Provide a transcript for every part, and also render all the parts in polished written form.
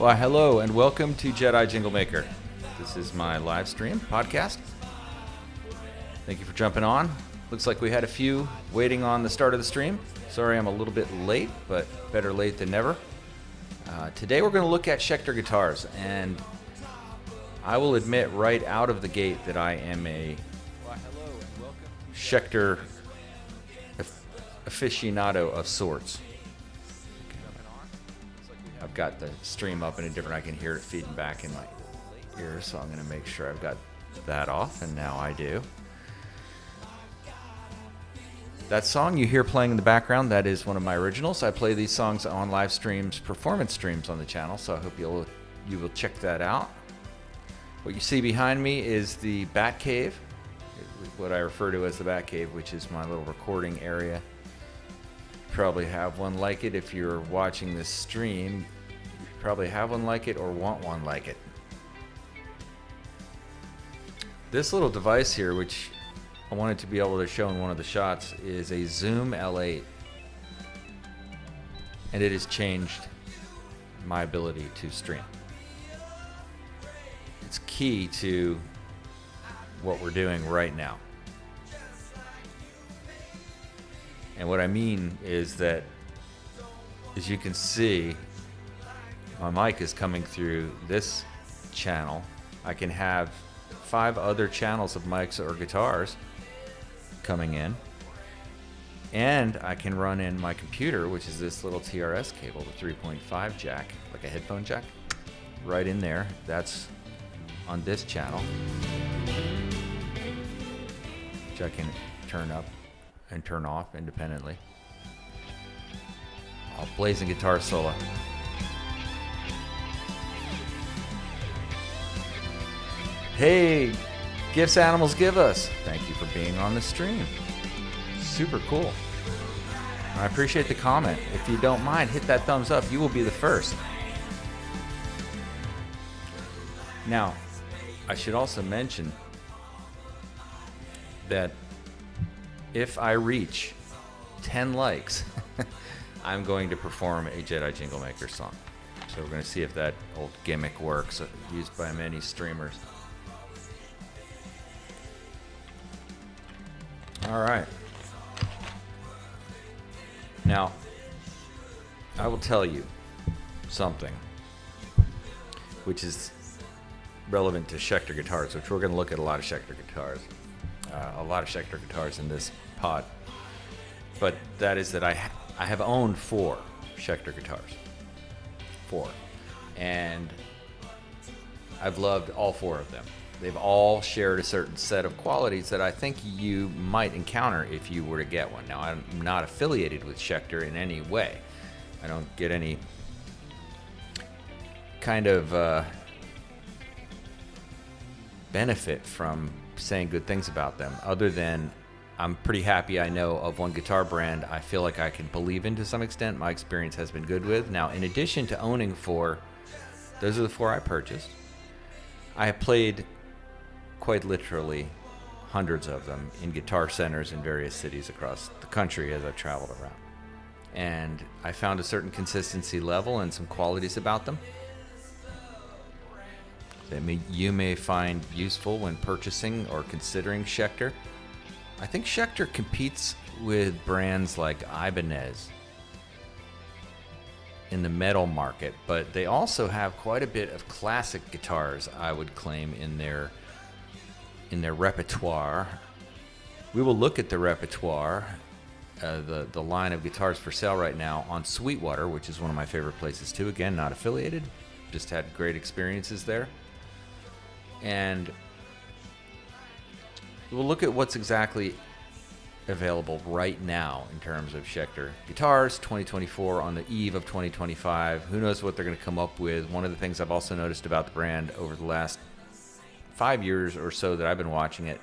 Well, hello and welcome to Jedi Jingle Maker. This is my live stream podcast. Thank you for jumping on. Looks like we had a few waiting on the start of the stream. Sorry I'm a little bit late, but better late than never. Today we're going to look at Schecter guitars, and I will admit right out of the gate that I am a Schecter aficionado of sorts. I've got the stream up in a different, I can hear it feeding back in my ears, so I'm going to make sure I've got that off, and now I do. That song you hear playing in the background, that is one of my originals. I play these songs on live streams, performance streams on the channel, so I hope you will check that out. What you see behind me is the Bat Cave, what I refer to as the Bat Cave, which is my little recording area. Probably have one like it if you're watching this stream. You probably have one like it or want one like it. This little device here, which I wanted to be able to show in one of the shots, is a Zoom L8, and it has changed my ability to stream. It's key to what we're doing right now. And what I mean is that, as you can see, my mic is coming through this channel. I can have 5 other channels of mics or guitars coming in. And I can run in my computer, which is this little TRS cable, the 3.5 jack, like a headphone jack, right in there. That's on this channel, which I can turn up and turn off independently. Oh, blazing guitar solo. Hey, gifts animals give us. Thank you for being on the stream. Super cool. I appreciate the comment. If you don't mind, hit that thumbs up. You will be the first. Now, I should also mention that if I reach 10 likes, I'm going to perform a Jedi Jingle Maker song. So we're going to see if that old gimmick works, used by many streamers. All right. Now, I will tell you something which is relevant to Schecter guitars, which we're going to look at a lot of Schecter guitars. A lot of Schecter guitars in this pod, but that is that I have owned 4 Schecter guitars, 4, and I've loved all 4 of them. They've all shared a certain set of qualities that I think you might encounter if you were to get one. Now, I'm not affiliated with Schecter in any way. I don't get any kind of benefit from saying good things about them, other than I'm pretty happy I know of one guitar brand I feel like I can believe in to some extent. My experience has been good with. Now, in addition to owning 4, those are the 4 I purchased. I have played quite literally hundreds of them in guitar centers in various cities across the country as I've traveled around. And I found a certain consistency level and some qualities about them that you may find useful when purchasing or considering Schecter. I think Schecter competes with brands like Ibanez in the metal market, but they also have quite a bit of classic guitars, I would claim, in their repertoire. We will look at the repertoire, the line of guitars for sale right now on Sweetwater, which is one of my favorite places too. Again, not affiliated, just had great experiences there. And we'll look at what's exactly available right now in terms of Schecter guitars, 2024, on the eve of 2025. Who knows what they're going to come up with. One of the things I've also noticed about the brand over the last 5 years or so that I've been watching it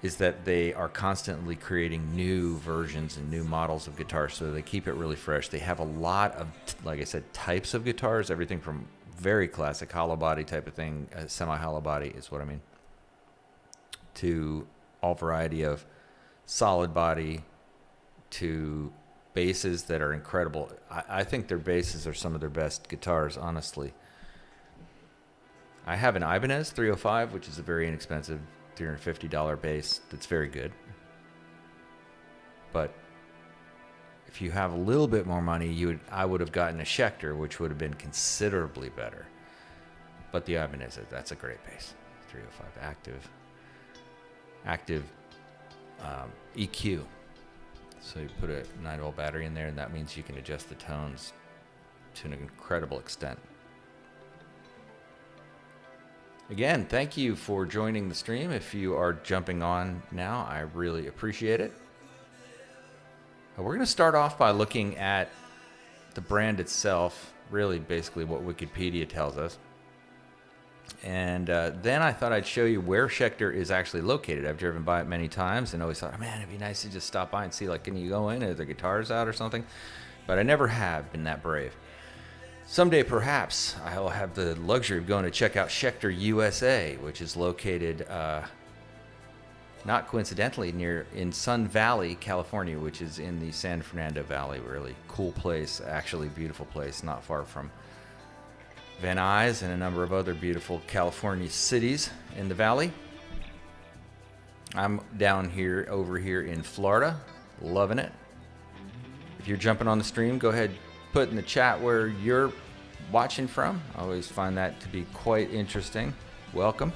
is that they are constantly creating new versions and new models of guitars, so they keep it really fresh. They have a lot of, like I said, types of guitars, everything from very classic hollow body type of thing, semi-hollow body is what I mean, to all variety of solid body, to basses that are incredible. I think their basses are some of their best guitars, honestly. I have an Ibanez 305, which is a very inexpensive $350 bass that's very good. But if you have a little bit more money, I would have gotten a Schecter, which would have been considerably better. But the Ibanez, that's a great bass. 305 active EQ. So you put a 9-volt battery in there, and that means you can adjust the tones to an incredible extent. Again, thank you for joining the stream. If you are jumping on now, I really appreciate it. We're going to start off by looking at the brand itself, really basically what Wikipedia tells us. And then I thought I'd show you where Schecter is actually located. I've driven by it many times and always thought, oh, man, it'd be nice to just stop by and see, like, can you go in? Are the guitars out or something? But I never have been that brave. Someday, perhaps, I'll have the luxury of going to check out Schecter USA, which is located, not coincidentally, in Sun Valley, California, which is in the San Fernando Valley. Really cool place, actually beautiful place, not far from Van Nuys and a number of other beautiful California cities in the valley. I'm down here, over here in Florida, loving it. If you're jumping on the stream, go ahead, put in the chat where you're watching from. I always find that to be quite interesting. Welcome.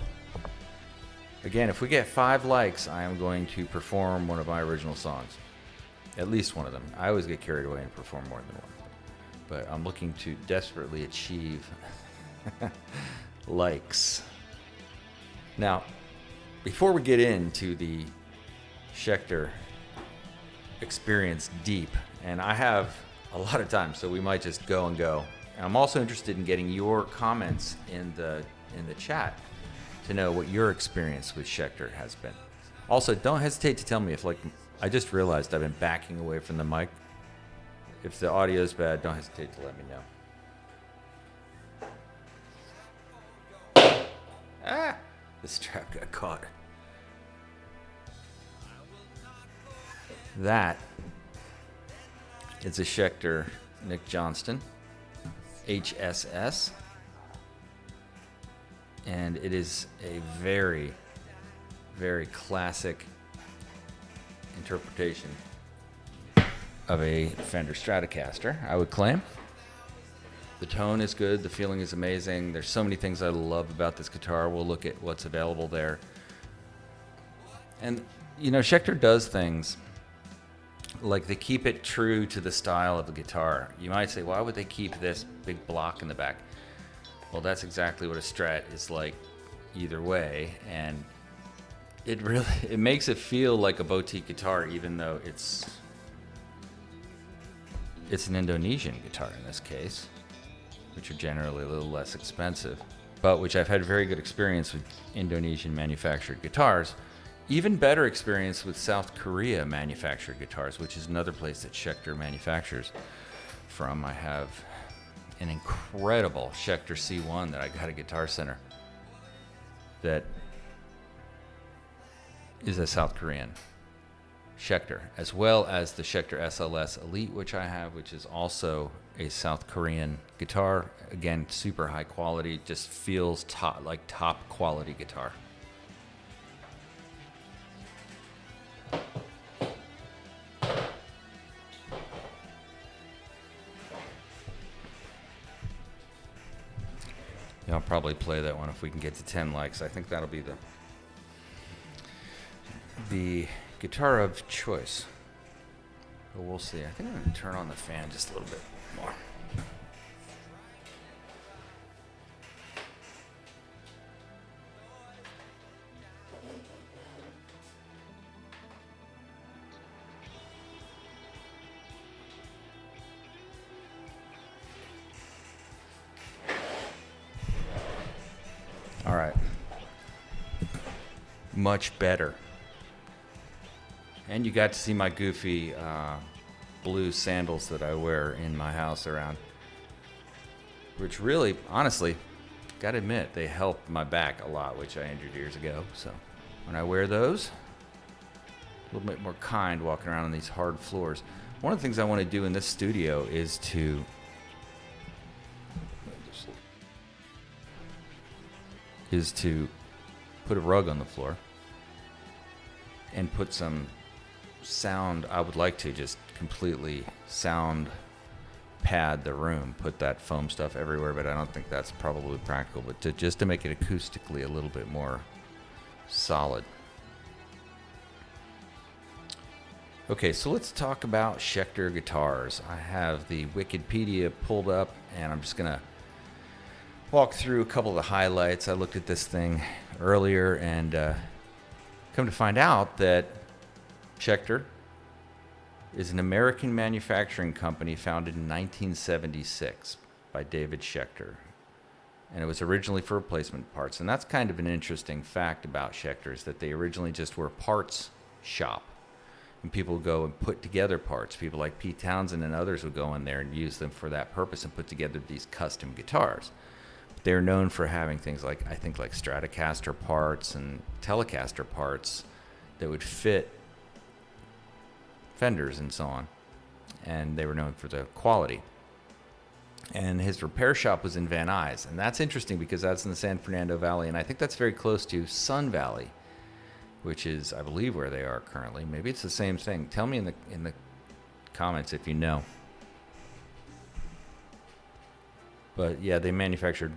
Again, if we get 5 likes, I am going to perform one of my original songs. At least one of them. I always get carried away and perform more than one. But I'm looking to desperately achieve likes. Now, before we get into the Schecter experience deep, and I have a lot of time, so we might just go and go. And I'm also interested in getting your comments in the chat to know what your experience with Schecter has been. Also, don't hesitate to tell me if, like, I just realized I've been backing away from the mic. If the audio is bad, don't hesitate to let me know. Ah! The strap got caught. That is a Schecter Nick Johnston HSS. And it is a very, very classic interpretation of a Fender Stratocaster, I would claim. The tone is good, the feeling is amazing. There's so many things I love about this guitar. We'll look at what's available there. And, you know, Schecter does things like they keep it true to the style of the guitar. You might say, why would they keep this big block in the back? Well, that's exactly what a Strat is like either way. And it makes it feel like a boutique guitar, even though it's an Indonesian guitar in this case, which are generally a little less expensive, but which I've had very good experience with Indonesian manufactured guitars. Even better experience with South Korea manufactured guitars, which is another place that Schecter manufactures from. I have an incredible Schecter C1 that I got at Guitar Center that is a South Korean Schecter, as well as the Schecter SLS Elite, which I have, which is also a South Korean guitar. Again, super high quality, just feels like top quality guitar. Yeah, I'll probably play that one if we can get to 10 likes. I think that'll be the guitar of choice. But we'll see. I think I'm going to turn on the fan just a little bit more. All right. Much better. And you got to see my goofy blue sandals that I wear in my house around, which really, honestly, gotta admit, they help my back a lot, which I injured years ago. So when I wear those, little bit more kind walking around on these hard floors. One of the things I want to do in this studio is to put a rug on the floor and put some sound. I would like to just completely sound pad the room, put that foam stuff everywhere, but I don't think that's probably practical, but just to make it acoustically a little bit more solid. Okay, so let's talk about Schecter guitars. I have the Wikipedia pulled up, and I'm just gonna walk through a couple of the highlights. I looked at this thing earlier, and come to find out that Schecter is an American manufacturing company founded in 1976 by David Schecter. And it was originally for replacement parts. And that's kind of an interesting fact about Schecter, is that they originally just were a parts shop. And people would go and put together parts. People like Pete Townsend and others would go in there and use them for that purpose and put together these custom guitars. They're known for having things like, I think, like Stratocaster parts and Telecaster parts that would fit Fenders and so on. And they were known for the quality. And his repair shop was in Van Nuys. And that's interesting because that's in the San Fernando Valley. And I think that's very close to Sun Valley, which is, I believe, where they are currently. Maybe it's the same thing. Tell me in the comments if you know. But yeah, they manufactured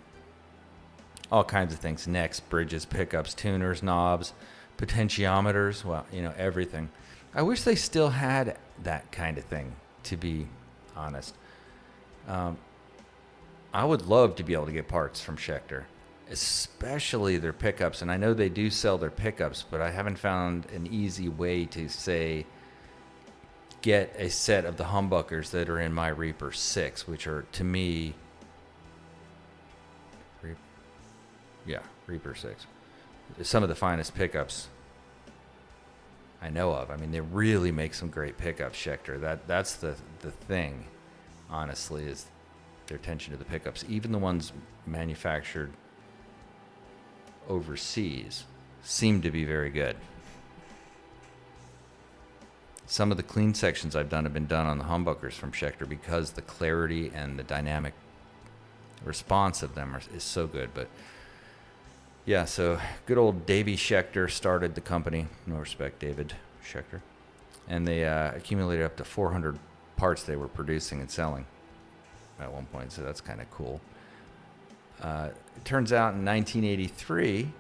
all kinds of things: necks, bridges, pickups, tuners, knobs, potentiometers. Well, everything. I wish they still had that kind of thing, to be honest. I would love to be able to get parts from Schecter, especially their pickups. And I know they do sell their pickups, but I haven't found an easy way to, say, get a set of the humbuckers that are in my Reaper 6, which are, to me, Reaper 6. Some of the finest pickups I know of. I mean, they really make some great pickups, Schecter. That's the thing, honestly, is their attention to the pickups. Even the ones manufactured overseas seem to be very good. Some of the clean sections I've done have been done on the humbuckers from Schecter because the clarity and the dynamic response of them is so good. But yeah, so good old Davey Schecter started the company. No respect, David Schecter. And they accumulated up to 400 parts they were producing and selling at one point, so that's kind of cool. It turns out in 1983,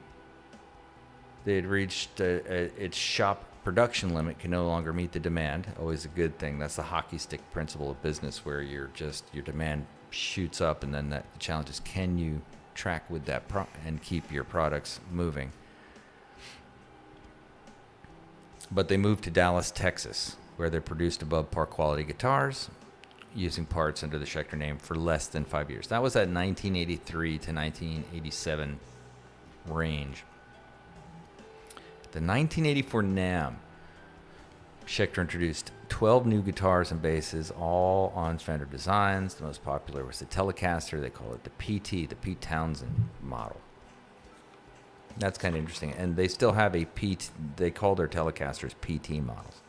they had reached its shop production limit can no longer meet the demand. Always a good thing. That's the hockey stick principle of business, where your demand shoots up, and then the challenge is, can you track with that and keep your products moving? But they moved to Dallas, Texas, where they produced above par quality guitars using parts under the Schecter name for less than 5 years. That was at 1983 to 1987 range. The 1984 NAMM, Schecter introduced 12 new guitars and basses, all on Fender designs. The most popular was the Telecaster. They call it the PT, the Pete Townsend model. That's kind of interesting. And they still have a PT, they call their Telecasters PT models.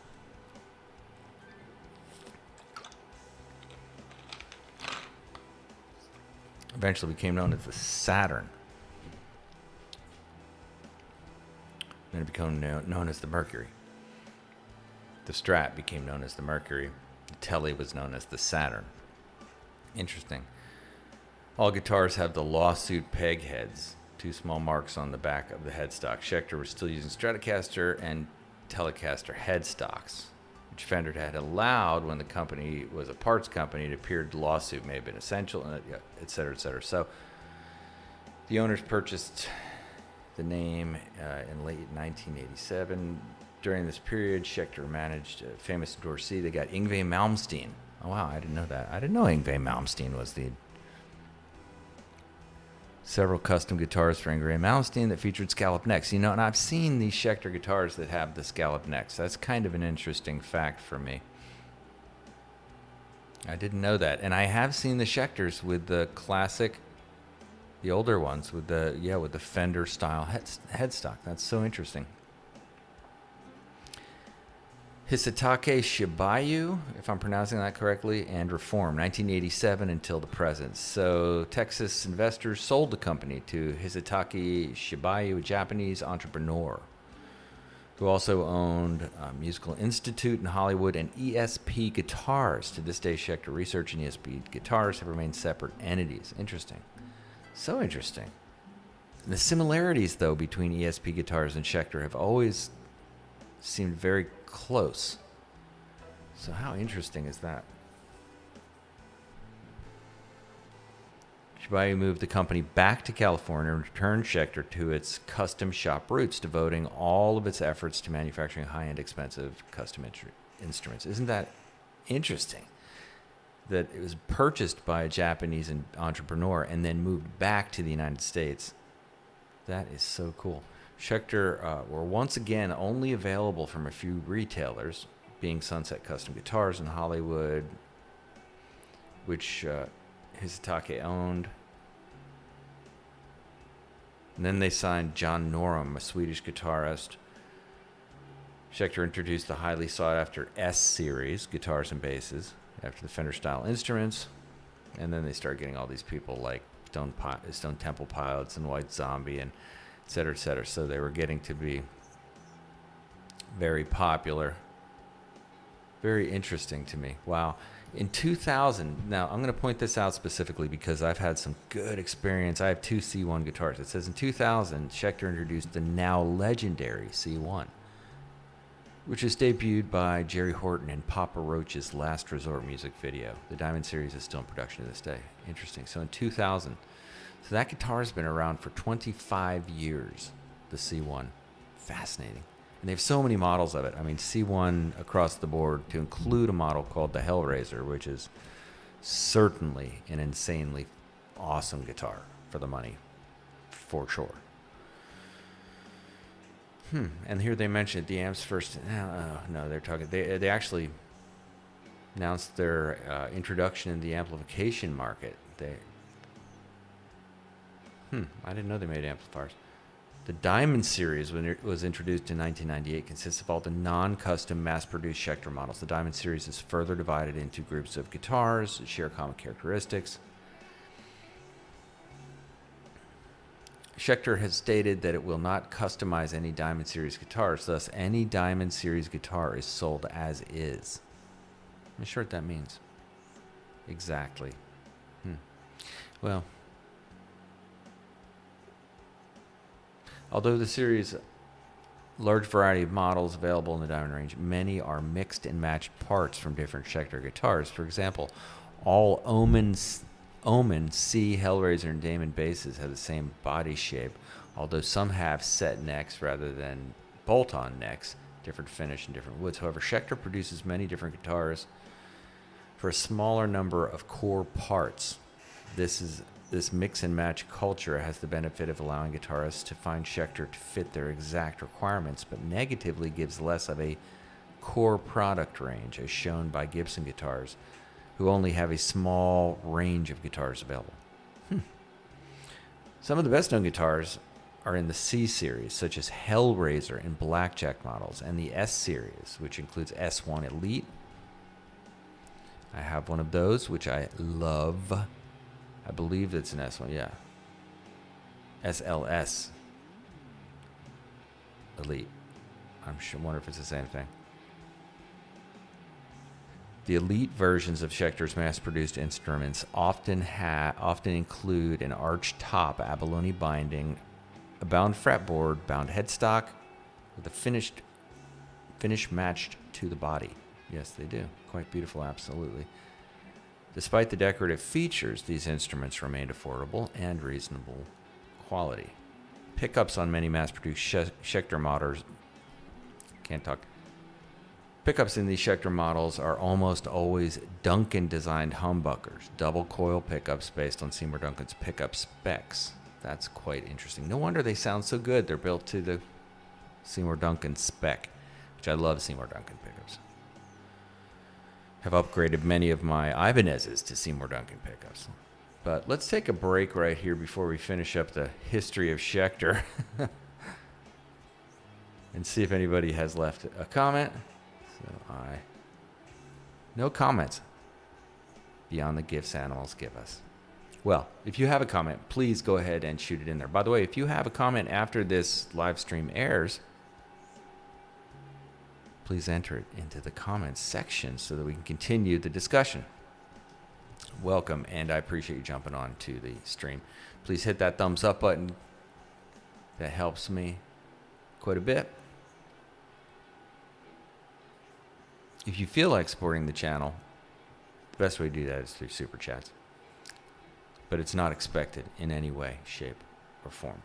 Eventually became known as the Saturn. Then it became known as the Mercury. The Strat became known as the Mercury. The Tele was known as the Saturn. Interesting. All guitars have the lawsuit peg heads, two small marks on the back of the headstock. Schecter was still using Stratocaster and Telecaster headstocks, which Fender had allowed when the company was a parts company. It appeared the lawsuit may have been essential, et cetera, et cetera. So the owners purchased the name in late 1987. During this period, Schecter managed a famous endorsee. They got Yngwie Malmsteen. Oh, wow, I didn't know that. I didn't know Yngwie Malmsteen was the... Several custom guitars for Yngwie Malmsteen that featured scallop necks. And I've seen these Schecter guitars that have the scallop necks. That's kind of an interesting fact for me. I didn't know that. And I have seen the Schecters with the classic, the older ones, with the Fender style headstock. That's so interesting. Hisatake Shibayu, if I'm pronouncing that correctly, and Reform, 1987 until the present. So Texas investors sold the company to Hisatake Shibayu, a Japanese entrepreneur who also owned Musical Institute in Hollywood and ESP Guitars. To this day, Schecter Research and ESP Guitars have remained separate entities. Interesting. So interesting. The similarities, though, between ESP Guitars and Schecter have always seemed very close. So how interesting is that? Shibayu moved the company back to California and returned Schecter to its custom shop roots, devoting all of its efforts to manufacturing high-end, expensive custom instruments. Isn't that interesting? That it was purchased by a Japanese entrepreneur and then moved back to the United States. That is so cool. Schecter were once again only available from a few retailers, being Sunset Custom Guitars in Hollywood, which Hisatake owned. And then they signed John Norum, a Swedish guitarist. Schecter introduced the highly sought-after S-Series guitars and basses after the Fender-style instruments. And then they started getting all these people like Stone Temple Pilots and White Zombie and et cetera, et cetera. So they were getting to be very popular. Very interesting to me. Wow. In 2000, now I'm going to point this out specifically because I've had some good experience. I have two C1 guitars. It says in 2000, Schecter introduced the now legendary C1, which was debuted by Jerry Horton in Papa Roach's Last Resort music video. The Diamond Series is still in production to this day. Interesting. So in 2000, so that guitar has been around for 25 years, the C1. Fascinating. And they have so many models of it. I mean, C1 across the board, to include a model called the Hellraiser, which is certainly an insanely awesome guitar for the money, for sure. And here they mentioned the amps first. No, they're talking. They actually announced their introduction in the amplification market. I didn't know they made amplifiers. The Diamond Series, when it was introduced in 1998, consists of all the non-custom mass-produced Schecter models. The Diamond Series is further divided into groups of guitars that share common characteristics. Schecter has stated that it will not customize any Diamond Series guitars, thus any Diamond Series guitar is sold as is. I'm not sure what that means. Exactly. Well, although the series' large variety of models available in the Diamond range, many are mixed and matched parts from different Schecter guitars. For example, all Omen, C, Hellraiser, and Damon basses have the same body shape, although some have set necks rather than bolt-on necks, different finish and different woods. However, Schecter produces many different guitars for a smaller number of core parts. This mix and match culture has the benefit of allowing guitarists to find Schecter to fit their exact requirements, but negatively gives less of a core product range, as shown by Gibson guitars, who only have a small range of guitars available. Some of the best-known guitars are in the C series, such as Hellraiser and Blackjack models, and the S series, which includes S1 Elite. I have one of those, which I love. I believe it's an S1, yeah. SLS Elite. Wonder if it's the same thing. The elite versions of Schecter's mass-produced instruments often include an arched top, abalone binding, a bound fretboard, bound headstock, with a finish matched to the body. Yes, they do. Quite beautiful, absolutely. Despite the decorative features, these instruments remained affordable and reasonable quality. Pickups on many mass-produced Schecter models Pickups in these Schecter models are almost always Duncan-designed humbuckers, double coil pickups based on Seymour Duncan's pickup specs. That's quite interesting. No wonder they sound so good. They're built to the Seymour Duncan spec, which I love Seymour Duncan pickups. Have upgraded many of my Ibanez's to Seymour Duncan pickups. But let's take a break right here before we finish up the history of Schecter and see if anybody has left a comment. So no comments beyond the gifts animals give us. Well, if you have a comment, please go ahead and shoot it in there. By the way, if you have a comment after this live stream airs, please enter it into the comments section so that we can continue the discussion. Welcome, and I appreciate you jumping on to the stream. Please hit that thumbs up button. That helps me quite a bit. If you feel like supporting the channel, the best way to do that is through Super Chats. But it's not expected in any way, shape, or form.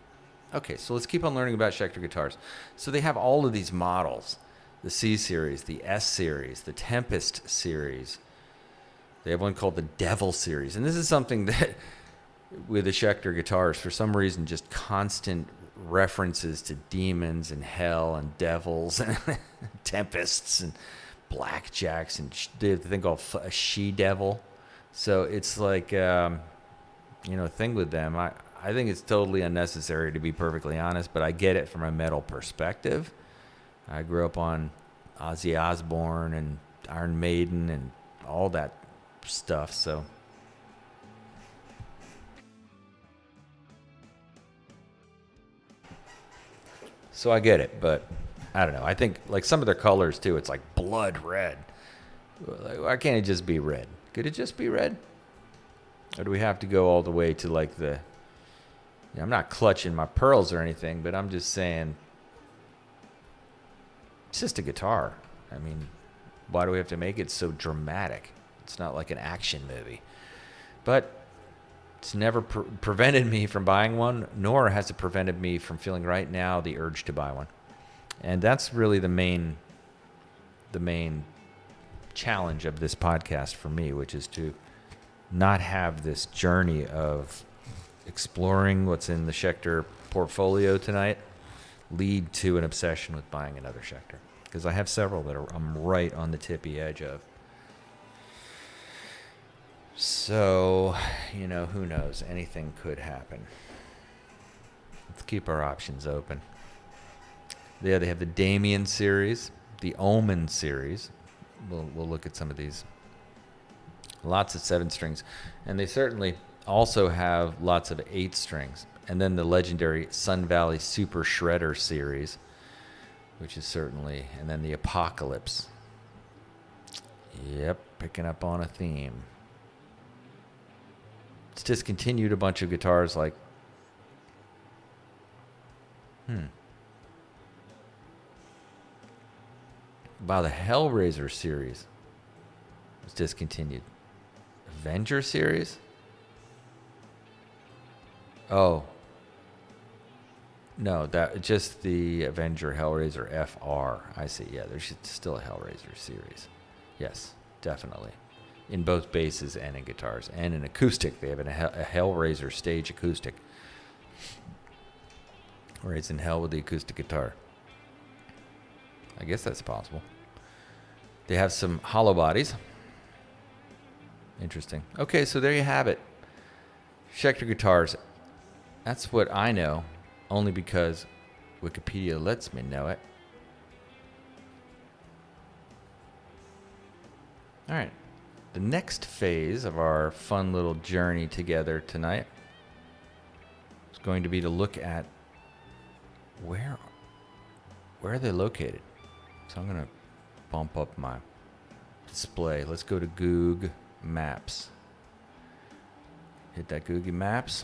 Okay, so let's keep on learning about Schecter guitars. So they have all of these models. The C series, the S series, the Tempest series. They have one called the Devil series. And this is something that, with the Schecter guitars, for some reason, just constant references to demons and hell and devils and tempests and blackjacks, and they have a thing called a she-devil. So it's like, a thing with them. I think it's totally unnecessary, to be perfectly honest, but I get it from a metal perspective. I grew up on Ozzy Osbourne and Iron Maiden and all that stuff, so. So I get it, but I don't know. I think like some of their colors too, it's like blood red. Like, why can't it just be red? Could it just be red? Or do we have to go all the way to like the, I'm not clutching my pearls or anything, but I'm just saying, it's just a guitar. I mean, why do we have to make it so dramatic? It's not like an action movie. But it's never prevented me from buying one, nor has it prevented me from feeling right now the urge to buy one. And that's really the main challenge of this podcast for me, which is to not have this journey of exploring what's in the Schecter portfolio tonight lead to an obsession with buying another Schecter, because I have several that I'm right on the tippy edge of. So, who knows? Anything could happen. Let's keep our options open. Yeah, they have the Damien series, the Omen series. We'll look at some of these. Lots of 7 strings. And they certainly also have lots of 8 strings. And then the legendary Sun Valley Super Shredder series, which is certainly, and then the Apocalypse. Yep, picking up on a theme. It's discontinued a bunch of guitars like, Wow, the Hellraiser series was discontinued. Avenger series? Oh. No, that just the Avenger Hellraiser FR. I see. Yeah, there's still a Hellraiser series. Yes, definitely. In both basses and in guitars. And in acoustic. They have a Hellraiser stage acoustic. Where it's in hell with the acoustic guitar. I guess that's possible. They have some hollow bodies. Interesting. Okay, so there you have it. Schecter guitars. That's what I know, only because Wikipedia lets me know it. All right. The next phase of our fun little journey together tonight is going to be to look at where are they located. So I'm going to bump up my display. Let's go to Google Maps. Hit that Google Maps.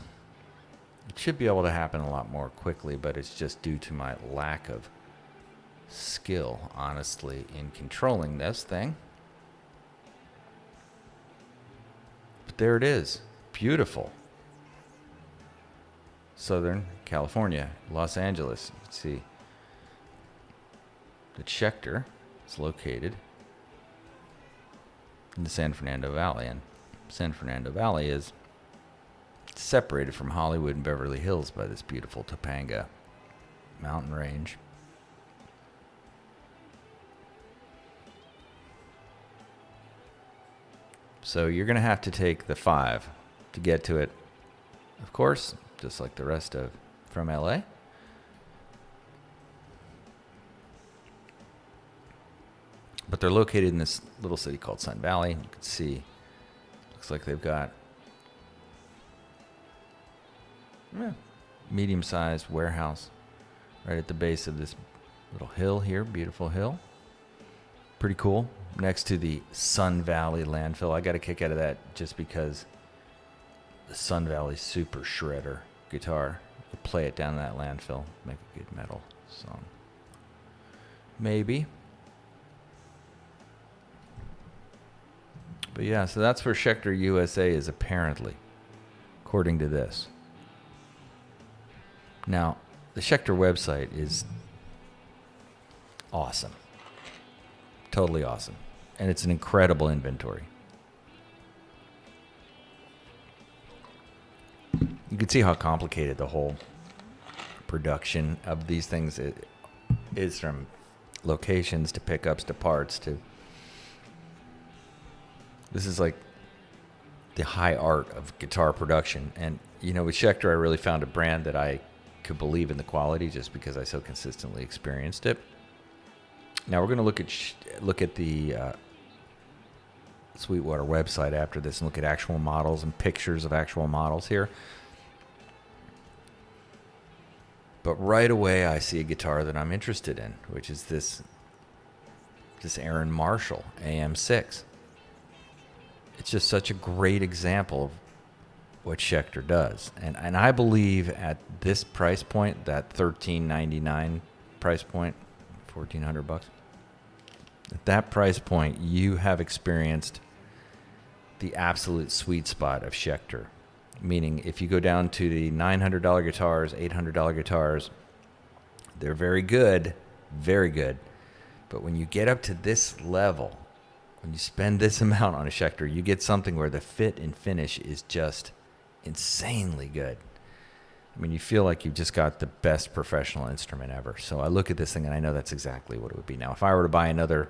It should be able to happen a lot more quickly, but it's just due to my lack of skill, honestly, in controlling this thing. But there it is. Beautiful. Southern California, Los Angeles. You can see the Schecter is located in the San Fernando Valley, and San Fernando Valley is separated from Hollywood and Beverly Hills by this beautiful Topanga mountain range. So you're going to have to take the 5 to get to it, of course, just like the rest of from LA. But they're located in this little city called Sun Valley. You can see, looks like they've got medium-sized warehouse right at the base of this little hill here. Beautiful hill. Pretty cool. Next to the Sun Valley landfill. I got a kick out of that just because the Sun Valley Super Shredder guitar. You play it down that landfill. Make a good metal song. Maybe. But yeah, so that's where Schecter USA is apparently, according to this. Now, the Schecter website is awesome. Totally awesome. And it's an incredible inventory. You can see how complicated the whole production of these things is, from locations to pickups to parts to... This is like the high art of guitar production. And, you know, with Schecter, I really found a brand that I could believe in the quality just because I so consistently experienced it. Now we're going to look at the Sweetwater website after this and look at actual models and pictures of actual models here. But right away I see a guitar that I'm interested in, which is this Aaron Marshall AM6. It's just such a great example of what Schecter does. And I believe at this price point, that $13.99 price point, $1,400, at that price point, you have experienced the absolute sweet spot of Schecter. Meaning, if you go down to the $900 guitars, $800 guitars, they're very good, very good. But when you get up to this level, when you spend this amount on a Schecter, you get something where the fit and finish is just insanely good. I mean, you feel like you've just got the best professional instrument ever. So I look at this thing and I know that's exactly what it would be. Now, if I were to buy another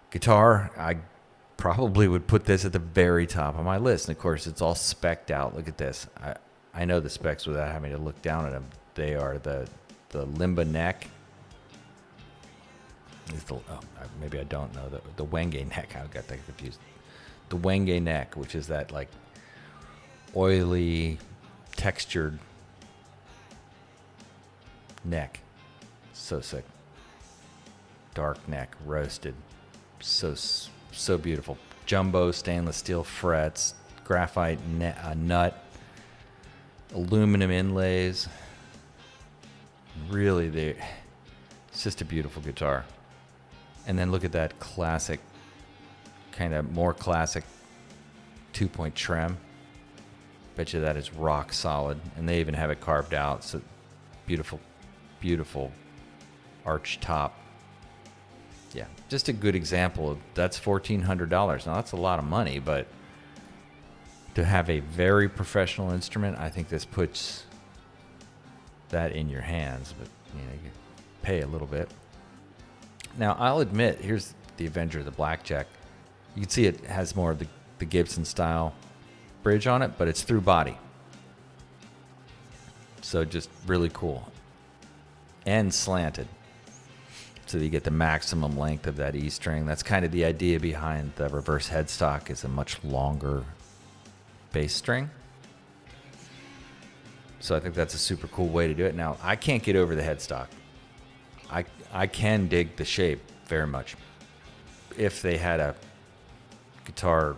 guitar, I probably would put this at the very top of my list. And of course, it's all specced out. Look at this. I know the specs without having to look down at them. They are the Limba neck. Maybe I don't know. The Wenge neck. I got that confused. The Wenge neck, which is that like oily, textured neck. So sick. Dark neck, roasted. So beautiful. Jumbo stainless steel frets, graphite nut, aluminum inlays. Really, it's just a beautiful guitar. And then look at that classic, kind of more classic 2-point trem. Bet you that is rock solid. And they even have it carved out. So beautiful, beautiful arch top. Yeah, just a good example of that's $1,400. Now that's a lot of money, but to have a very professional instrument, I think this puts that in your hands. But you know, you can pay a little bit. Now I'll admit, here's the Avenger, the Blackjack. You can see it has more of the Gibson style bridge on it, but it's through body. So just really cool. And slanted. So that you get the maximum length of that E string. That's kind of the idea behind the reverse headstock, is a much longer bass string. So I think that's a super cool way to do it. Now, I can't get over the headstock. I can dig the shape very much. If they had a guitar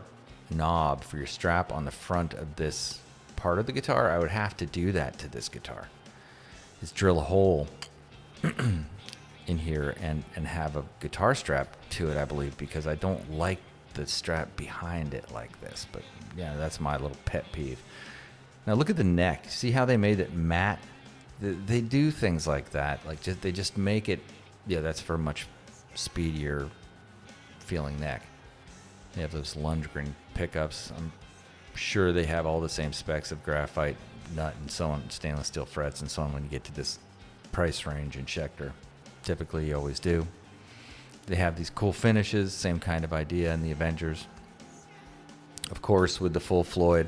knob for your strap on the front of this part of the guitar, I would have to do that to this guitar. Is drill a hole in here and have a guitar strap to it, I believe, because I don't like the strap behind it like this. But yeah, that's my little pet peeve. Now look at the neck. See how they made it matte? They do things like that. Like they just make it. Yeah, that's for a much speedier feeling neck. They have those Lundgren pickups. I'm sure they have all the same specs of graphite nut and so on, stainless steel frets and so on when you get to this price range in Schecter. Typically, you always do. They have these cool finishes, same kind of idea in the Avengers. Of course, with the full Floyd.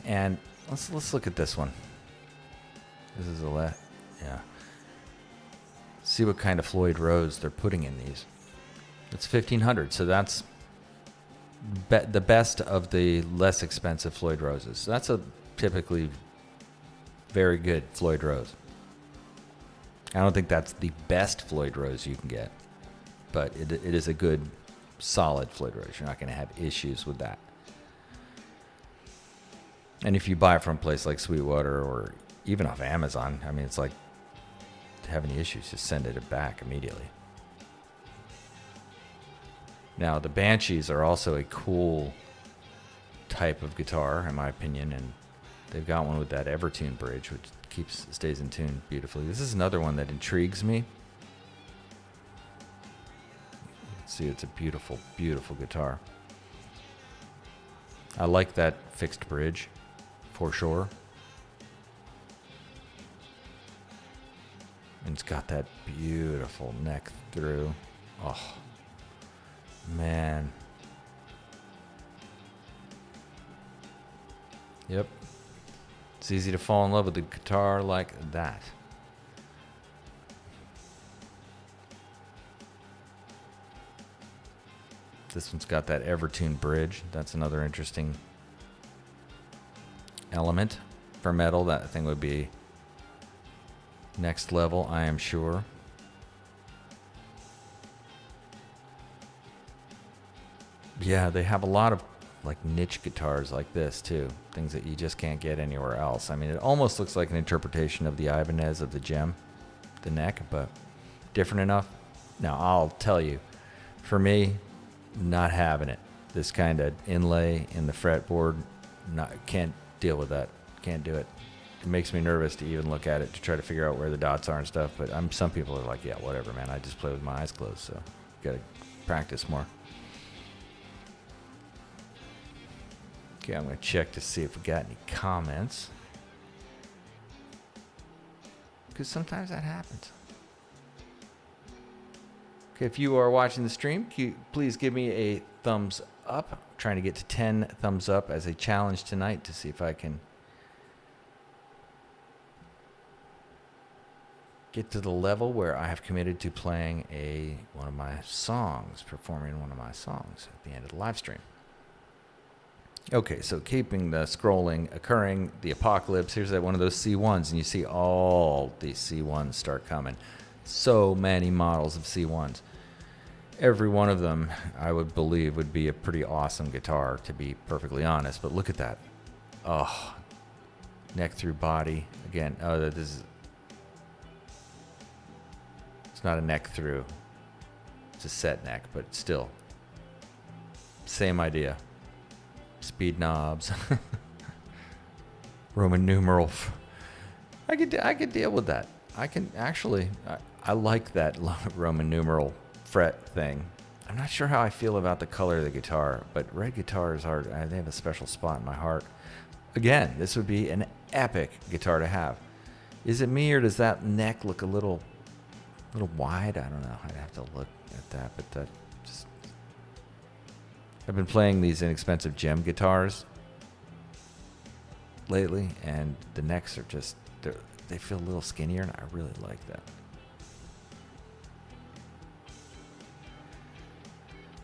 And let's look at this one. This is a yeah. See what kind of Floyd Rose they're putting in these. It's $1,500, so that's the best of the less expensive Floyd Roses. So that's a typically very good Floyd Rose. I don't think that's the best Floyd Rose you can get, but it is a good, solid Floyd Rose. You're not going to have issues with that. And if you buy it from a place like Sweetwater or even off Amazon, I mean, it's like having issues, just send it back immediately. Now, the Banshees are also a cool type of guitar, in my opinion, and they've got one with that Evertune bridge, which stays in tune beautifully. This is another one that intrigues me. See, it's a beautiful, beautiful guitar. I like that fixed bridge, for sure. And it's got that beautiful neck through. Oh, man. Yep. It's easy to fall in love with a guitar like that. This one's got that Evertune bridge. That's another interesting element for metal. That thing would be next level, I am sure. Yeah, they have a lot of like niche guitars like this too. Things that you just can't get anywhere else. I mean, it almost looks like an interpretation of the Ibanez of the Gem, the neck, but different enough. Now, I'll tell you, for me, not having it. This kind of inlay in the fretboard, can't deal with that. Can't do it. It makes me nervous to even look at it to try to figure out where the dots are and stuff. But some people are like, yeah, whatever, man. I just play with my eyes closed, so got to practice more. Okay, I'm going to check to see if we got any comments, because sometimes that happens. Okay, if you are watching the stream, please give me a thumbs up. I'm trying to get to 10 thumbs up as a challenge tonight to see if I can get to the level where I have committed to playing one of my songs, performing one of my songs at the end of the live stream. Okay, so keeping the scrolling occurring, the Apocalypse, here's one of those C1s, and you see all these C1s start coming. So many models of C1s. Every one of them, I would believe, would be a pretty awesome guitar, to be perfectly honest. But look at that. Oh, neck through body. Again, it's not a neck through. It's a set neck, but still. Same idea. Speed knobs. Roman numeral. I could deal with that. I can actually, I like that Roman numeral fret thing. I'm not sure how I feel about the color of the guitar, but red guitars they have a special spot in my heart. Again, this would be an epic guitar to have. Is it me, or does that neck look a little wide? I don't know. I'd have to look at that, but that just... I've been playing these inexpensive Gem guitars lately, and the necks are just, they feel a little skinnier, and I really like that.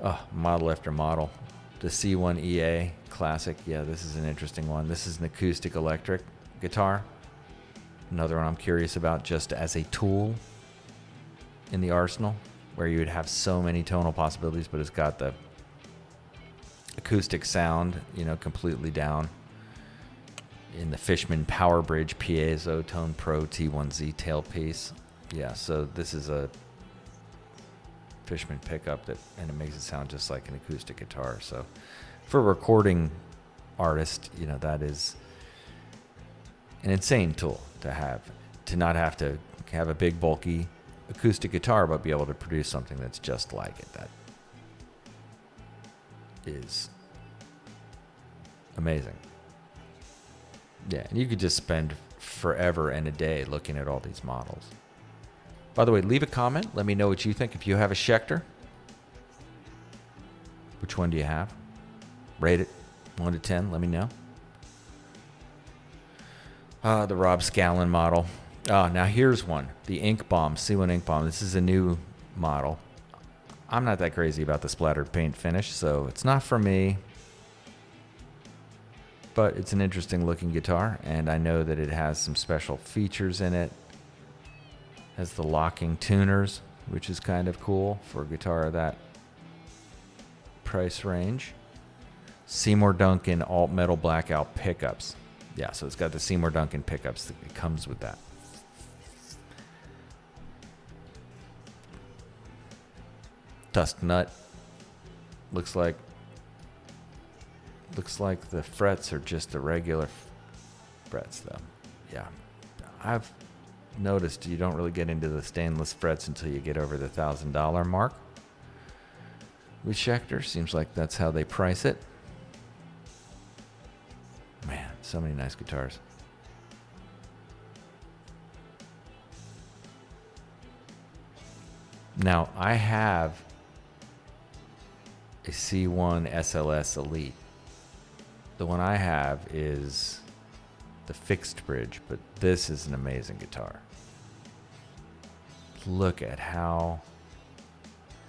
Oh, model after model. The C1EA Classic. Yeah, this is an interesting one. This is an acoustic electric guitar. Another one I'm curious about, just as a tool in the arsenal, where you would have so many tonal possibilities, but it's got the acoustic sound, completely down in the Fishman Power Bridge Piezo Tone Pro T1Z tailpiece. Yeah, so this is a Fishman pickup and it makes it sound just like an acoustic guitar. So for a recording artist, that is an insane tool to not have to have a big bulky acoustic guitar, but be able to produce something that's just like it. That is amazing. Yeah, and you could just spend forever and a day looking at all these models. By the way, leave a comment. Let me know what you think. If you have a Schecter, which one do you have? Rate it 1 to 10. Let me know. The Rob Scallon model. Now here's one. The Ink Bomb, C1 Ink Bomb. This is a new model. I'm not that crazy about the splattered paint finish, so it's not for me. But it's an interesting looking guitar, and I know that it has some special features in it. It has the locking tuners, which is kind of cool for a guitar of that price range. Seymour Duncan alt metal blackout pickups. Yeah, so it's got the Seymour Duncan pickups. It comes with that. Tusk nut. Looks like the frets are just the regular frets, though. Yeah, I've noticed you don't really get into the stainless frets until you get over the $1,000 mark. With Schecter, seems like that's how they price it. Man, so many nice guitars. Now, I have a C1 SLS Elite. The one I have is the fixed bridge, but this is an amazing guitar. Look at how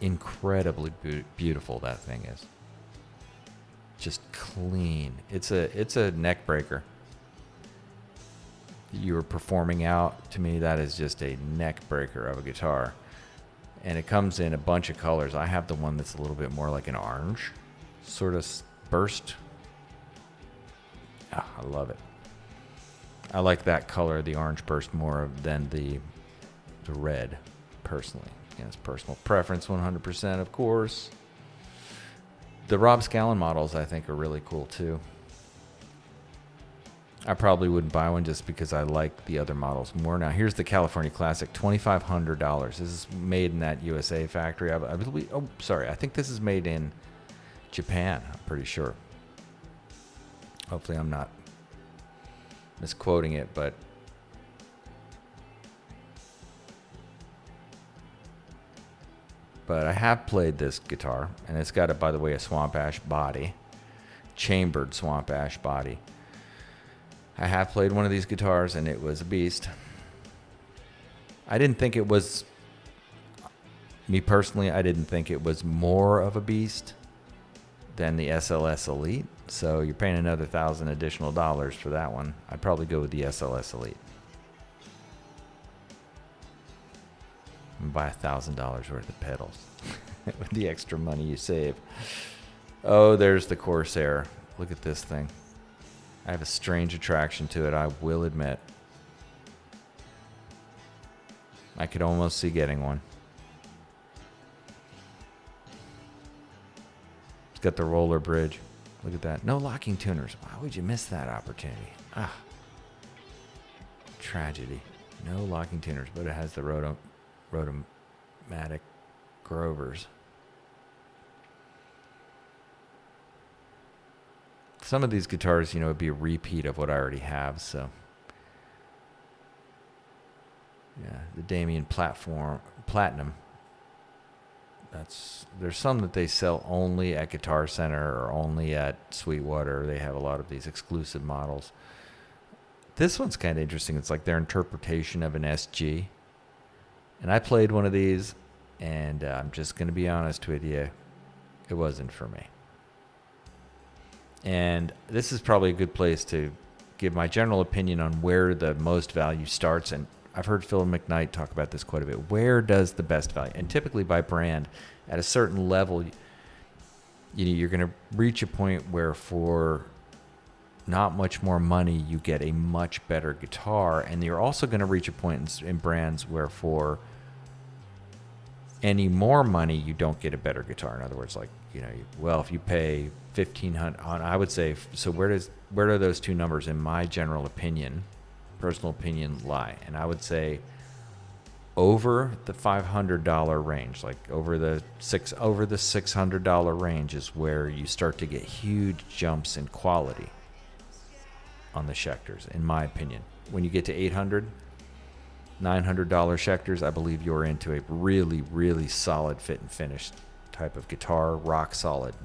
incredibly beautiful that thing is. Just clean. It's a neck breaker. You were performing out, to me, that is just a neck breaker of a guitar. And it comes in a bunch of colors. I have the one that's a little bit more like an orange sort of burst. I love it. I like that color, the orange burst, more than the red, personally. Again, it's personal preference, 100%, of course. The Rob Scallon models, I think, are really cool, too. I probably wouldn't buy one just because I like the other models more. Now, here's the California Classic, $2,500. This is made in that USA factory. I believe. Oh, sorry. I think this is made in Japan. I'm pretty sure. Hopefully, I'm not misquoting it, but I have played this guitar, and it's got, by the way, a swamp ash body, chambered swamp ash body. I have played one of these guitars, and it was a beast. I didn't think it was, me personally, I didn't think it was more of a beast than the SLS Elite. So you're paying another $1,000 additional for that one. I'd probably go with the SLS Elite. And buy $1,000 worth of pedals with the extra money you save. Oh, there's the Corsair. Look at this thing. I have a strange attraction to it, I will admit. I could almost see getting one. It's got the roller bridge. Look at that. No locking tuners. Why would you miss that opportunity? Tragedy. No locking tuners, but it has the Rotomatic Grovers. Some of these guitars, would be a repeat of what I already have, so. Yeah, the Damien Platinum. There's some that they sell only at Guitar Center or only at Sweetwater. They have a lot of these exclusive models. This one's kind of interesting. It's like their interpretation of an SG. And I played one of these, and I'm just going to be honest with you, it wasn't for me. And this is probably a good place to give my general opinion on where the most value starts. And I've heard Phil McKnight talk about this quite a bit. Where does the best value? And typically by brand, at a certain level, you're going to reach a point where for not much more money, you get a much better guitar. And you're also going to reach a point in brands where for any more money, you don't get a better guitar. In other words, like, if you pay $1,500, I would say, so where do those two numbers, in my general opinion, personal opinion, lie? And I would say over the $500 range, like over the $600 range, is where you start to get huge jumps in quality on the Schecters, in my opinion. When you get to $800, $900 Schecters, I believe you're into a really, really solid fit and finish type of guitar, rock solid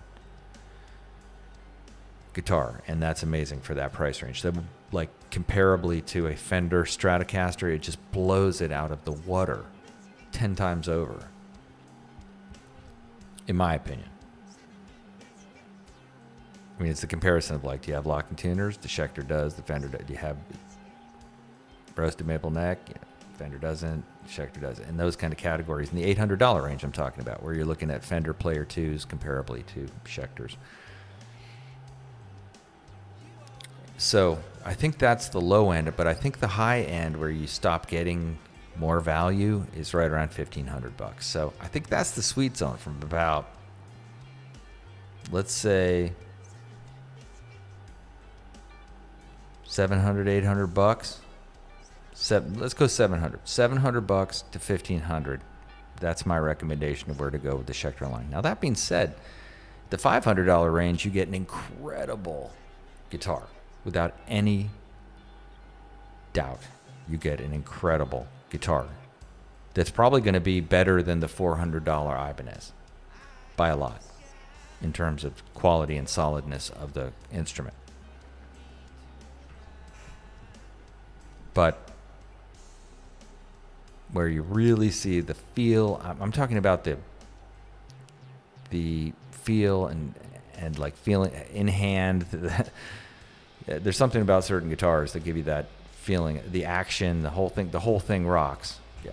guitar, and that's amazing for that price range. That, like, comparably to a Fender Stratocaster, it just blows it out of the water 10 times over. in my opinion. I mean, it's the comparison of like, do you have locking tuners? The Schecter does. The Fender does. Do you have roasted maple neck? You know, Fender doesn't. Schecter does. In those kind of categories, in the $800 range I'm talking about, where you're looking at Fender Player 2s comparably to Schecters. So I think that's the low end, but I think the high end where you stop getting more value is right around $1,500. So I think that's the sweet zone from about, let's say, $700, $800. Let's go 700. $700 to $1,500. That's my recommendation of where to go with the Schecter line. Now that being said, the $500 range, you get an incredible guitar. Without any doubt, you get an incredible guitar that's probably going to be better than the $400 Ibanez by a lot in terms of quality and solidness of the instrument. But where you really see the feel, I'm talking about the feel and like feeling in hand. There's something about certain guitars that give you that feeling, the action, the whole thing rocks. Yeah,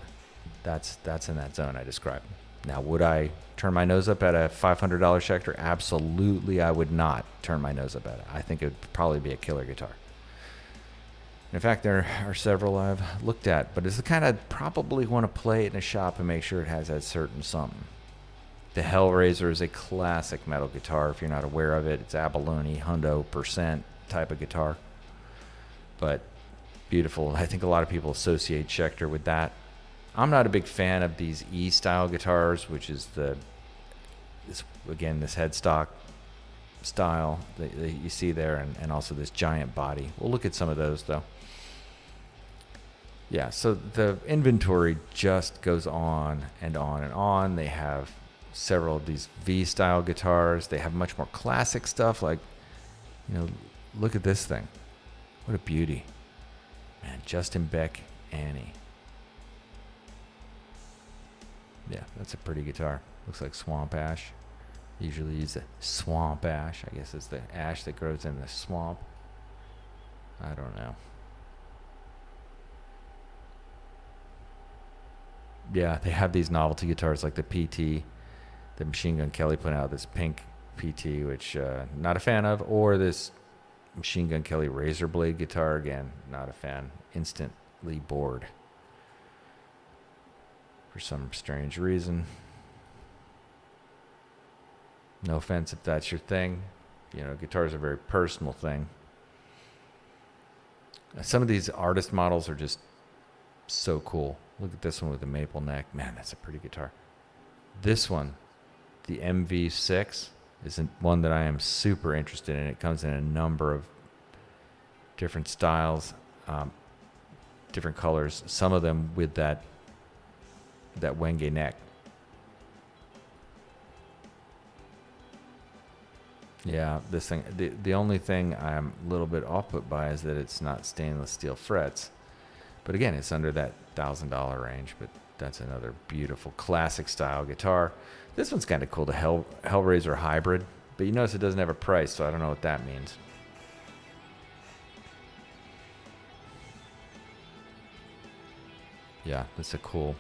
that's in that zone I described. Now, would I turn my nose up at a $500 Schecter? Absolutely, I would not turn my nose up at it. I think it would probably be a killer guitar. In fact, there are several I've looked at, but it's the kind of probably want to play it in a shop and make sure it has that certain something. The Hellraiser is a classic metal guitar. If you're not aware of it, it's abalone, hundo percent type of guitar, but beautiful. I think a lot of people associate Schecter with that. I'm not a big fan of these E-style guitars, which is this headstock style that you see there, and also this giant body. We'll look at some of those though. Yeah, so the inventory just goes on and on and on. They have several of these V-style guitars. They have much more classic stuff, like, you know, look at this thing. What a beauty. Man, Justin Beck Annie. Yeah, that's a pretty guitar. Looks like swamp ash. Usually use the swamp ash. I guess it's the ash that grows in the swamp. I don't know. Yeah, they have these novelty guitars like the PT, the Machine Gun Kelly put out, this pink PT, which not a fan of, or this Machine Gun Kelly razor blade guitar, again, not a fan. Instantly bored for some strange reason. No offense if that's your thing. You know, guitars are a very personal thing. Some of these artist models are just so cool. Look at this one with the maple neck. Man, that's a pretty guitar. This one, the MV6, is one that I am super interested in. It comes in a number of different styles, different colors, some of them with that Wenge neck. Yeah, this thing, the only thing I'm a little bit off put by is that it's not stainless steel frets. But again, it's under that $1,000 range, but that's another beautiful classic style guitar. This one's kind of cool, the Hellraiser Hybrid, but you notice it doesn't have a price, so I don't know what that means. Yeah, that's a cool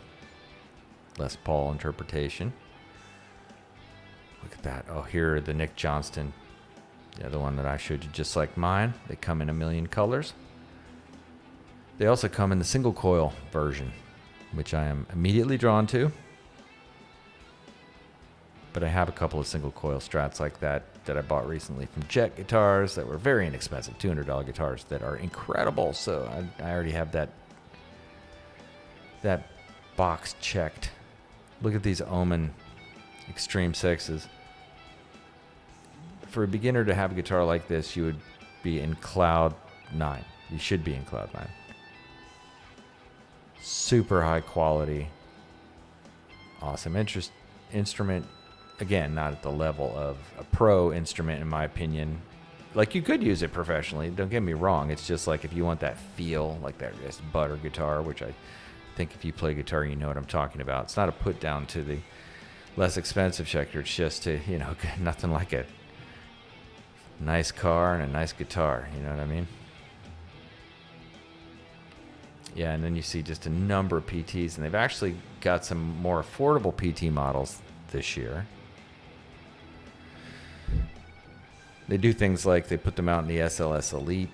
Les Paul interpretation. Look at that. Oh, here are the Nick Johnston. The other one that I showed you, just like mine. They come in a million colors. They also come in the single coil version, which I am immediately drawn to. But I have a couple of single coil strats like that I bought recently from Jet Guitars that were very inexpensive, $200 guitars that are incredible. So I already have that box checked. Look at these Omen Extreme 6s. For a beginner to have a guitar like this, you would be in Cloud 9. You should be in Cloud 9. Super high quality, awesome instrument. Again, not at the level of a pro instrument, in my opinion. Like, you could use it professionally, don't get me wrong. It's just like if you want that feel, like that just butter guitar, which I think if you play guitar, you know what I'm talking about. It's not a put down to the less expensive Schecter. It's just nothing like a nice car and a nice guitar. You know what I mean? Yeah, and then you see just a number of PTs, and they've actually got some more affordable PT models this year. They do things like they put them out in the SLS Elite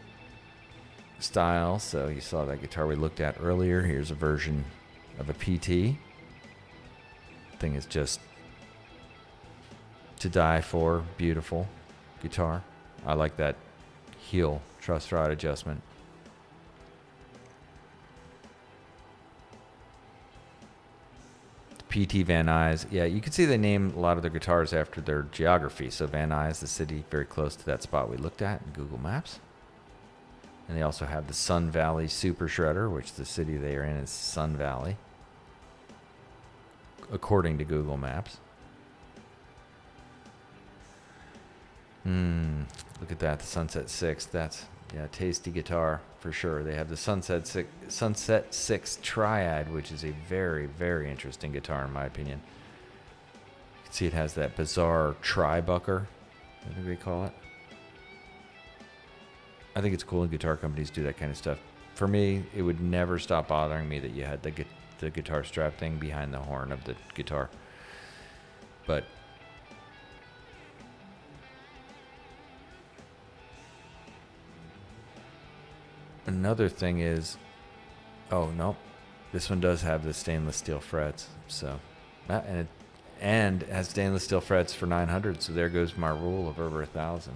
style. So you saw that guitar we looked at earlier. Here's a version of a PT. Thing is just to die for. Beautiful guitar. I like that heel truss rod adjustment. PT Van Nuys. Yeah, you can see they name a lot of their guitars after their geography. So Van Nuys, the city very close to that spot we looked at in Google Maps. And they also have the Sun Valley Super Shredder, which the city they are in is Sun Valley, according to Google Maps. Look at that, the Sunset 6. That's tasty guitar for sure. They have the Sunset 6 Triad, which is a very, very interesting guitar in my opinion. You can see it has that bizarre tri-bucker, I think they call it. I think it's cool when guitar companies do that kind of stuff. For me, it would never stop bothering me that you had the guitar strap thing behind the horn of the guitar. But another thing is, oh no, this one does have the stainless steel frets. So, and it has stainless steel frets for 900. So there goes my rule of over 1,000.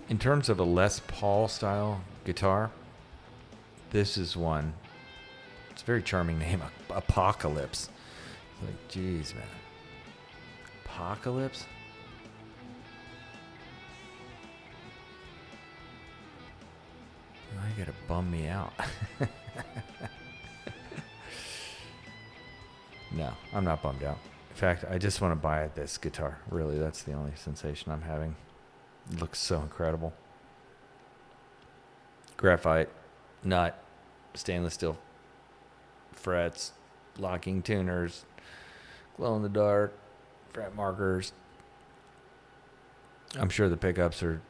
In terms of a Les Paul style guitar, this is one. It's a very charming name, Apocalypse. Like, geez, man. Apocalypse? Now you gotta bum me out. No, I'm not bummed out. In fact, I just want to buy this guitar. Really, that's the only sensation I'm having. It looks so incredible. Graphite, nut, stainless steel frets, locking tuners, glow in the dark, fret markers. I'm sure the pickups are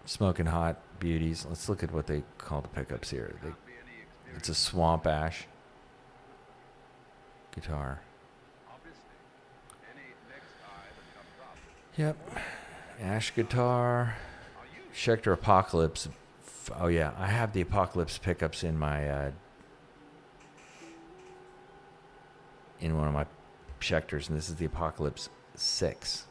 smoking hot beauties. Let's look at what they call the pickups here. It's a swamp ash guitar. Yep. Ash guitar. Schecter Apocalypse. Oh yeah, I have the Apocalypse pickups in my in one of my Schecters, and this is the Apocalypse 6.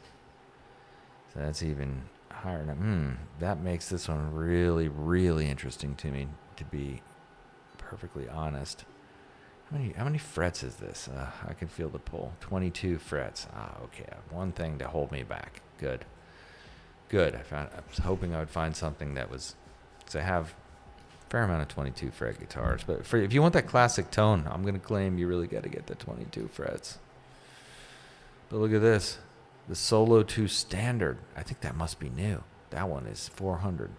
So that's even higher. Now, that makes this one really, really interesting to me, to be perfectly honest. How many frets is this? I can feel the pull. 22 frets. Okay. One thing to hold me back. Good. I was hoping I would find something that was, because I have a fair amount of 22 fret guitars. But if you want that classic tone, I'm going to claim you really got to get the 22 frets. But look at this. The Solo 2 Standard. I think that must be new. That one is 400.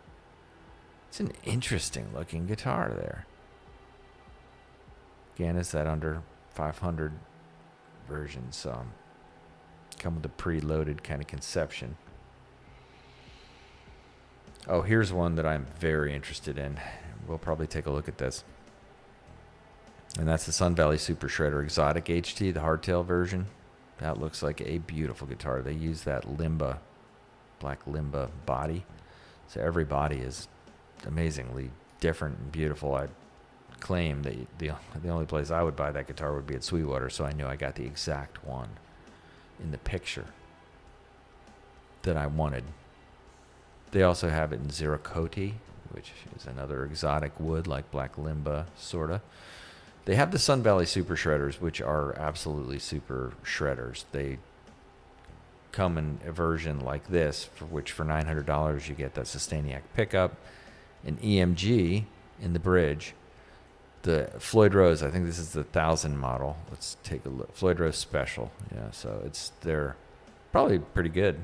It's an interesting looking guitar there. Again, it's that under 500 version, so come with a preloaded kind of conception. Oh, here's one that I'm very interested in. We'll probably take a look at this. And that's the Sun Valley Super Shredder Exotic HT, the hardtail version. That looks like a beautiful guitar. They use that black Limba body. So every body is amazingly different and beautiful. I claim that the only place I would buy that guitar would be at Sweetwater, so I knew I got the exact one in the picture that I wanted. They also have it in Ziracote, which is another exotic wood like black Limba, sorta. They have the Sun Valley Super Shredders, which are absolutely super shredders. They come in a version like this, for which for $900 you get that Sustainiac pickup, an EMG in the bridge, the Floyd Rose. I think this is the 1000 model. Let's take a look. Floyd Rose Special. Yeah, so they're probably pretty good.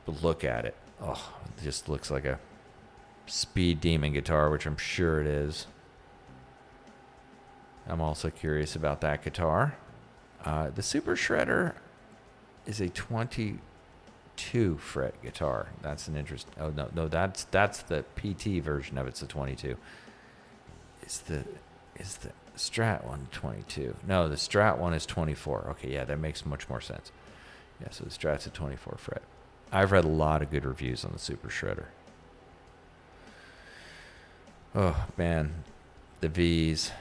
But look at it. Oh, it just looks like a Speed Demon guitar, which I'm sure it is. I'm also curious about that guitar. The Super Shredder is a 22 fret guitar. That's an interesting. Oh no, that's the PT version of it. It's a 22. Is the Strat one 22? No, the Strat one is 24. Okay, yeah, that makes much more sense. Yeah, so the Strat's a 24 fret. I've read a lot of good reviews on the Super Shredder. Oh man, the V's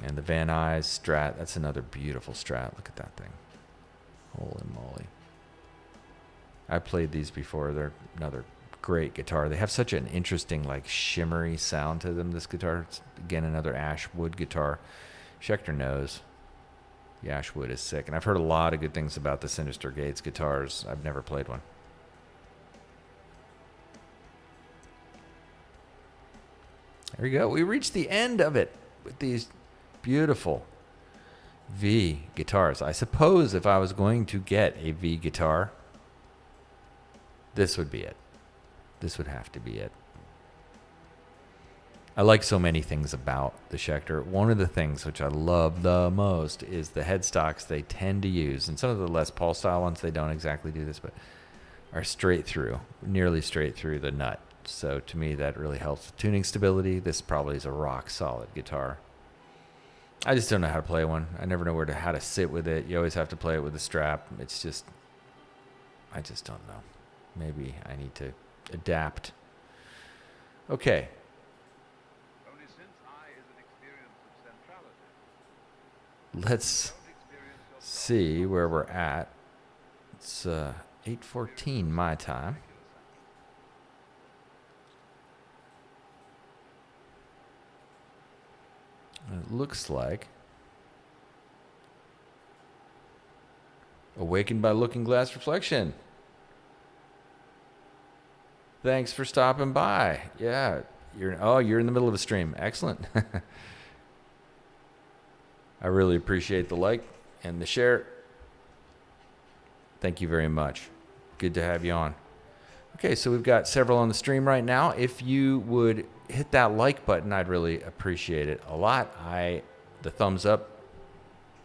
and the Van Nuys Strat. That's another beautiful Strat. Look at that thing. Holy moly. I played these before. They're another great guitar. They have such an interesting, like, shimmery sound to them, this guitar. It's, again, another ash wood guitar. Schecter knows the ash wood is sick. And I've heard a lot of good things about the Sinister Gates guitars. I've never played one. There we go. We reached the end of it with these beautiful V guitars. I suppose if I was going to get a V guitar, this would be it. This would have to be it. I like so many things about the Schecter. One of the things which I love the most is the headstocks they tend to use. And some of the Les Paul style ones, they don't exactly do this, but are straight through, nearly straight through the nut. So to me, that really helps with tuning stability. This probably is a rock solid guitar. I just don't know how to play one. I never know how to sit with it. You always have to play it with a strap. It's just, I just don't know. Maybe I need to adapt. Okay. Let's see where we're at. It's 8:14 my time. It looks like Awakened by Looking Glass Reflection. Thanks for stopping by. Yeah, you're in the middle of a stream. Excellent. I really appreciate the like and the share. Thank you very much. Good to have you on. Okay, so we've got several on the stream right now. If you would hit that like button, I'd really appreciate it a lot. The thumbs up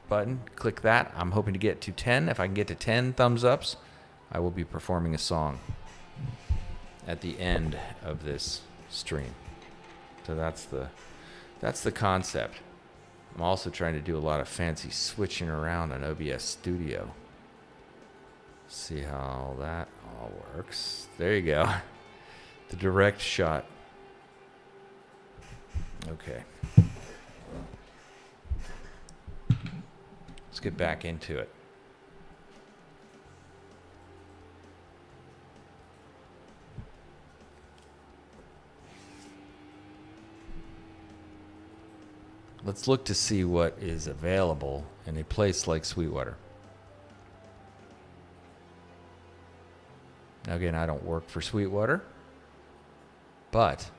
button, click that. I'm hoping to get to 10. If I can get to 10 thumbs ups, I will be performing a song at the end of this stream. So that's the concept. I'm also trying to do a lot of fancy switching around on OBS Studio. See how that all works. There you go. The direct shot. Okay. Let's get back into it. Let's look to see what is available in a place like Sweetwater. Now again, I don't work for Sweetwater, but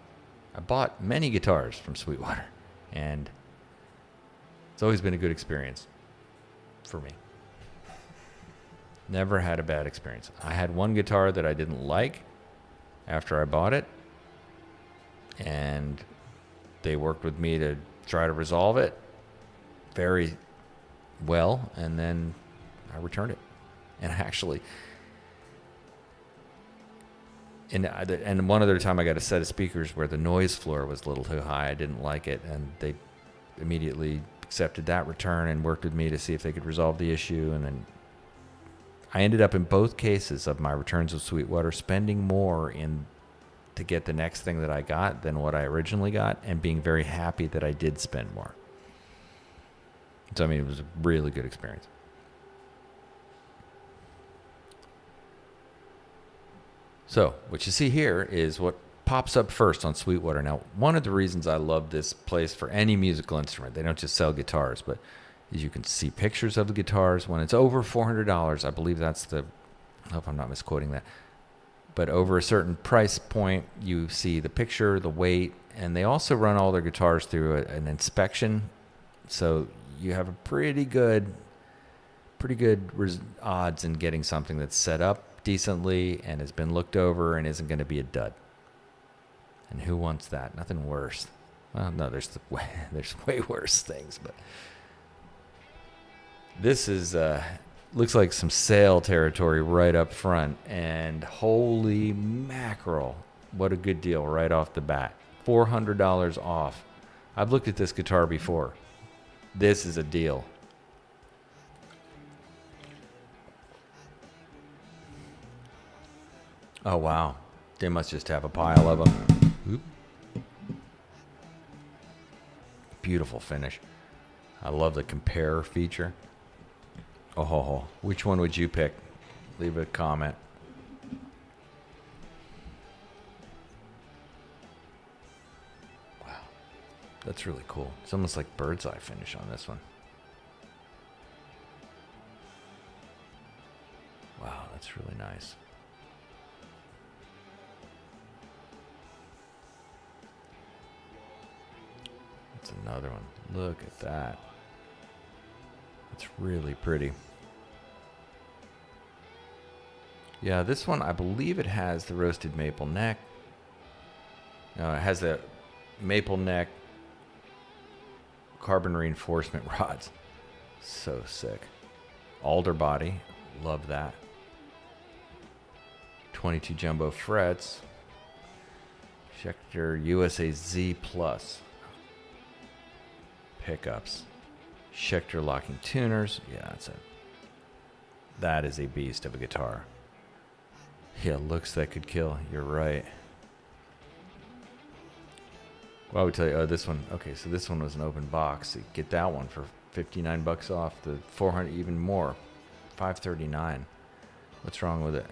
I bought many guitars from Sweetwater, and it's always been a good experience for me. Never had a bad experience. I had one guitar that I didn't like after I bought it, and they worked with me to try to resolve it very well, and then I returned it. And actually, and one other time I got a set of speakers where the noise floor was a little too high. I didn't like it, and they immediately accepted that return and worked with me to see if they could resolve the issue. And then I ended up in both cases of my returns of Sweetwater spending more to get the next thing that I got than what I originally got, and being very happy that I did spend more. So, I mean, it was a really good experience. So, what you see here is what pops up first on Sweetwater. Now, one of the reasons I love this place for any musical instrument, they don't just sell guitars, but as you can see pictures of the guitars. When it's over $400, I believe that's I hope I'm not misquoting that, but over a certain price point, you see the picture, the weight, and they also run all their guitars through an inspection. So you have a pretty good odds in getting something that's set up decently and has been looked over and isn't going to be a dud. And who wants that? Nothing worse Well, no, there's way worse things, but this is looks like some sale territory right up front, and holy mackerel, what a good deal right off the bat. $400 off. I've looked at this guitar before. This is a deal. Oh, wow. They must just have a pile of them. Oop. Beautiful finish. I love the compare feature. Oh, which one would you pick? Leave a comment. Wow. That's really cool. It's almost like bird's eye finish on this one. Wow, that's really nice. That's another one. Look at that. It's really pretty. Yeah, this one, I believe it has the roasted maple neck. No, it has the maple neck carbon reinforcement rods. So sick. Alder body. Love that. 22 jumbo frets. Schecter USA Z Plus. Pickups. Schecter locking tuners. Yeah, that is a beast of a guitar. Yeah, looks that could kill. You're right. Well, I would tell you, this one. Okay, so this one was an open box. So you get that one for $59 off. The 400 even more. $539. What's wrong with it?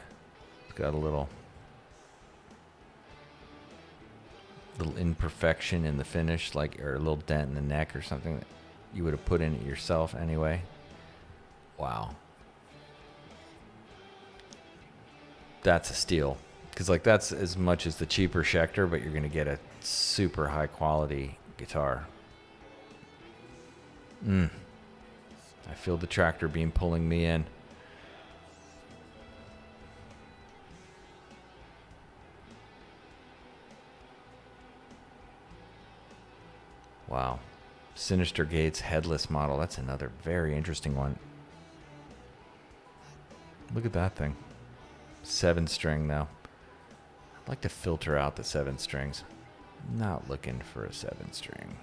It's got a little imperfection in the finish, like, or a little dent in the neck or something that you would have put in it yourself anyway. Wow. That's a steal. Because, like, that's as much as the cheaper Schecter, but you're going to get a super high quality guitar. I feel the tractor beam pulling me in. Wow. Sinister Gates headless model. That's another very interesting one. Look at that thing. 7-string though. I'd like to filter out the 7 strings. Not looking for a 7-string.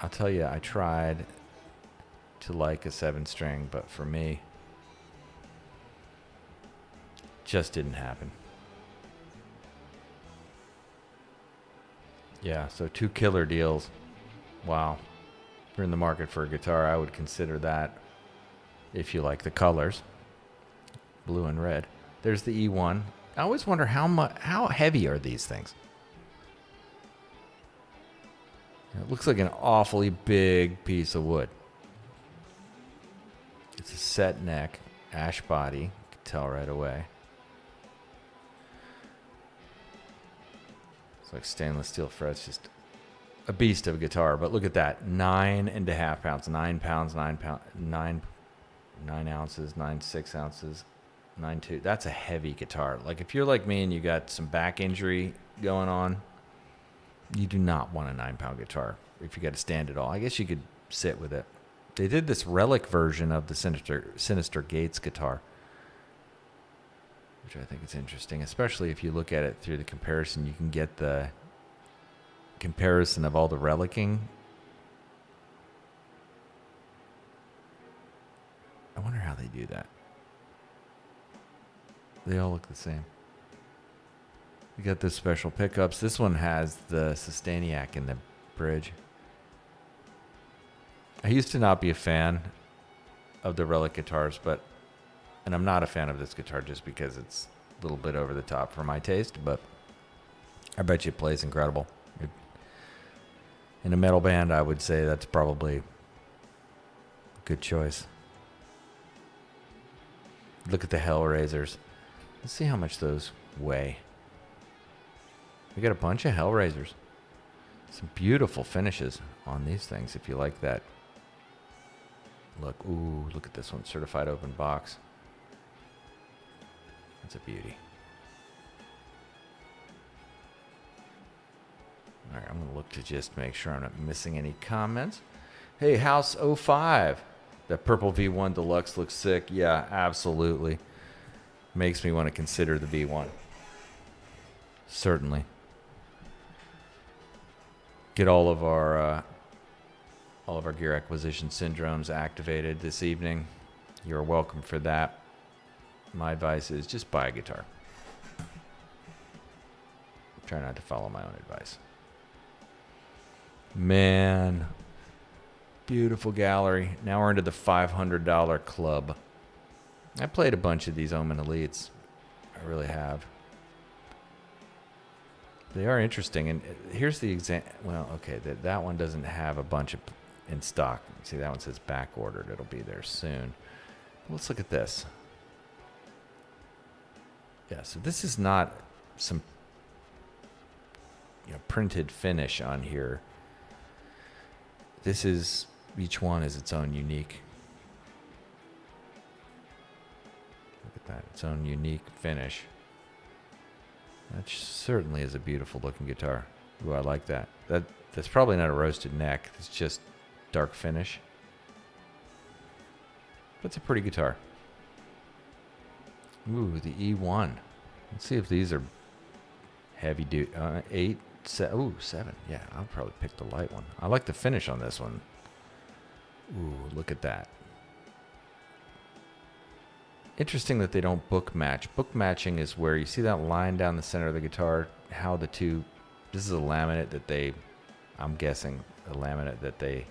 I'll tell you, I tried to like a 7-string, but for me, just didn't happen. Yeah, so 2 killer deals. Wow. If you're in the market for a guitar, I would consider that if you like the colors. Blue and red. There's the E1. I always wonder how heavy are these things? It looks like an awfully big piece of wood. It's a set neck, ash body. You can tell right away. It's like stainless steel frets, just a beast of a guitar. But look at that, 9.5 pounds, 9 pounds, 9 ounces, 9.6 ounces, 9.2. That's a heavy guitar. Like, if you're like me and you got some back injury going on, you do not want a 9-pound guitar if you got to stand at all. I guess you could sit with it. They did this relic version of the Sinister Gates guitar, which I think is interesting, especially if you look at it through the comparison. You can get the comparison of all the relicing. I wonder how they do that. They all look the same. We got the special pickups. This one has the Sustainiac in the bridge. I used to not be a fan of the relic guitars, and I'm not a fan of this guitar just because it's a little bit over the top for my taste, but I bet you it plays incredible. In a metal band, I would say that's probably a good choice. Look at the Hellraisers. Let's see how much those weigh. We got a bunch of Hellraisers. Some beautiful finishes on these things if you like that. Look at this one. Certified open box. That's a beauty. All right, I'm going to look to just make sure I'm not missing any comments. Hey, House 05. That purple V1 Deluxe looks sick. Yeah, absolutely. Makes me want to consider the V1. Certainly. Get all of our gear acquisition syndromes activated this evening. You're welcome for that. My advice is just buy a guitar. Try not to follow my own advice. Man, beautiful gallery. Now we're into the $500 club. I played a bunch of these Omen Elites. I really have. They are interesting. And here's the example. Well, okay, that one doesn't have a bunch of in stock. See, that one says back ordered. It'll be there soon. Let's look at this. Yeah, so this is not some printed finish on here. This is, each one is its own unique. Look at that, its own unique finish. That certainly is a beautiful looking guitar. Ooh, I like that. That's probably not a roasted neck. It's just dark finish. That's a pretty guitar. Ooh, the E1. Let's see if these are heavy duty. 8, 7. Ooh, 7. Yeah, I'll probably pick the light one. I like the finish on this one. Ooh, look at that. Interesting that they don't book match. Book matching is where you see that line down the center of the guitar, how the two, this is a laminate that they, I'm guessing, a laminate that they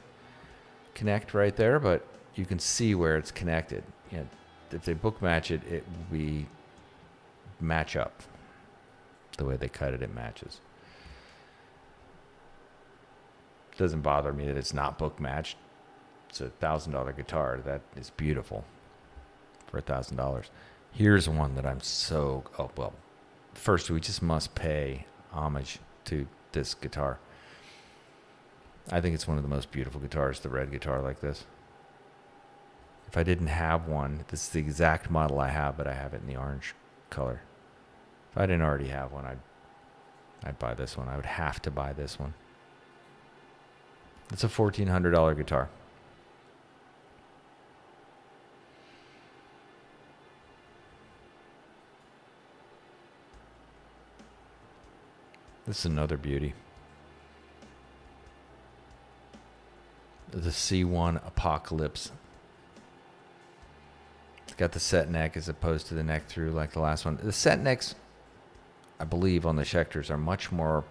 connect right there, but you can see where it's connected. If they book match it, it will be match up. The way they cut it, it matches. It doesn't bother me that it's not book matched. It's a $1,000 guitar. That is beautiful for $1,000. Here's one that I'm so, first we just must pay homage to this guitar. I think it's one of the most beautiful guitars, the red guitar like this. If I didn't have one, this is the exact model I have, but I have it in the orange color. If I didn't already have one, I'd buy this one. I would have to buy this one. It's a $1,400 guitar. This is another beauty. The C1 Apocalypse. It's got the set neck as opposed to the neck through like the last one. The set necks, I believe, on the Schecters are much more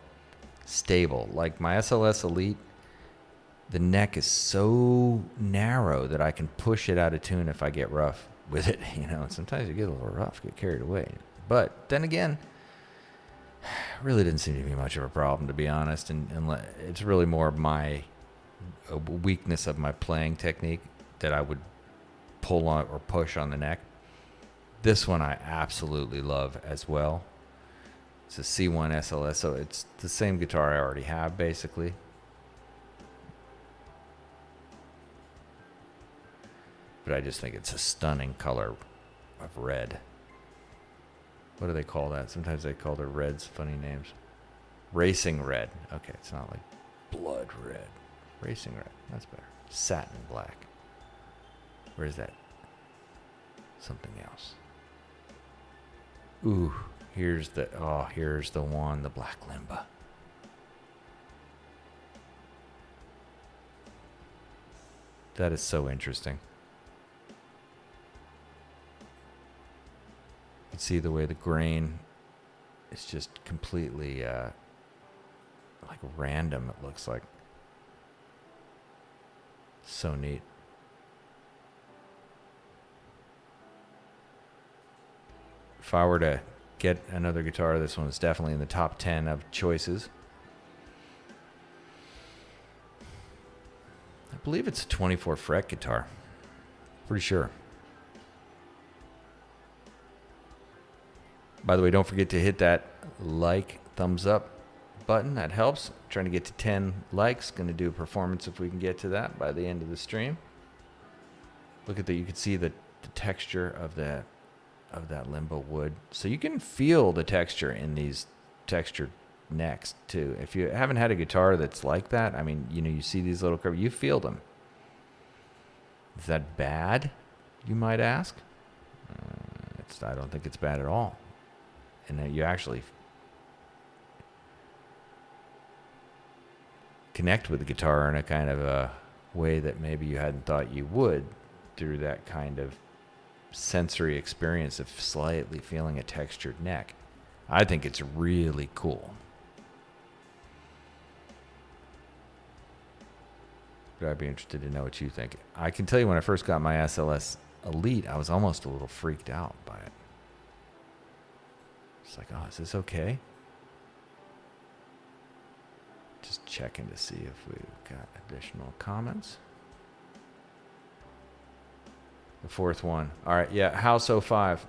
stable. Like my SLS Elite, the neck is so narrow that I can push it out of tune if I get rough with it. Sometimes you get a little rough, get carried away. But then again, really didn't seem to be much of a problem, to be honest. And it's really more of my weakness of my playing technique that I would pull on or push on the neck. This one I absolutely love as well. It's a C1 SLS, so it's the same guitar I already have, basically. But I just think it's a stunning color of red. What do they call that? Sometimes they call their reds funny names. Racing red. Okay, it's not like blood red. Racing red. That's better. Satin black. Where is that? Something else. Ooh, here's the one, the Black Limba. That is so interesting. You can see the way the grain is just completely like random, it looks like. So neat. If I were to get another guitar, this one is definitely in the top 10 of choices. I believe it's a 24 fret guitar. Pretty sure. By the way, don't forget to hit that thumbs up button. That helps. Trying to get to 10 likes. Going to do a performance if we can get to that by the end of the stream. Look at that. You can see the texture of that limbo wood. So you can feel the texture in these textured necks too. If you haven't had a guitar that's like that, I mean, you see these little curves, you feel them. Is that bad, you might ask? I don't think it's bad at all. And you actually connect with the guitar in a kind of a way that maybe you hadn't thought you would, through that kind of sensory experience of slightly feeling a textured neck. I think it's really cool. But I'd be interested to know what you think. I can tell you, when I first got my SLS Elite, I was almost a little freaked out by it. It's like, oh, is this okay? Just checking to see if we've got additional comments. The fourth one. All right, yeah, House 05.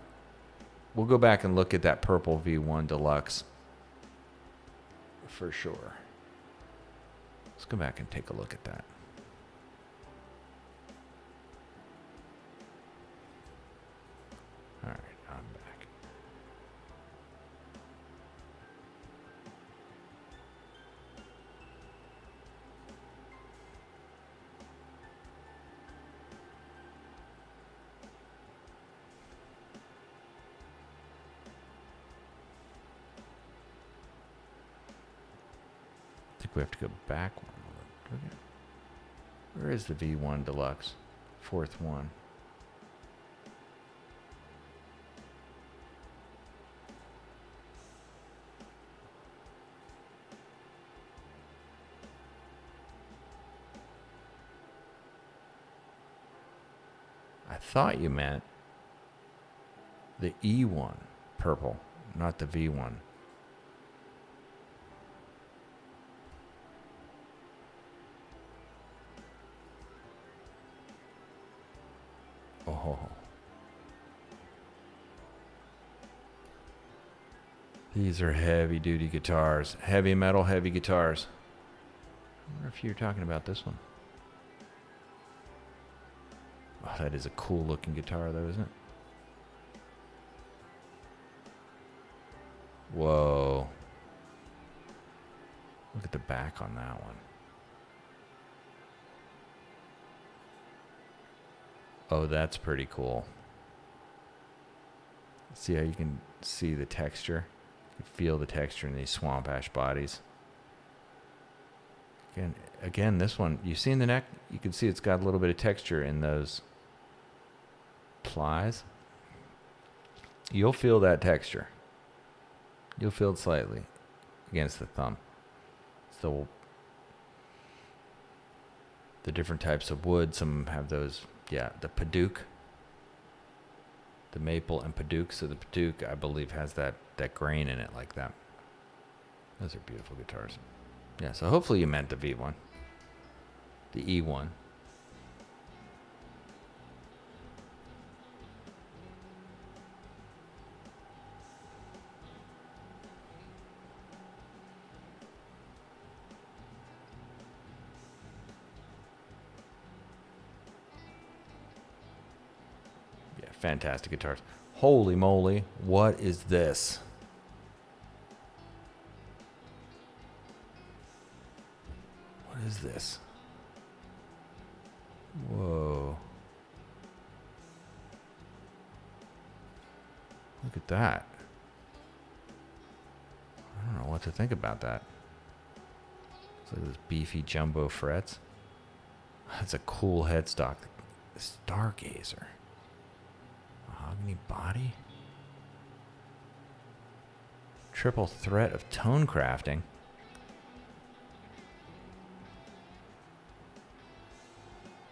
We'll go back and look at that purple V1 Deluxe for sure. Let's go back and take a look at that. All right, I'm back. I think we have to go back one. Okay. Where is the V1 Deluxe? Fourth one. I thought you meant the E1 purple, not the V1. Oh. These are heavy duty guitars. Heavy metal, heavy guitars. I wonder if you're talking about this one. Oh, that is a cool looking guitar though, isn't it? Whoa. Look at the back on that one. Oh, that's pretty cool. See how you can see the texture? You can feel the texture in these swamp ash bodies. Again, this one, you see in the neck, you can see it's got a little bit of texture in those plies. You'll feel that texture. You'll feel it slightly against the thumb. So the different types of wood, some have those, yeah, the Paduke, the maple and Paduke. So the Paduke, I believe, has that grain in it like that. Those are beautiful guitars. Yeah, so hopefully you meant the V1, the E1. Yeah, fantastic guitars. Holy moly, what is this? What is this? Whoa. Look at that. I don't know what to think about that. It's like those beefy jumbo frets. That's a cool headstock. Stargazer. Mahogany body. Triple threat of tone crafting.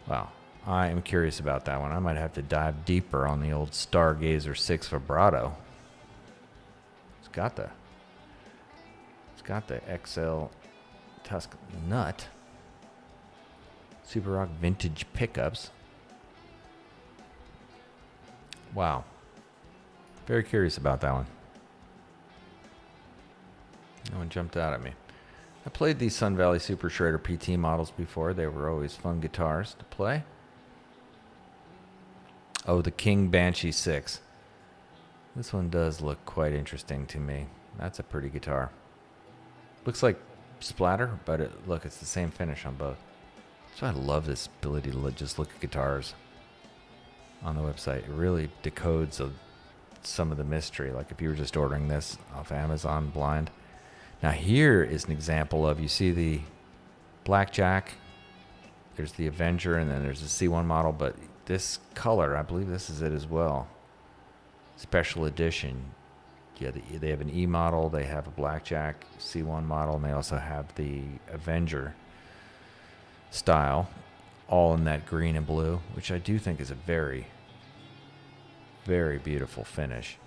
Wow, I am curious about that one. I might have to dive deeper on the old Stargazer 6 vibrato. It's got the XL Tusk nut. Super Rock vintage pickups. Wow. Very curious about that one. That one jumped out at me. I played these Sun Valley Super Shredder PT models before. They were always fun guitars to play. Oh, the King Banshee 6. This one does look quite interesting to me. That's a pretty guitar. Looks like splatter, but look, it's the same finish on both. So I love this ability to just look at guitars on the website. It really decodes some of the mystery. Like if you were just ordering this off Amazon blind. Now here is an example of, you see the Blackjack, there's the Avenger, and then there's the C1 model, but this color, I believe this is it as well. Special edition. Yeah, they have an E model, they have a Blackjack C1 model, and they also have the Avenger style, all in that green and blue, which I do think is a very, very beautiful finish.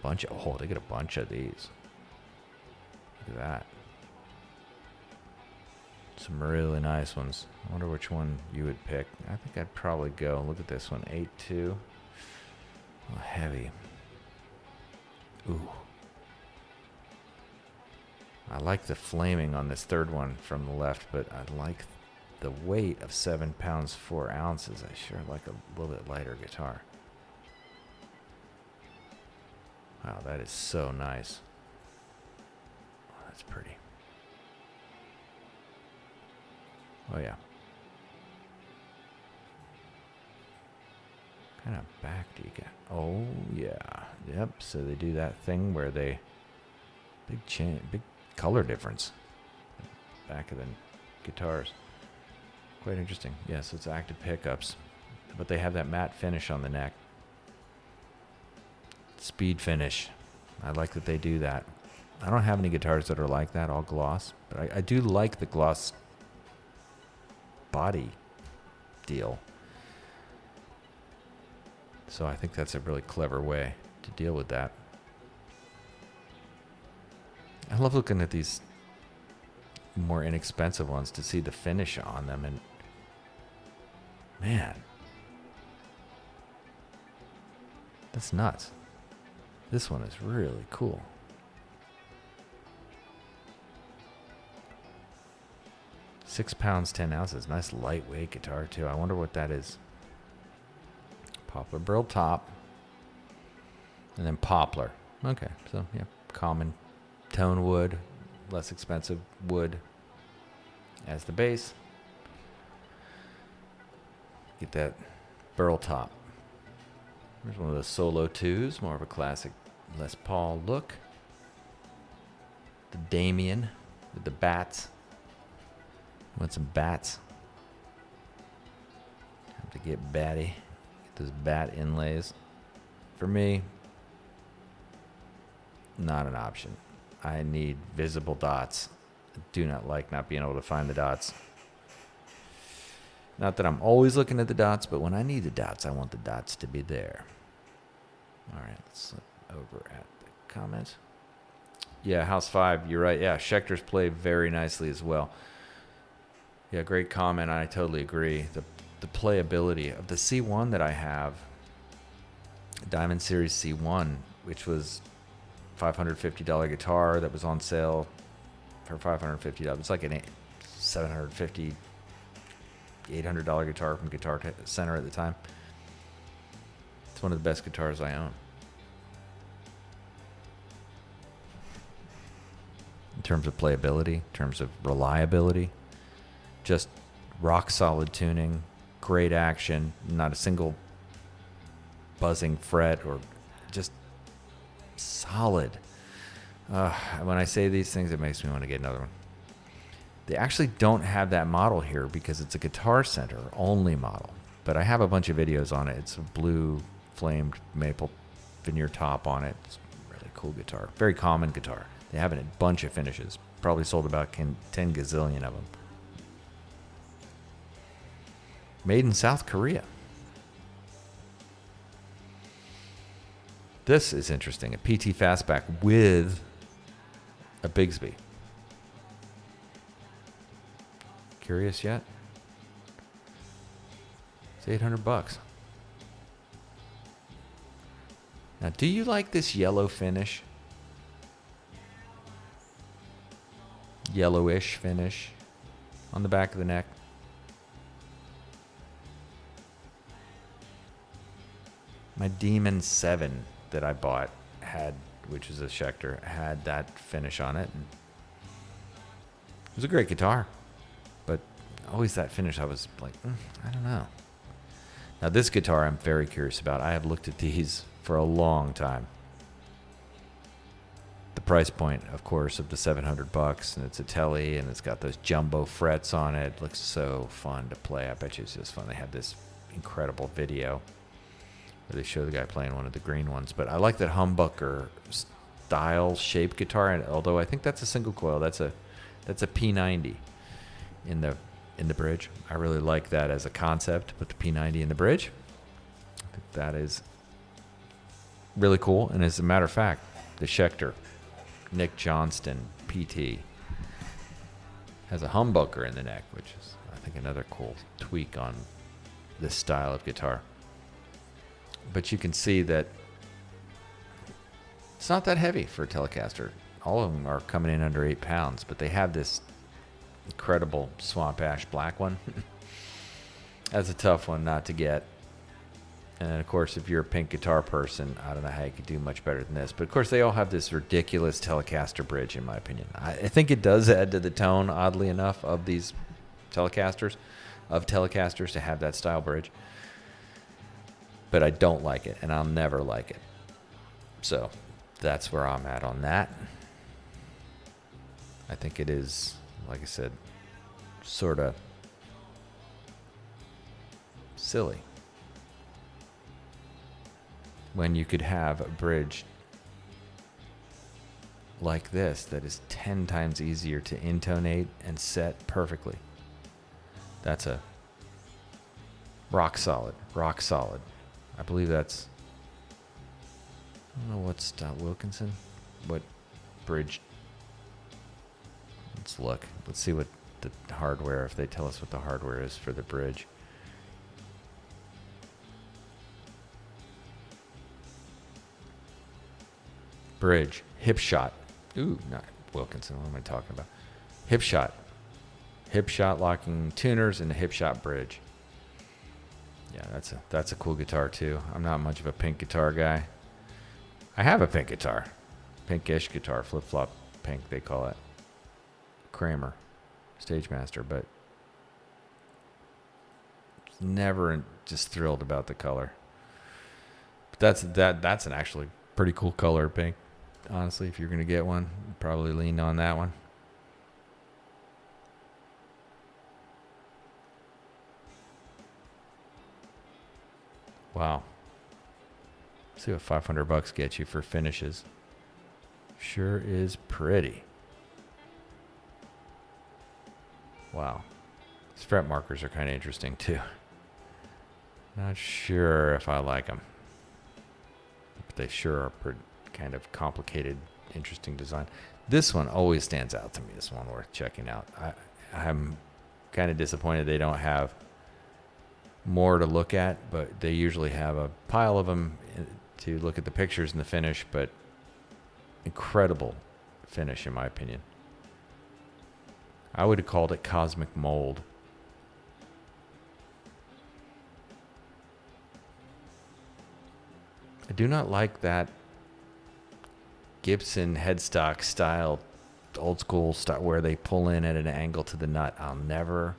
They get a bunch of these. Look at that. Some really nice ones. I wonder which one you would pick. I think I'd probably go, look at this one, 8.2. Oh, heavy. Ooh. I like the flaming on this third one from the left, but I like the weight of 7 pounds 4 ounces. I sure like a little bit lighter guitar. Wow, that is so nice. Oh, that's pretty. Oh yeah. What kind of back do you get? Oh yeah. Yep. So they do that thing where they big color difference. Back of the guitars. Quite interesting. Yeah, so it's active pickups. But they have that matte finish on the neck. Speed finish. I like that they do that. I don't have any guitars that are like that, all gloss. But I do like the gloss body deal. So I think that's a really clever way to deal with that. I love looking at these more inexpensive ones to see the finish on them, and man, that's nuts. This one is really cool. £6 10 ounces. Nice lightweight guitar too. I wonder what that is. Poplar burl top, and then poplar. Okay, so yeah, common tone wood, less expensive wood as the base. Get that burl top. There's one of those solo 2s, more of a classic Les Paul look. The Damien with the bats. Want some bats? Have to get batty. Get those bat inlays. For me, not an option. I need visible dots. I do not like not being able to find the dots. Not that I'm always looking at the dots, but when I need the dots, I want the dots to be there. All right, let's look over at the comments. Yeah, House 5, you're right. Yeah, Schecters play very nicely as well. Yeah, great comment. I totally agree. The playability of the C1 that I have, Diamond Series C1, which was $550 guitar that was on sale for $550. It's like an $750, $800 guitar from Guitar Center at the time. It's one of the best guitars I own. In terms of playability, in terms of reliability, just rock solid tuning, great action, not a single buzzing fret, or just solid. When I say these things, it makes me want to get another one. They actually don't have that model here because it's a Guitar Center only model. But I have a bunch of videos on it. It's a blue flamed maple veneer top on it. It's a really cool guitar. Very common guitar. They have it in a bunch of finishes. Probably sold about 10 gazillion of them. Made in South Korea. This is interesting. A PT Fastback with a Bigsby. Curious yet? It's $800. Now, do you like this yellow finish? Yellowish finish on the back of the neck. My Demon 7 that I bought had, which is a Schecter, had that finish on it. And It was a great guitar, but always that finish, I was like, I don't know. Now this guitar I'm very curious about. I have looked at these for a long time. The price point, of course, of the $700, and it's a Tele, and it's got those jumbo frets on it. It looks so fun to play. I bet you it's just fun. They have this incredible video where they show the guy playing one of the green ones. But I like that humbucker style shape guitar, and although I think that's a single coil, that's a P90 in the bridge. I really like that as a concept, but the P90 in the bridge, I think that is really cool. And as a matter of fact, the Schecter Nick Johnston PT has a humbucker in the neck, which is, I think, another cool tweak on this style of guitar. But you can see that it's not that heavy for a Telecaster. All of them are coming in under 8 pounds, but they have this incredible swamp ash black one. That's a tough one not to get. And of course, if you're a pink guitar person, I don't know how you could do much better than this. But of course, they all have this ridiculous Telecaster bridge, in my opinion. I think it does add to the tone, oddly enough, of these Telecasters, to have that style bridge. But I don't like it, and I'll never like it. So that's where I'm at on that. I think it is, like I said, sort of silly when you could have a bridge like this that is 10 times easier to intonate and set perfectly. That's a rock solid. I believe that's, I don't know what's Wilkinson, what bridge. Let's look. Let's see what the hardware, if they tell us what the hardware is for the bridge. Bridge, hip shot. Ooh, not Wilkinson. What am I talking about? Hip shot. Hip shot locking tuners and a hip shot bridge. Yeah, that's a cool guitar too. I'm not much of a pink guitar guy. I have a pink guitar. Pinkish guitar, flip-flop pink they call it. Kramer, Stagemaster, but never just thrilled about the color. But that's an actually pretty cool color, pink. Honestly, if you're going to get one, probably lean on that one. Wow. See what $500 gets you for finishes. Sure is pretty. Wow. These fret markers are kind of interesting too. Not sure if I like them. But they sure are pretty kind of complicated, interesting design. This one always stands out to me. This one worth checking out. I'm kind of disappointed they don't have more to look at, but they usually have a pile of them to look at the pictures and the finish, but incredible finish in my opinion. I would have called it cosmic mold. I do not like that Gibson headstock style, old school style where they pull in at an angle to the nut. I'll never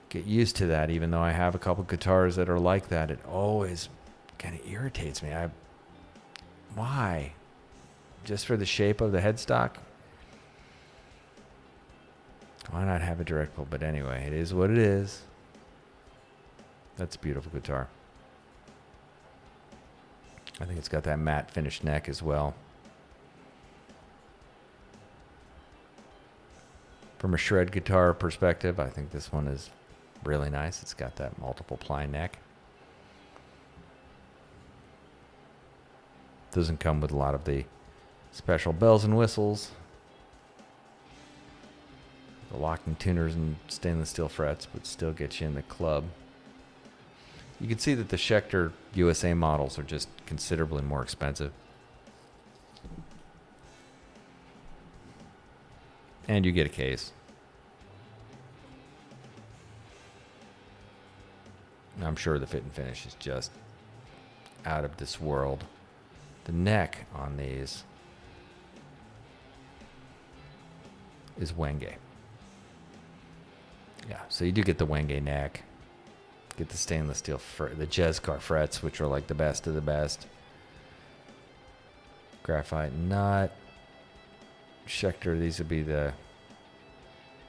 get used to that, even though I have a couple guitars that are like that. It always kind of irritates me. Why? Just for the shape of the headstock? Why not have a direct pull? But anyway, it is what it is. That's a beautiful guitar. I think it's got that matte finished neck as well. From a shred guitar perspective, I think this one is really nice. It's got that multiple ply neck. Doesn't come with a lot of the special bells and whistles, the locking tuners and stainless steel frets, but still gets you in the club. You can see that the Schecter USA models are just considerably more expensive. And you get a case. I'm sure the fit and finish is just out of this world. The neck on these is Wenge. Yeah, so you do get the Wenge neck. Get the stainless steel, the Jezcar frets, which are like the best of the best. Graphite nut. Schecter, these would be the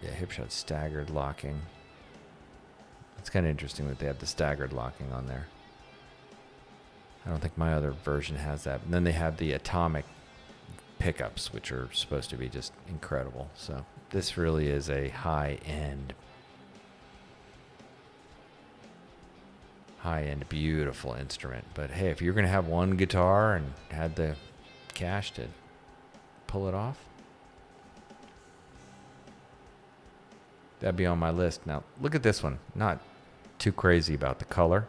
hip shot staggered locking. It's kind of interesting that they have the staggered locking on there. I don't think my other version has that. And then they have the atomic pickups, which are supposed to be just incredible. So this really is a high-end, beautiful instrument. But hey, if you're going to have one guitar and had the cash to pull it off, that'd be on my list. Now, look at this one. Not too crazy about the color.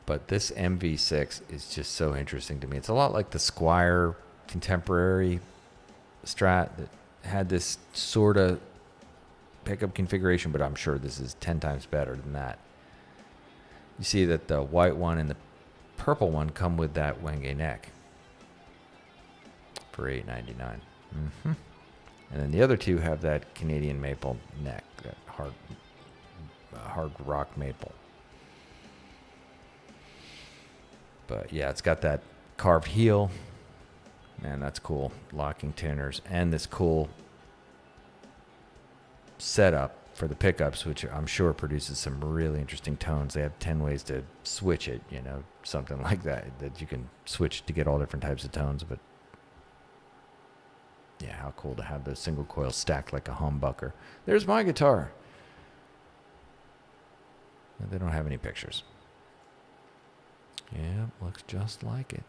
But this MV6 is just so interesting to me. It's a lot like the Squier Contemporary Strat that had this sort of pickup configuration, but I'm sure this is 10 times better than that. You see that the white one and the purple one come with that Wenge neck for $8.99. Mm-hmm. And then the other two have that Canadian maple neck, that hard rock maple. But yeah, it's got that carved heel. Man, that's cool. Locking tuners and this cool setup for the pickups, which I'm sure produces some really interesting tones. They have 10 ways to switch it, you know, something like that you can switch to get all different types of tones. But yeah, how cool to have those single coils stacked like a humbucker. There's my guitar. They don't have any pictures. Yeah, looks just like it.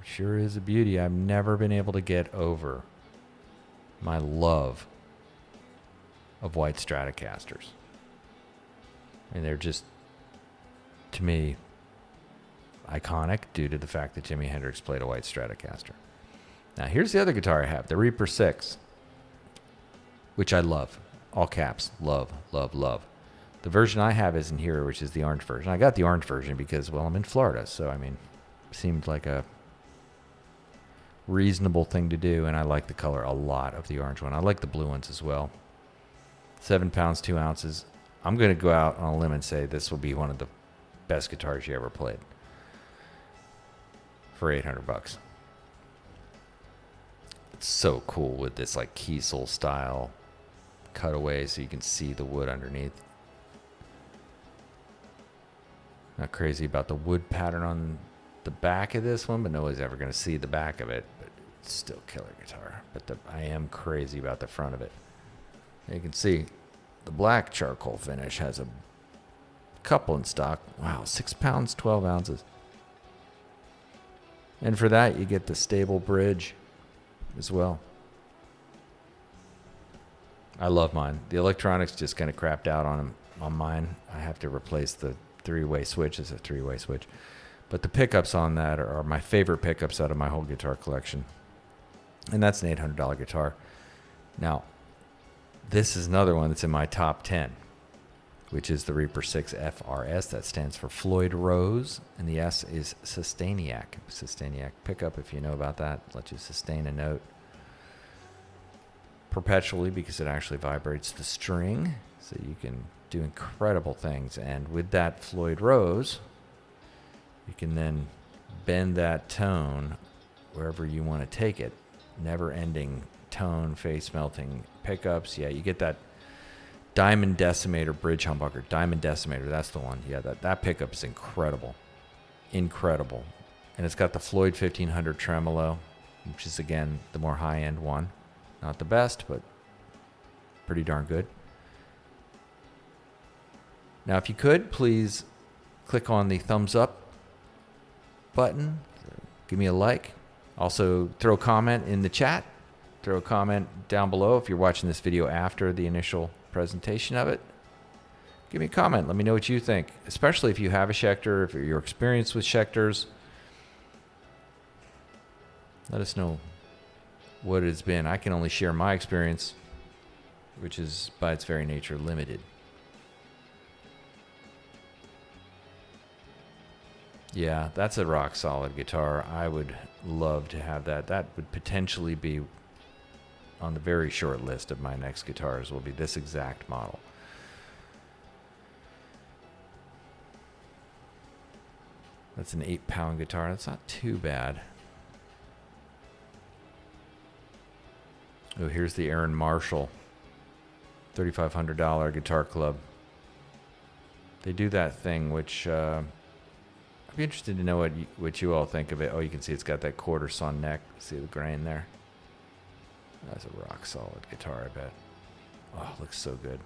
Sure is a beauty. I've never been able to get over my love of white Stratocasters. And they're just, to me, iconic due to the fact that Jimi Hendrix played a white Stratocaster. Now, here's the other guitar I have, the Reaper 6, which I love. All caps, love, love, love. The version I have isn't here, which is the orange version. I got the orange version because, well, I'm in Florida, so, I mean, it seemed like a reasonable thing to do, and I like the color a lot of the orange one. I like the blue ones as well. 7 pounds, 2 ounces. I'm going to go out on a limb and say this will be one of the best guitars you ever played for $800. It's so cool with this like Kiesel style cutaway so you can see the wood underneath. Not crazy about the wood pattern on the back of this one, but nobody's ever going to see the back of it. But it's still killer guitar. But I am crazy about the front of it. You can see the black charcoal finish has a couple in stock. Wow, 6 pounds, 12 ounces. And for that, you get the stable bridge as well. I love mine. The electronics just kind of crapped out on mine. I have to replace the three-way switch. It's a three-way switch. But the pickups on that are my favorite pickups out of my whole guitar collection. And that's an $800 guitar. Now, this is another one that's in my top 10, which is the Reaper 6 FRS. That stands for Floyd Rose. And the S is Sustainiac. Sustainiac pickup, if you know about that, lets you sustain a note perpetually because it actually vibrates the string. So you can do incredible things. And with that Floyd Rose, you can then bend that tone wherever you want to take it. Never-ending tone, face melting pickups. Yeah, you get that Diamond Decimator bridge humbucker. Diamond Decimator, that's the one. Yeah, that pickup is incredible. Incredible. And it's got the Floyd 1500 tremolo, which is, again, the more high-end one. Not the best, but pretty darn good. Now, if you could, please click on the thumbs up button. Give me a like. Also, throw a comment in the chat. Throw a comment down below if you're watching this video after the initial presentation of it. Give me a comment. Let me know what you think, especially if you have a Schecter, if you're experienced with Schecters. Let us know what it's been. I can only share my experience, which is by its very nature limited. Yeah, that's a rock solid guitar. I would love to have that. That would potentially be on the very short list of my next guitars, will be this exact model. That's an 8-pound guitar. That's not too bad. Oh, here's the Aaron Marshall $3,500 Guitar Club. They do that thing, which I'd be interested to know what you all think of it. Oh, you can see it's got that quarter sawn neck. See the grain there? That's a rock solid guitar, I bet. Oh, it looks so good.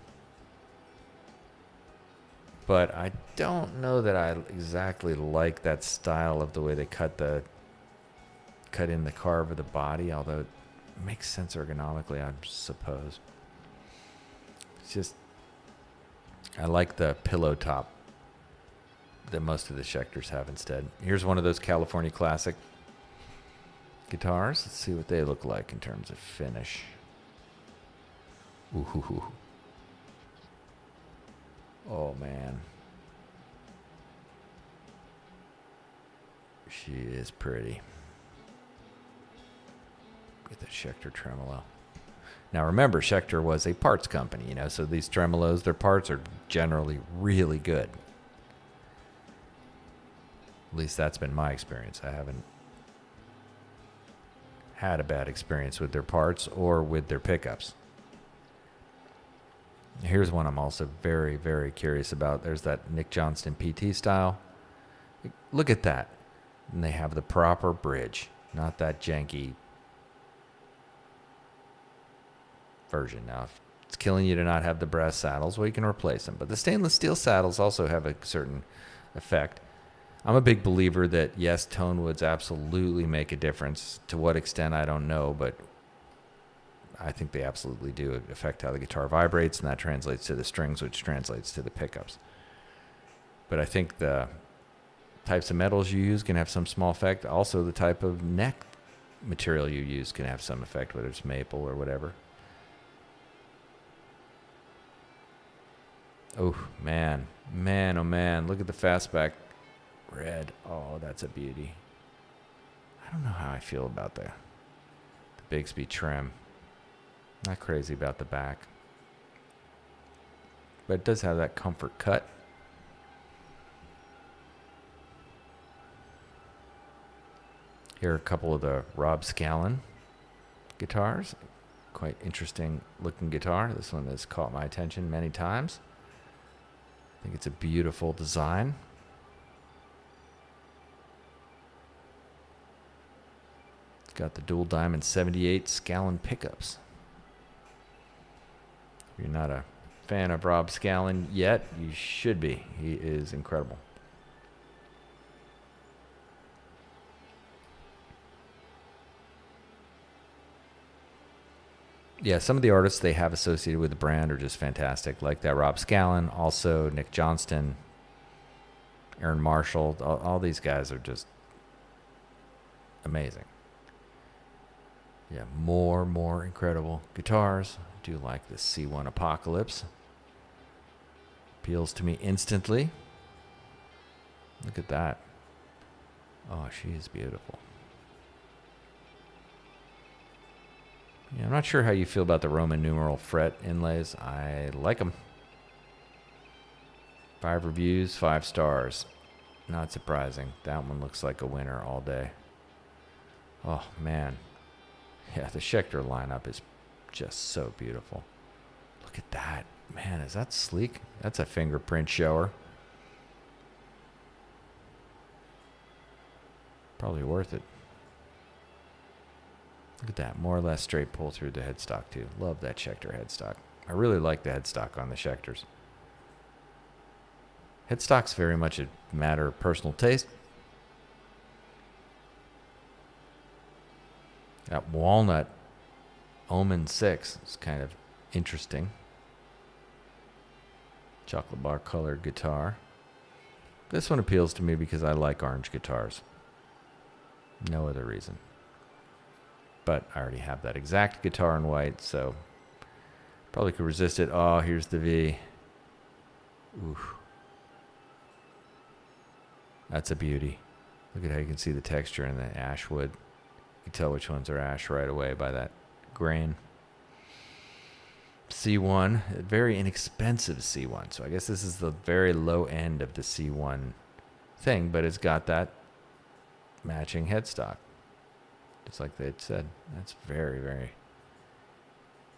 But I don't know that I exactly like that style of the way they cut in the carve of the body, although it makes sense ergonomically, I suppose. It's just, I like the pillow top that most of the Schecters have instead. Here's one of those California classic guitars. Let's see what they look like in terms of finish. Ooh. Oh, man. She is pretty. Get that Schecter tremolo. Now remember, Schecter was a parts company, so these tremolos, their parts are generally really good. At least that's been my experience. I haven't had a bad experience with their parts or with their pickups. Here's one I'm also very, very curious about. There's that Nick Johnston PT style. Look at that. And they have the proper bridge, not that janky version. Now, if it's killing you to not have the brass saddles, well, you can replace them. But the stainless steel saddles also have a certain effect. I'm a big believer that, yes, tone woods absolutely make a difference. To what extent, I don't know, but I think they absolutely do affect how the guitar vibrates, and that translates to the strings, which translates to the pickups. But I think the types of metals you use can have some small effect. Also, the type of neck material you use can have some effect, whether it's maple or whatever. Oh, man. Man, oh, man. Look at the fastback red. Oh, that's a beauty. I don't know how I feel about the Bigsby trim. Not crazy about the back. But it does have that comfort cut. Here are a couple of the Rob Scallon guitars. Quite interesting looking guitar. This one has caught my attention many times. I think it's a beautiful design. It's got the dual diamond 78 Scallon pickups. If you're not a fan of Rob Scallon yet, you should be. He is incredible. Yeah, some of the artists they have associated with the brand are just fantastic, like that Rob Scallon, also Nick Johnston, Aaron Marshall. All these guys are just amazing. Yeah, more incredible guitars. I do like this C1 Apocalypse. Appeals to me instantly. Look at that. Oh, she is beautiful. Yeah, I'm not sure how you feel about the Roman numeral fret inlays. I like them. 5 reviews, 5 stars. Not surprising. That one looks like a winner all day. Oh, man. Yeah, the Schecter lineup is just so beautiful. Look at that. Man, is that sleek? That's a fingerprint shower. Probably worth it. Look at that. More or less straight pull through the headstock, too. Love that Schecter headstock. I really like the headstock on the Schecters. Headstock's very much a matter of personal taste. That walnut Omen 6 is kind of interesting. Chocolate bar colored guitar. This one appeals to me because I like orange guitars. No other reason. But I already have that exact guitar in white, so probably could resist it. Oh, here's the V. Oof. That's a beauty. Look at how you can see the texture in the ash wood. You can tell which ones are ash right away by that grain. C1, a very inexpensive C1. So I guess this is the very low end of the C1 thing, but it's got that matching headstock. Just like they'd said. That's very, very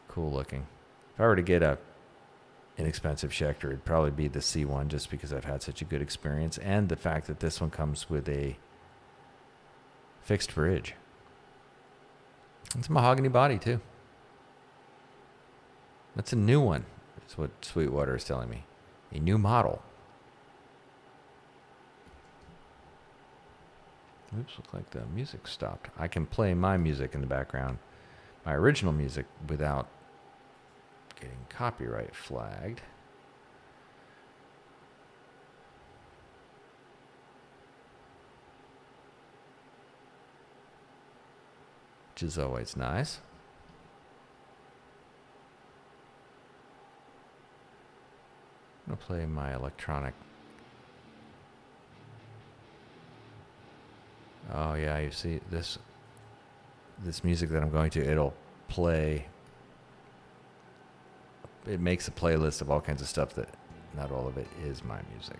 cool looking. If I were to get a inexpensive Schecter, it'd probably be the C1 just because I've had such a good experience, and the fact that this one comes with a fixed bridge. It's a mahogany body too. That's a new one, is what Sweetwater is telling me. A new model. Oops, looks like the music stopped. I can play my music in the background, my original music, without getting copyright flagged. Which is always nice. I'm going to play my electronic. Oh yeah, you see this music that I'm going to, it'll play. It makes a playlist of all kinds of stuff that not all of it is my music.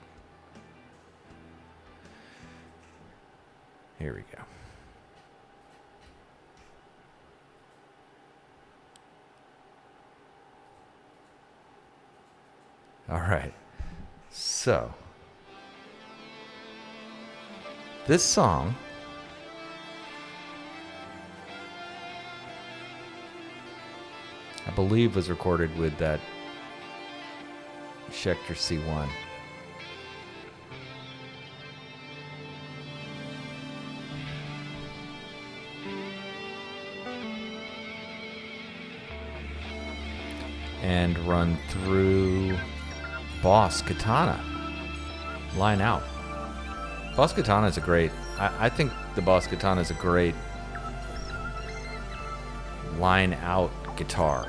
Here we go. All right. So, this song I believe was recorded with that Schecter C1. And run through Boss Katana. Line out. Boss Katana is a great, I think the Boss Katana is a great line out guitar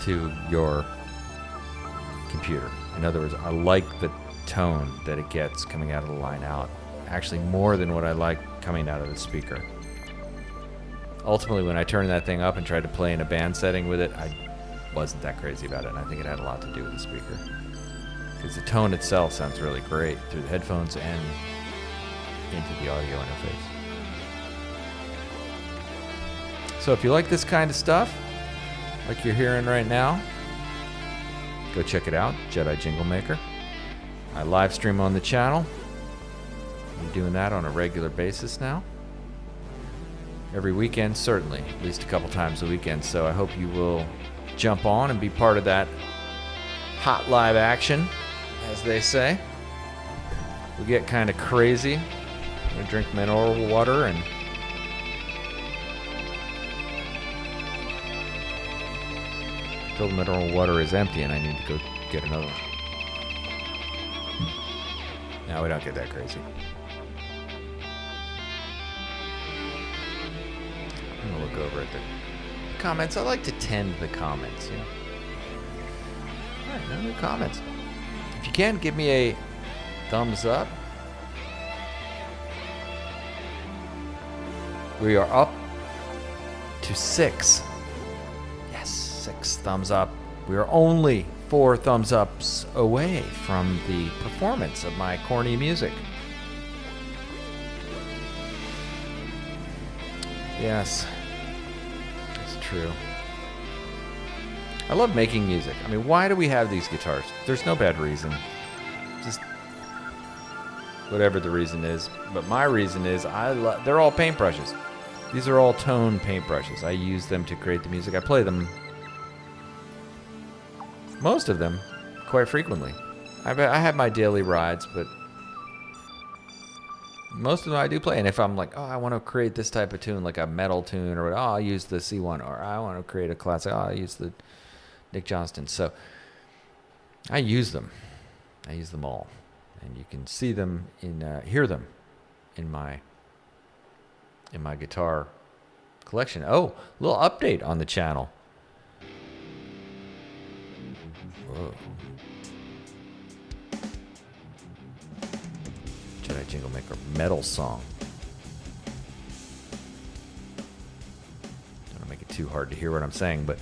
to your computer. In other words, I like the tone that it gets coming out of the line out, actually more than what I like coming out of the speaker. Ultimately, when I turned that thing up and tried to play in a band setting with it, I wasn't that crazy about it, and I think it had a lot to do with the speaker. Because the tone itself sounds really great through the headphones and into the audio interface. So if you like this kind of stuff, like you're hearing right now, go check it out, Jedi Jingle Maker. I live stream on the channel. I'm doing that on a regular basis now. Every weekend, certainly, at least a couple times a weekend. So I hope you will jump on and be part of that hot live action, as they say. We get kind of crazy. I'm gonna drink mineral water and till the mineral water is empty and I need to go get another one. No, we don't get that crazy. I'm gonna look over at the comments. I like to tend the comments, you know. Alright, no new comments. If you can, give me a thumbs up. We are up to 6. Yes, 6 thumbs up. We are only 4 thumbs ups away from the performance of my corny music. Yes, it's true. I love making music. I mean, why do we have these guitars? There's no bad reason. Just whatever the reason is. But my reason is they're all paintbrushes. These are all tone paintbrushes. I use them to create the music. I play them, most of them, quite frequently. I have my daily rides, but most of them I do play. And if I'm like, oh, I want to create this type of tune, like a metal tune, or I'll use the C1, or I want to create a classic, I'll use the Nick Johnston. So I use them. I use them all. And you can see them hear them in my guitar collection. Oh, a little update on the channel. Whoa. Jedi Jingle Maker metal song. Don't want to make it too hard to hear what I'm saying, but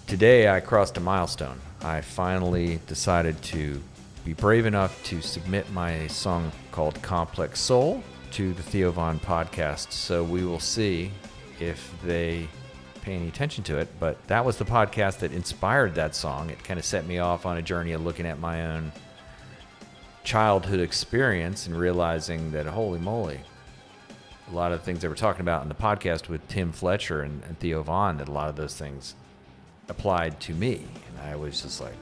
today I crossed a milestone. I finally decided to be brave enough to submit my song called Complex Soul to the Theo Von podcast. So we will see if they pay any attention to it. But that was the podcast that inspired that song. It kind of set me off on a journey of looking at my own childhood experience and realizing that, holy moly, a lot of the things they were talking about in the podcast with Tim Fletcher and Theo Von, that a lot of those things applied to me. And I was just like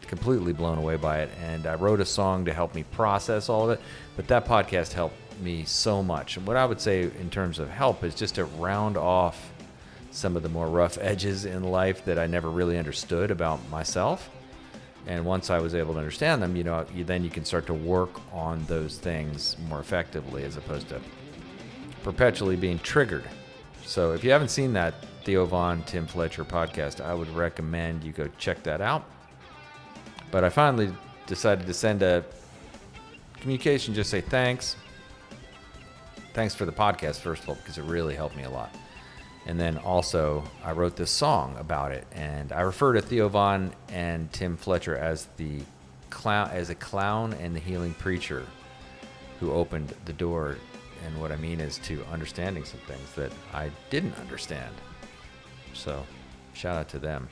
completely blown away by it. And I wrote a song to help me process all of it. But that podcast helped me so much. And what I would say in terms of help is just to round off some of the more rough edges in life that I never really understood about myself. And once I was able to understand them, then you can start to work on those things more effectively as opposed to perpetually being triggered. So if you haven't seen that Theo Von, Tim Fletcher podcast, I would recommend you go check that out. But I finally decided to send a communication, just say thanks. Thanks for the podcast, first of all, because it really helped me a lot. And then also, I wrote this song about it, and I refer to Theo Von and Tim Fletcher as a clown and the healing preacher who opened the door. And what I mean is to understanding some things that I didn't understand. So, shout out to them.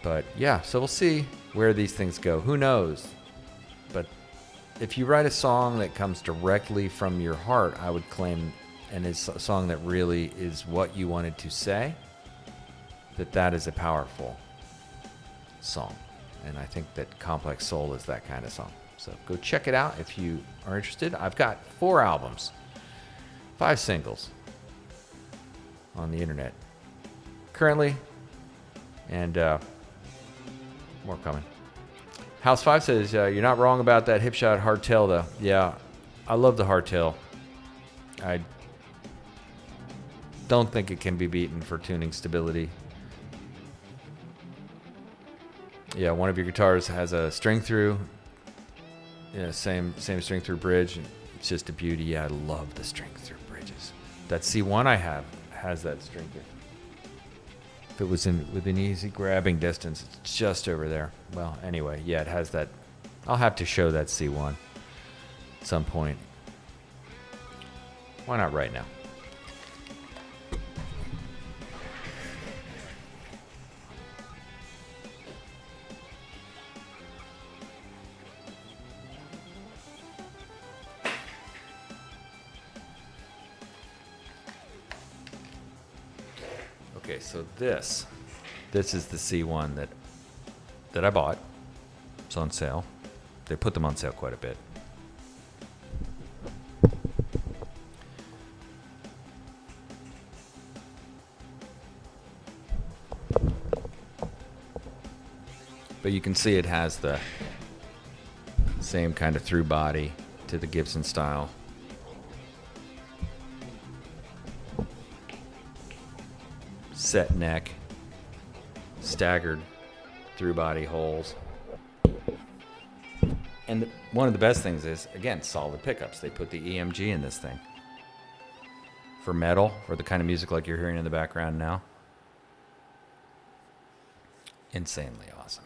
But yeah, so we'll see where these things go. Who knows? But if you write a song that comes directly from your heart, I would claim, and it's a song that really is what you wanted to say, that is a powerful song. And I think that Complex Soul is that kind of song. So go check it out if you are interested. I've got 4 albums, 5 singles on the internet currently, and more coming. House 5 says, you're not wrong about that hip shot hardtail, though. Yeah, I love the hardtail. I don't think it can be beaten for tuning stability. Yeah, one of your guitars has a string through. Yeah, same string through bridge. It's just a beauty. Yeah, I love the string through bridges. That C1 I have has that string through. If it was within easy grabbing distance, it's just over there. Well, anyway, yeah, it has that. I'll have to show that C1 at some point. Why not right now? Okay, so this is the C1 that I bought. It's on sale. They put them on sale quite a bit. But you can see it has the same kind of through body to the Gibson style. Set neck, staggered through body holes. And one of the best things is, again, solid pickups. They put the EMG in this thing. For metal, or the kind of music like you're hearing in the background now. Insanely awesome.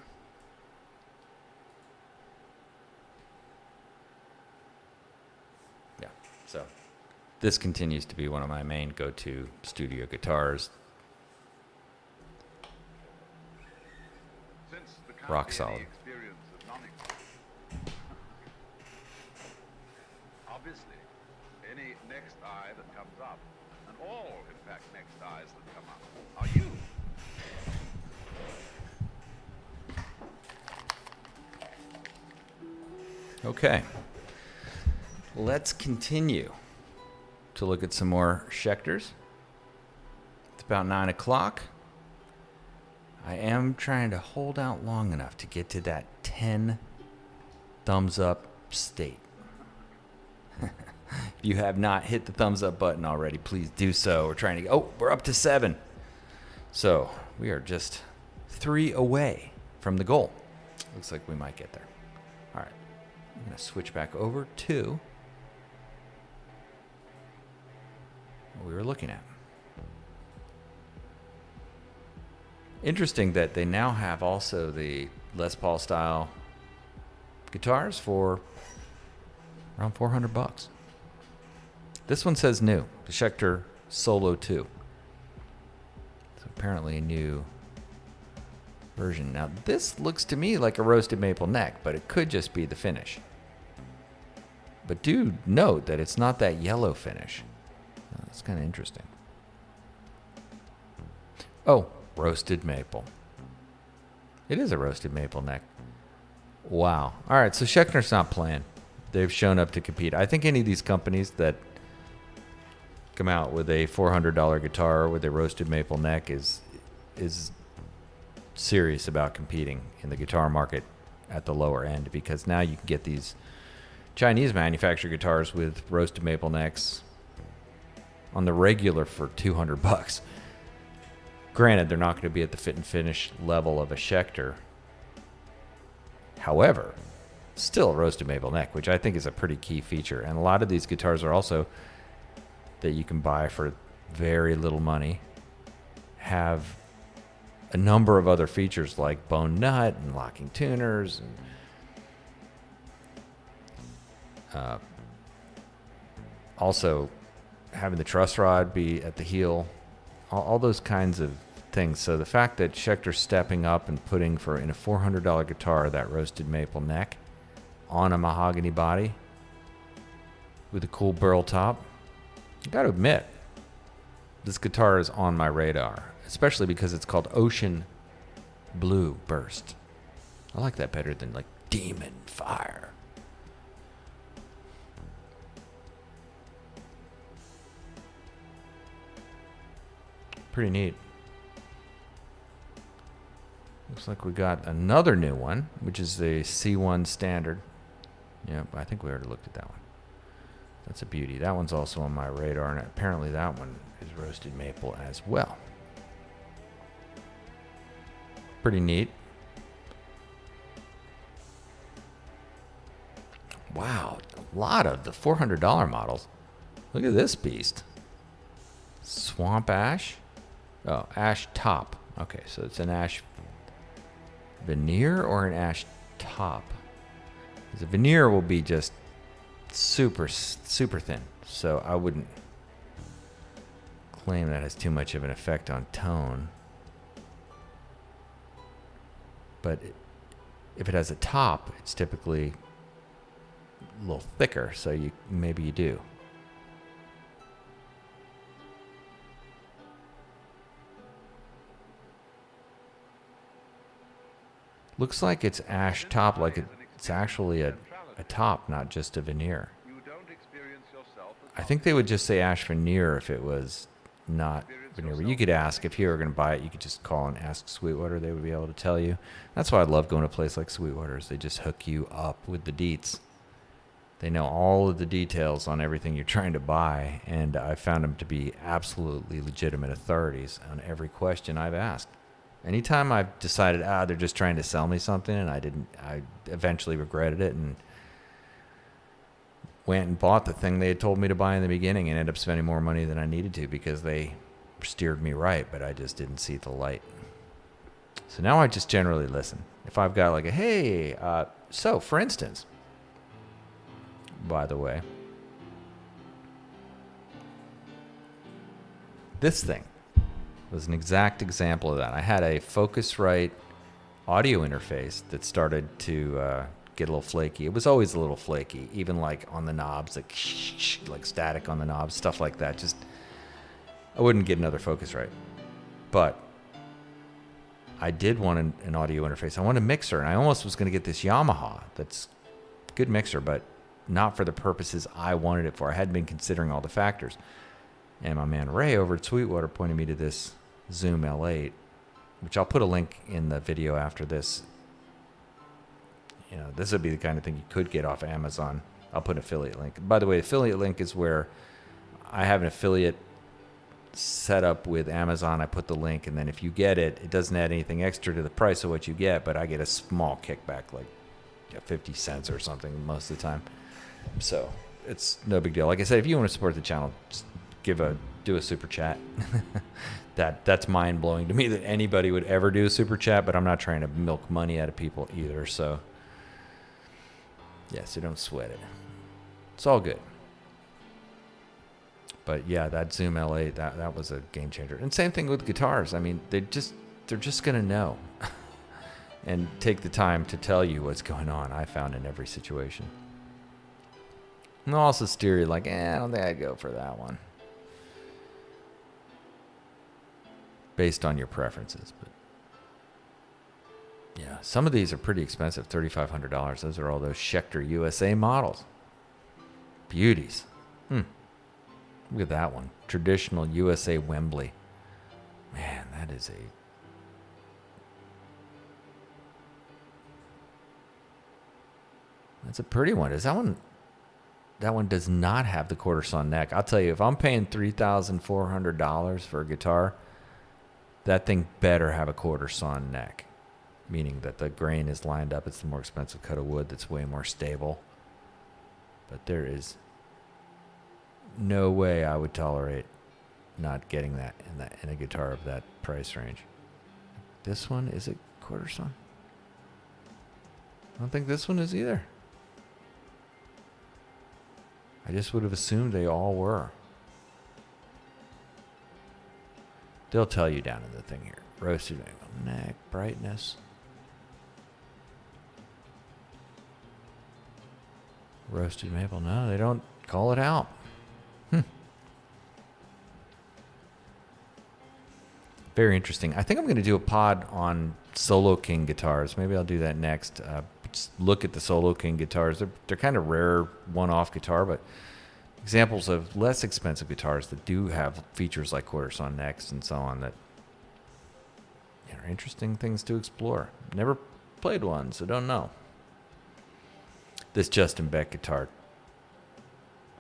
Yeah, so this continues to be one of my main go-to studio guitars. Rock solid. Obviously, any next eye that comes up, and all, in fact, next eyes that come up, are you. Okay. Let's continue to look at some more Schecters. It's about 9 o'clock. I am trying to hold out long enough to get to that 10 thumbs up state. If you have not hit the thumbs up button already, please do so. We're up to 7. So we are just 3 away from the goal. Looks like we might get there. All right. I'm going to switch back over to what we were looking at. Interesting that they now have also the Les Paul style guitars for around $400. This one says new, the Schecter Solo 2. So apparently a new version. Now this looks to me like a roasted maple neck, but it could just be the finish. But do note that it's not that yellow finish. That's kind of interesting. Oh, roasted maple. It is a roasted maple neck. Wow. All right, so Schecter's not playing. They've shown up to compete. I think any of these companies that come out with a $400 guitar with a roasted maple neck is serious about competing in the guitar market at the lower end, because now you can get these Chinese manufactured guitars with roasted maple necks on the regular for $200. Granted, they're not going to be at the fit and finish level of a Schecter. However, still a roasted maple neck, which I think is a pretty key feature. And a lot of these guitars are also that you can buy for very little money, have a number of other features like bone nut and locking tuners and also having the truss rod be at the heel, all those kinds of things. So the fact that Schecter's stepping up and putting in a $400 guitar that roasted maple neck on a mahogany body with a cool burl top, I gotta admit, this guitar is on my radar, especially because it's called Ocean Blue Burst. I like that better than like Demon Fire. Pretty neat. Looks like we got another new one, which is the C1 standard. Yep, I think we already looked at that one. That's a beauty. That one's also on my radar, and apparently that one is roasted maple as well. Pretty neat. Wow, a lot of the $400 models. Look at this beast. Swamp ash. Oh, ash top. Okay, so it's an ash veneer or an ash top. The veneer will be just super thin, so I wouldn't claim that has too much of an effect on tone. But if it has a top, it's typically a little thicker, so maybe you do. Looks like it's ash top, like it's actually a top, not just a veneer. I think they would just say ash veneer if it was not veneer. But you could ask, if you were going to buy it, you could just call and ask Sweetwater. They would be able to tell you. That's why I love going to a place like Sweetwater's. They just hook you up with the deets. They know all of the details on everything you're trying to buy, and I found them to be absolutely legitimate authorities on every question I've asked. Anytime I've decided, they're just trying to sell me something, and I eventually regretted it and went and bought the thing they had told me to buy in the beginning and ended up spending more money than I needed to because they steered me right, but I just didn't see the light. So now I just generally listen. If I've got like so for instance, by the way, this thing was an exact example of that. I had a Focusrite audio interface that started to get a little flaky. It was always a little flaky, even like on the knobs, like static on the knobs, stuff like that. Just, I wouldn't get another Focusrite. But I did want an audio interface. I wanted a mixer, and I almost was going to get this Yamaha. That's a good mixer, but not for the purposes I wanted it for. I hadn't been considering all the factors. And my man Ray over at Sweetwater pointed me to this Zoom L8, which I'll put a link in the video after this. You know, this would be the kind of thing you could get off Amazon. I'll put an affiliate link. By the way, affiliate link is where I have an affiliate set up with Amazon. I put the link, and then if you get it, it doesn't add anything extra to the price of what you get, but I get a small kickback, like 50 cents or something most of the time. So it's no big deal. Like I said, if you want to support the channel, just do a super chat. That's mind blowing to me that anybody would ever do a super chat, but I'm not trying to milk money out of people either. So yeah, so don't sweat it. It's all good. But yeah, that Zoom LA, that was a game changer. And same thing with guitars. I mean, they're just gonna know and take the time to tell you what's going on. I found in every situation. And they'll also steer you like, I don't think I'd go for that one, based on your preferences. But yeah, some of these are pretty expensive, $3,500. Those are all those Schecter USA models. Beauties. Look at that one. Traditional USA Wembley. Man, that's a pretty one. Is that one? That one does not have the quarter sawn neck. I'll tell you, if I'm paying $3,400 for a guitar, that thing better have a quarter sawn neck, meaning that the grain is lined up. It's the more expensive cut of wood that's way more stable. But there is no way I would tolerate not getting that in a guitar of that price range. This one, is it quarter sawn? I don't think this one is either. I just would have assumed they all were. They'll tell you down in the thing here. Roasted neck, brightness. Roasted maple. No, they don't call it out. Very interesting. I think I'm going to do a pod on Solo King guitars. Maybe I'll do that next. Just look at the Solo King guitars. They're kind of rare one-off guitar, but examples of less expensive guitars that do have features like quarter sawn necks and so on that are interesting things to explore. Never played one, so don't know. This Justin Beck guitar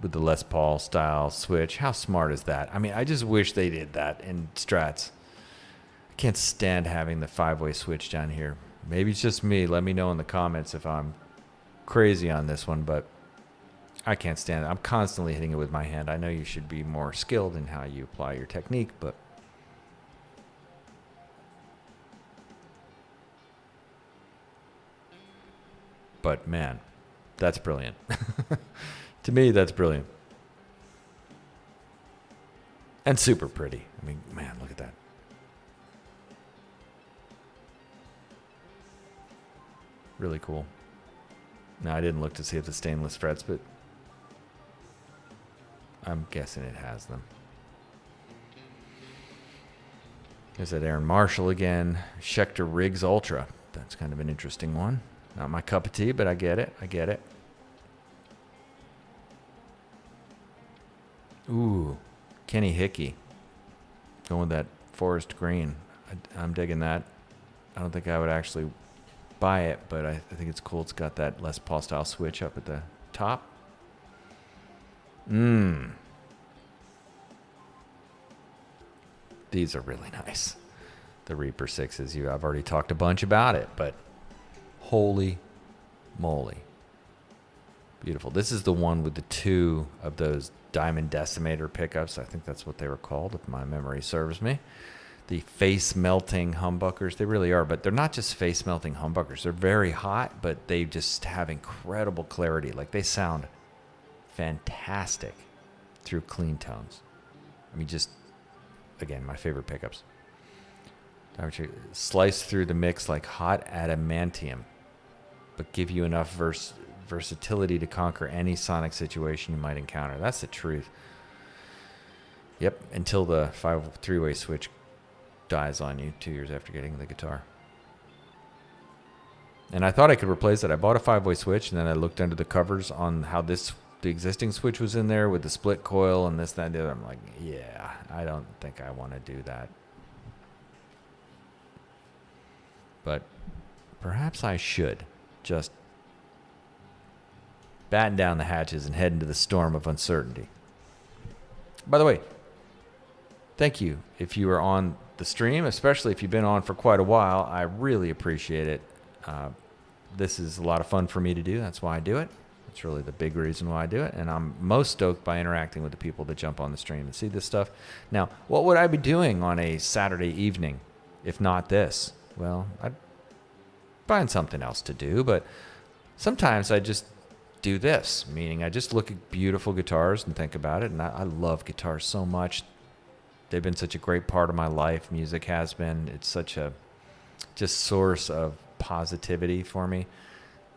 with the Les Paul style switch. How smart is that? I mean, I just wish they did that in Strats. I can't stand having the 5-way switch down here. Maybe it's just me. Let me know in the comments if I'm crazy on this one, but I can't stand it. I'm constantly hitting it with my hand. I know you should be more skilled in how you apply your technique, but man, that's brilliant. To me, that's brilliant. And super pretty. I mean, man, look at that. Really cool. Now, I didn't look to see if the stainless frets, but I'm guessing it has them. There's that Aaron Marshall again. Schecter Riggs Ultra. That's kind of an interesting one. Not my cup of tea, but I get it. I get it. Ooh, Kenny Hickey. Going with that forest green. I'm digging that. I don't think I would actually buy it, but I think it's cool. It's got that Les Paul style switch up at the top. These are really nice. The Reaper 6s. I've already talked a bunch about it, but holy moly. Beautiful. This is the one with the 2 of those diamond decimator pickups. I think that's what they were called, if my memory serves me. The face-melting humbuckers. They really are, but they're not just face-melting humbuckers. They're very hot, but they just have incredible clarity. Like, they sound fantastic through clean tones. I mean, just, again, my favorite pickups. Slice through the mix like hot adamantium, but give you enough versatility to conquer any sonic situation you might encounter. That's the truth. Yep, until the 3-way switch dies on you 2 years after getting the guitar. And I thought I could replace it. I bought a 5-way switch, and then I looked under the covers on how the existing switch was in there with the split coil and this, that, and the other. I'm like, yeah, I don't think I want to do that. But perhaps I should just batten down the hatches and head into the storm of uncertainty. By the way, thank you if you are on the stream, especially if you've been on for quite a while. I really appreciate it. this is a lot of fun for me to do. That's why I do it. That's really the big reason why I do it. And I'm most stoked by interacting with the people that jump on the stream and see this stuff. Now, what would I be doing on a Saturday evening if not this? Well, I'd find something else to do, but sometimes I just do this, meaning I just look at beautiful guitars and think about it. And I love guitars so much. They've been such a great part of my life. Music has been. It's such a just source of positivity for me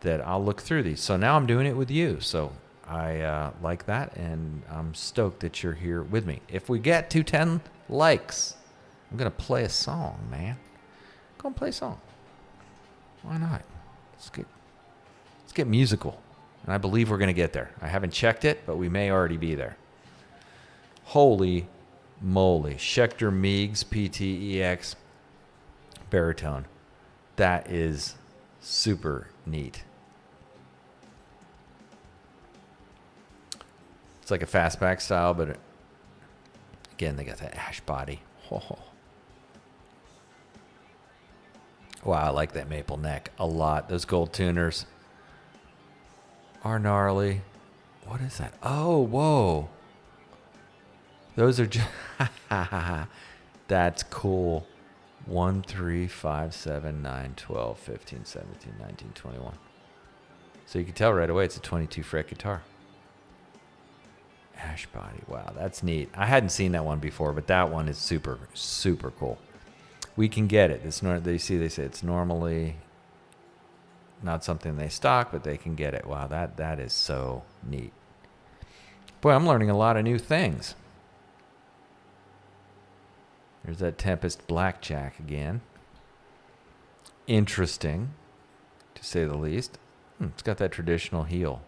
that I'll look through these. So now I'm doing it with you. So I like that, and I'm stoked that you're here with me. If we get to 10 likes, I'm going to play a song, man. Go and play a song. Why not? Let's get musical. And I believe we're going to get there. I haven't checked it, but we may already be there. Holy moly. Schecter Meigs PTEX baritone. That is super neat. It's like a fastback style, but again, they got that ash body. Oh. Wow, I like that maple neck a lot. Those gold tuners are gnarly. What is that? Oh, whoa. Those are just... That's cool. 1, 3, 5, 7, 9, 12, 15, 17, 19, 21. So you can tell right away it's a 22 fret guitar. Ash body. Wow, that's neat. I hadn't seen that one before, but that one is super, super cool. We can get it. They say it's normally not something they stock, but they can get it. Wow, that is so neat. Boy, I'm learning a lot of new things. There's that Tempest Blackjack again. Interesting, to say the least. It's got that traditional heel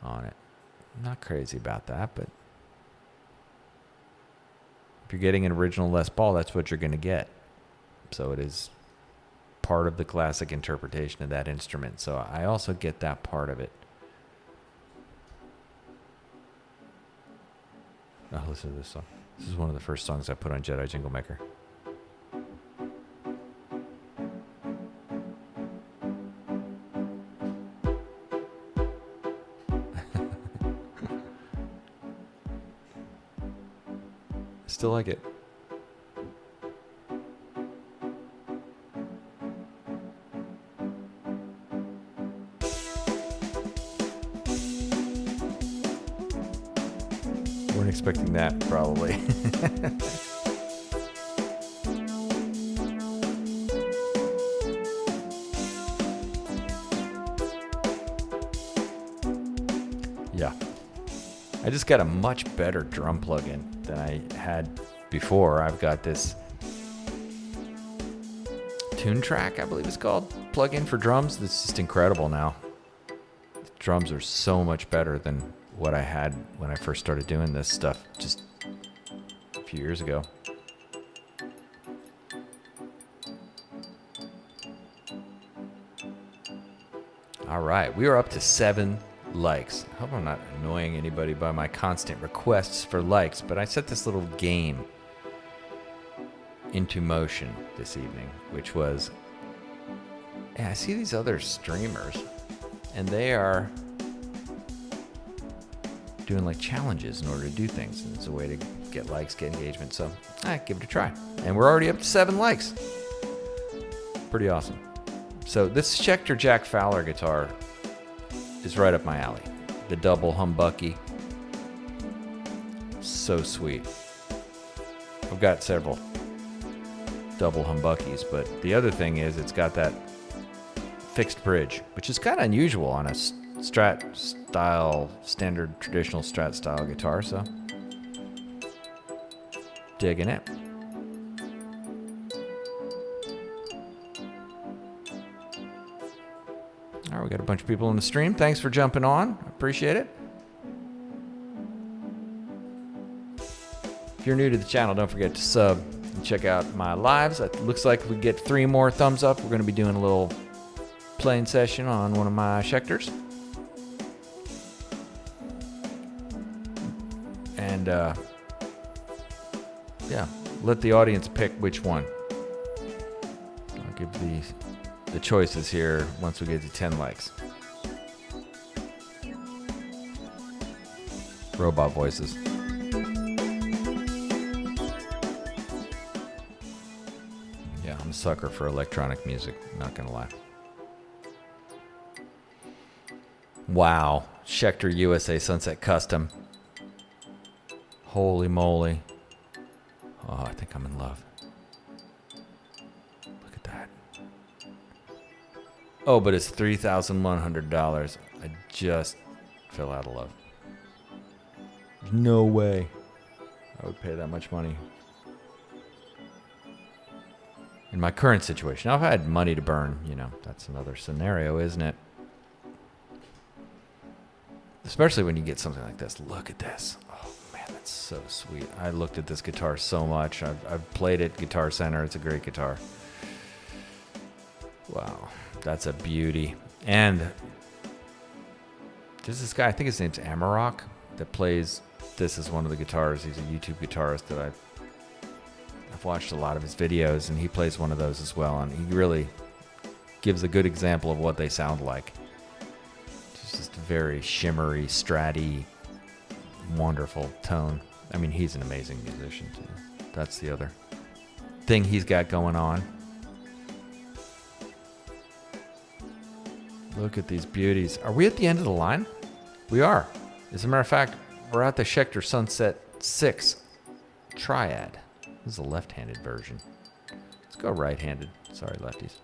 on it. I'm not crazy about that, but if you're getting an original Les Paul, that's what you're going to get. So it is part of the classic interpretation of that instrument. So I also get that part of it. Oh, listen to this song. This is one of the first songs I put on Jedi Jingle Maker. Still like it. Weren't expecting that, probably. Yeah. I just got a much better drum plugin than I had before. I've got this Tune Track, I believe it's called, plugin for drums. That's just incredible now. The drums are so much better than what I had when I first started doing this stuff just a few years ago. All right, we are up to 7 likes. I hope I'm not annoying anybody by my constant requests for likes, but I set this little game into motion this evening, which was, yeah, I see these other streamers, and they are doing like challenges in order to do things, and it's a way to get likes, get engagement. So give it a try, and we're already up to 7 likes. Pretty awesome. So this Schecter Jack Fowler guitar is right up my alley. The double humbucky, so sweet. I've got several double humbuckies, but the other thing is it's got that fixed bridge, which is kind of unusual on a Strat style, standard traditional Strat style guitar, so digging it. All right, we got a bunch of people in the stream. Thanks for jumping on. I appreciate it. If you're new to the channel, don't forget to sub and check out my lives. It looks like if we get 3 more thumbs up, we're going to be doing a little playing session on one of my Schecters. And yeah, let the audience pick which one. I'll give the the choices here once we get to 10 likes. Robot voices. Yeah, I'm a sucker for electronic music, not gonna lie. Wow, Schecter USA Sunset Custom. Holy moly. Oh, I think I'm in love. Look at that. Oh, but it's $3,100. I just fell out of love. There's no way I would pay that much money. In my current situation. Now, if I had money to burn, you know, that's another scenario, isn't it? Especially when you get something like this. Look at this. Oh, man, that's so sweet. I looked at this guitar so much. I've played it, Guitar Center. It's a great guitar. Wow, that's a beauty. And there's this guy, I think his name's Amarok, that plays this as one of the guitars. He's a YouTube guitarist that I've watched a lot of his videos, and he plays one of those as well. And he really gives a good example of what they sound like. Just a very shimmery, stratty, wonderful tone. I mean, he's an amazing musician too. That's the other thing he's got going on. Look at these beauties. Are we at the end of the line? We are. As a matter of fact, we're at the Schecter Sunset 6 Triad. This is a left-handed version. Let's go right-handed. Sorry, lefties.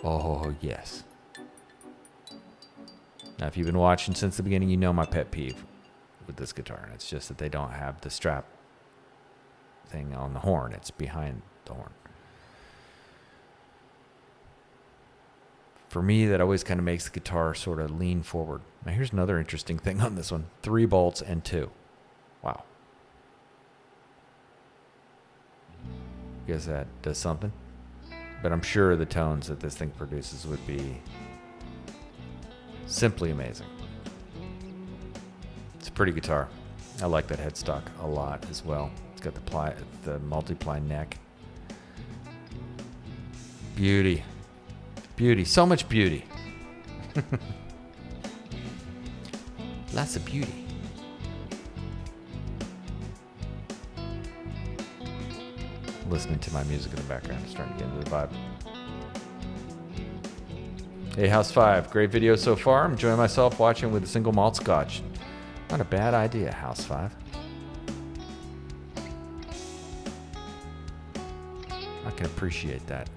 Oh, yes. Now, if you've been watching since the beginning, you know my pet peeve with this guitar. And it's just that they don't have the strap thing on the horn. It's behind the horn. For me, that always kind of makes the guitar sort of lean forward. Now, here's another interesting thing on this one. 3 bolts and 2. Wow. Guess that does something. But I'm sure the tones that this thing produces would be simply amazing. It's a pretty guitar. I like that headstock a lot as well. It's got the multiply neck. Beauty. Beauty. So much beauty. Lots of beauty. Listening to my music in the background. Starting to get into the vibe. Hey, House 5. Great video so far. I'm enjoying myself watching with a single malt scotch. Not a bad idea, House 5. I can appreciate that.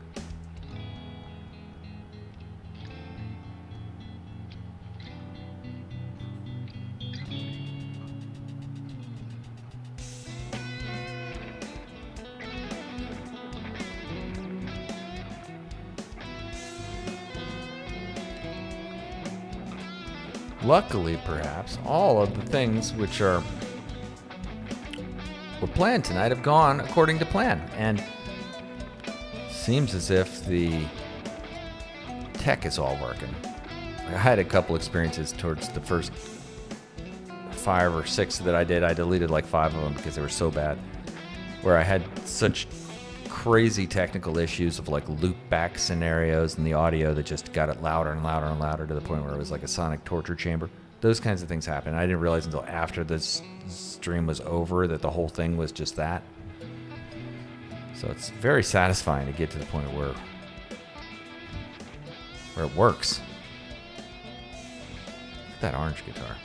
Luckily, perhaps, all of the things which were planned tonight have gone according to plan. And seems as if the tech is all working. I had a couple experiences towards the first 5 or 6 that I did. I deleted like 5 of them because they were so bad. Where I had such crazy technical issues of like loop back scenarios and the audio that just got it louder and louder and louder to the point where it was like a sonic torture chamber. Those kinds of things happen. I didn't realize until after this stream was over that the whole thing was just that. So it's very satisfying to get to the point where it works. Look at that orange guitar.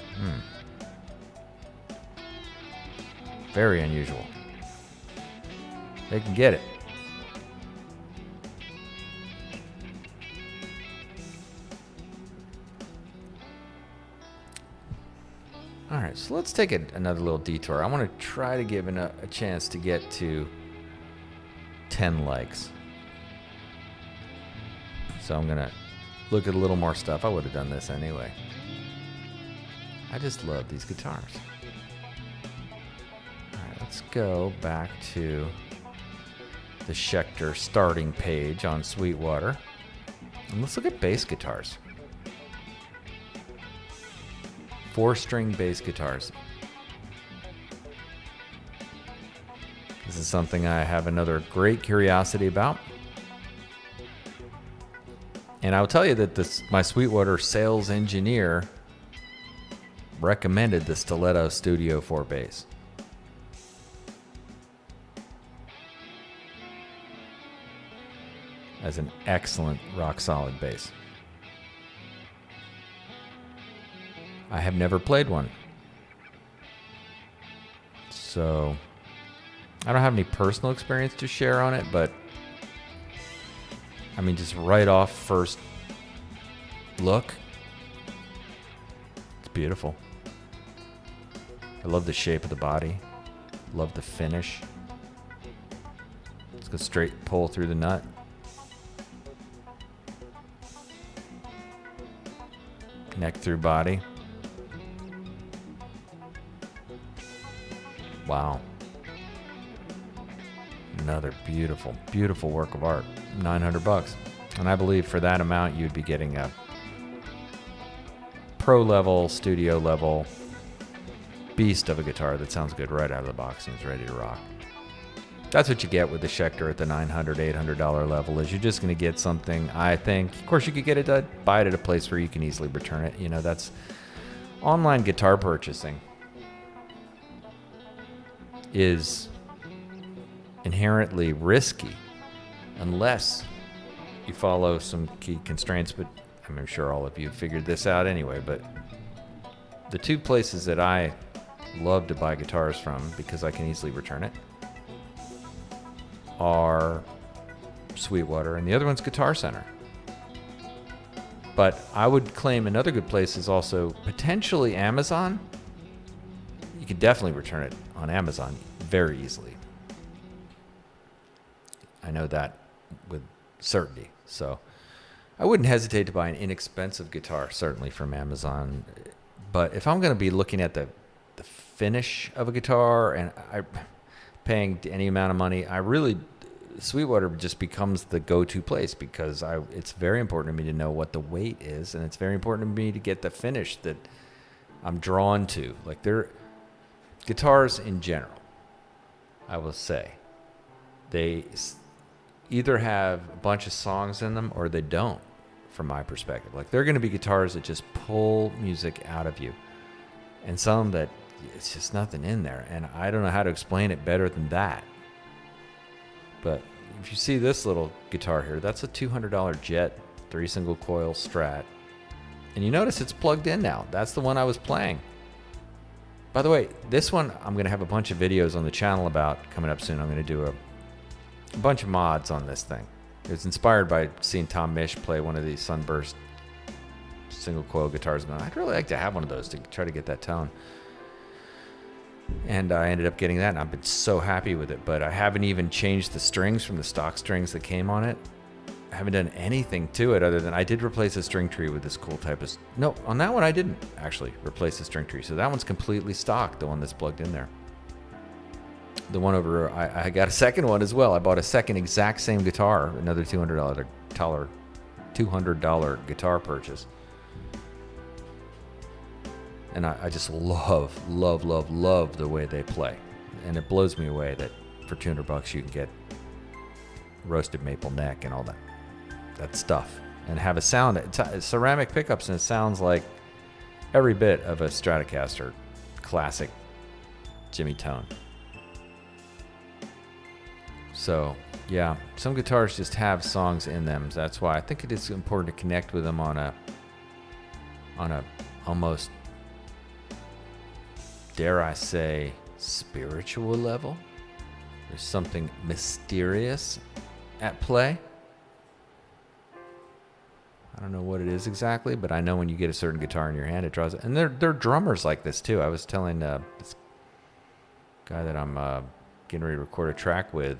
Very unusual. They can get it. All right, so let's take another little detour. I want to try to give a chance to get to 10 likes. So I'm going to look at a little more stuff. I would have done this anyway. I just love these guitars. All right, let's go back to the Schecter starting page on Sweetwater. And let's look at bass guitars. 4-string bass guitars. This is something I have another great curiosity about. And I'll tell you that my Sweetwater sales engineer recommended the Stiletto Studio 4 bass. As an excellent rock solid bass. I have never played one. So I don't have any personal experience to share on it, but I mean, just right off first look, it's beautiful. I love the shape of the body. Love the finish. Let's go straight pull through the nut. Neck through body. Wow. Another beautiful, beautiful work of art. $900. And I believe for that amount you'd be getting a pro level, studio level beast of a guitar that sounds good right out of the box and is ready to rock. That's what you get with the Schecter at the $900, $800 level, is you're just going to get something, I think. Of course, you could get it, buy it at a place where you can easily return it. You know, that's online guitar purchasing is inherently risky unless you follow some key constraints, but I'm sure all of you have figured this out anyway. But the two places that I love to buy guitars from, because I can easily return it, are Sweetwater, and the other one's Guitar Center. But I would claim another good place is also potentially Amazon. You could definitely return it on Amazon very easily. I know that with certainty. So I wouldn't hesitate to buy an inexpensive guitar, certainly from Amazon. But if I'm going to be looking at the finish of a guitar and paying any amount of money, Sweetwater just becomes the go-to place, because it's very important to me to know what the weight is, and it's very important to me to get the finish that I'm drawn to. Like, they're guitars in general, I will say, they either have a bunch of songs in them or they don't, from my perspective. Like, there are going to be guitars that just pull music out of you, and some that it's just nothing in there, and I don't know how to explain it better than that. But if you see this little guitar here, that's a $200 Jet 3 single coil Strat, and you notice it's plugged in now. That's the one I was playing. By the way, this one I'm going to have a bunch of videos on the channel about coming up soon. I'm going to do a bunch of mods on this thing. It was inspired by seeing Tom Misch play one of these Sunburst single coil guitars, and I'd really like to have one of those to try to get that tone. And I ended up getting that, and I've been so happy with it. But I haven't even changed the strings from the stock strings that came on it. I haven't done anything to it other than I did replace the string tree with this cool type of... No, on that one I didn't actually replace the string tree. So that one's completely stock, the one that's plugged in there. The one over... I got a second one as well. I bought a second exact same guitar, another $200 guitar purchase. And I just love the way they play. And it blows me away that for $200 you can get roasted maple neck and all that stuff. And have a sound, it's ceramic pickups, and it sounds like every bit of a Stratocaster classic Jimmy Tone. So, yeah, some guitars just have songs in them. That's why I think it is important to connect with them on a almost, dare I say, spiritual level. There's something mysterious at play. I don't know what it is exactly, but I know when you get a certain guitar in your hand, it draws it. And they're drummers like this too. I was telling this guy that I'm getting ready to record a track with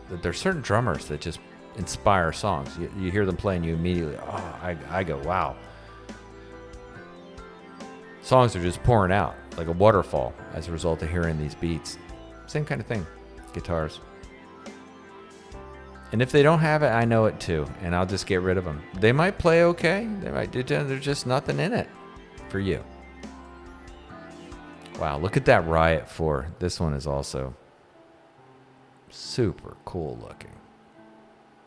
that there's certain drummers that just inspire songs. You hear them play and you immediately, I go, wow. Songs are just pouring out like a waterfall as a result of hearing these beats. Same kind of thing, guitars. And if they don't have it, I know it too, and I'll just get rid of them. They might play okay. They might do. There's just nothing in it for you. Wow, look at that Riot 4. This one is also super cool looking.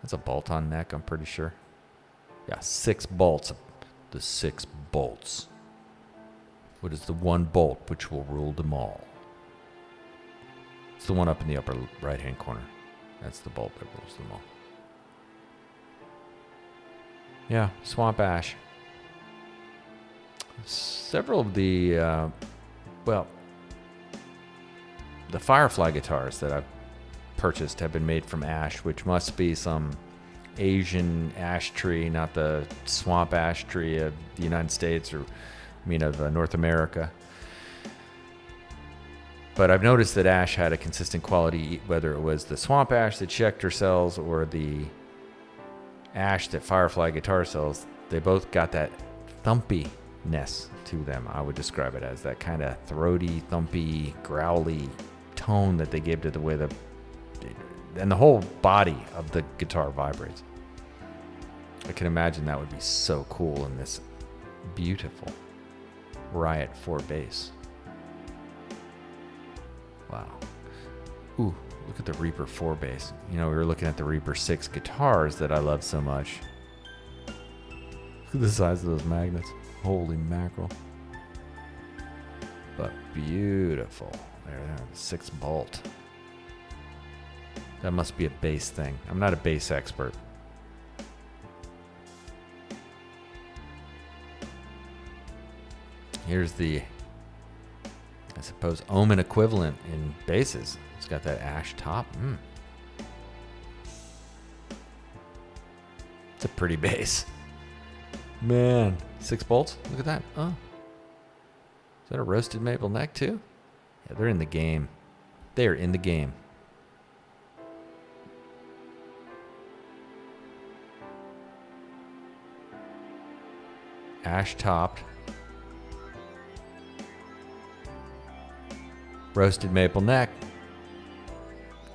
That's a bolt-on neck, I'm pretty sure. Yeah, 6 bolts. The 6 bolts. What is the one bolt which will rule them all? It's the one up in the upper right-hand corner. That's the bolt that rules them all. Yeah, swamp ash. Several of the, the Firefly guitars that I've purchased have been made from ash, which must be some Asian ash tree, not the swamp ash tree of the United States of North America. But I've noticed that ash had a consistent quality, whether it was the swamp ash that Schecter sells or the ash that Firefly Guitar sells. They both got that thumpiness to them. I would describe it as that kind of throaty, thumpy, growly tone that they give to the way and the whole body of the guitar vibrates. I can imagine that would be so cool in this beautiful Riot 4 bass. Wow. Ooh, look at the Reaper 4 bass. We were looking at the Reaper 6 guitars that I love so much. Look at the size of those magnets. Holy mackerel. But beautiful. There, 6 bolt. That must be a bass thing. I'm not a bass expert. Here's the, I suppose, Omen equivalent in basses. It's got that ash top. It's a pretty bass. Man, 6 bolts. Look at that. Oh. Is that a roasted maple neck too? Yeah, they're in the game. They are in the game. Ash topped. Roasted maple neck.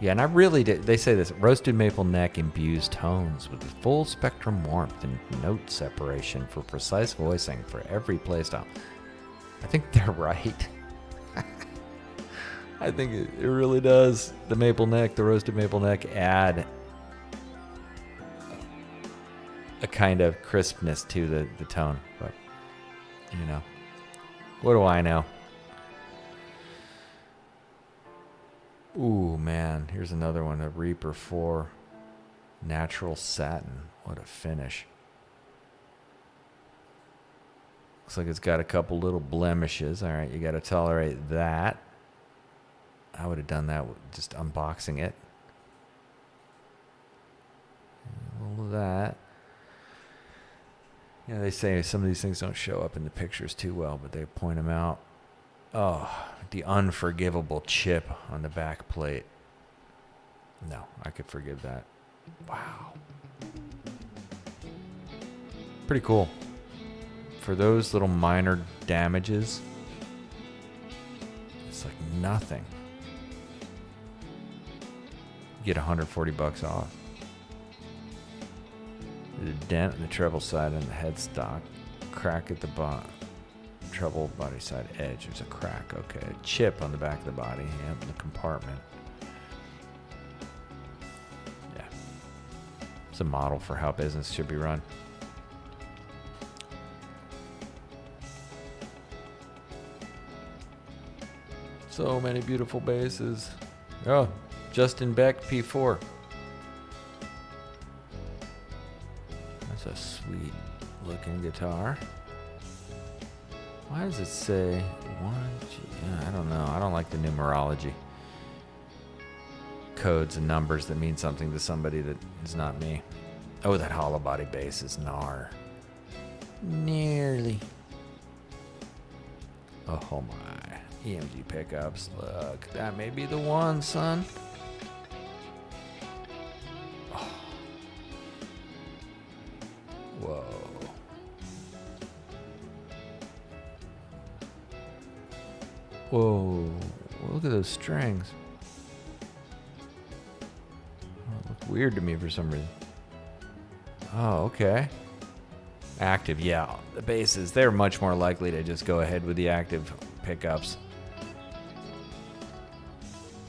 Yeah, and I really did. They say this. Roasted maple neck imbues tones with full spectrum warmth and note separation for precise voicing for every playstyle. I think they're right. I think it really does. The maple neck, the roasted maple neck add a kind of crispness to the tone. But, what do I know? Ooh, man. Here's another one. A Reaper 4 natural satin. What a finish. Looks like it's got a couple little blemishes. All right, you got to tolerate that. I would have done that with just unboxing it. All of that. Yeah, they say some of these things don't show up in the pictures too well, but they point them out. Oh, the unforgivable chip on the back plate. No, I could forgive that. Wow. Pretty cool. For those little minor damages, it's like nothing. You get $140 off. There's a dent in the treble side on the headstock. Crack at the bottom. Treble body side edge. There's a crack. Okay. A chip on the back of the body. Yep, in the compartment. Yeah. It's a model for how business should be run. So many beautiful basses. Oh, Justin Beck P4. That's a sweet looking guitar. Why does it say 1G? I don't know. I don't like the numerology. Codes and numbers that mean something to somebody that is not me. Oh, that hollow body bass is gnar. Nearly. Oh my. EMG pickups. Look, that may be the one, son. Oh. Whoa. Whoa. Look at those strings. Oh, it looked weird to me for some reason. Oh, okay. Active, yeah. The basses, they're much more likely to just go ahead with the active pickups.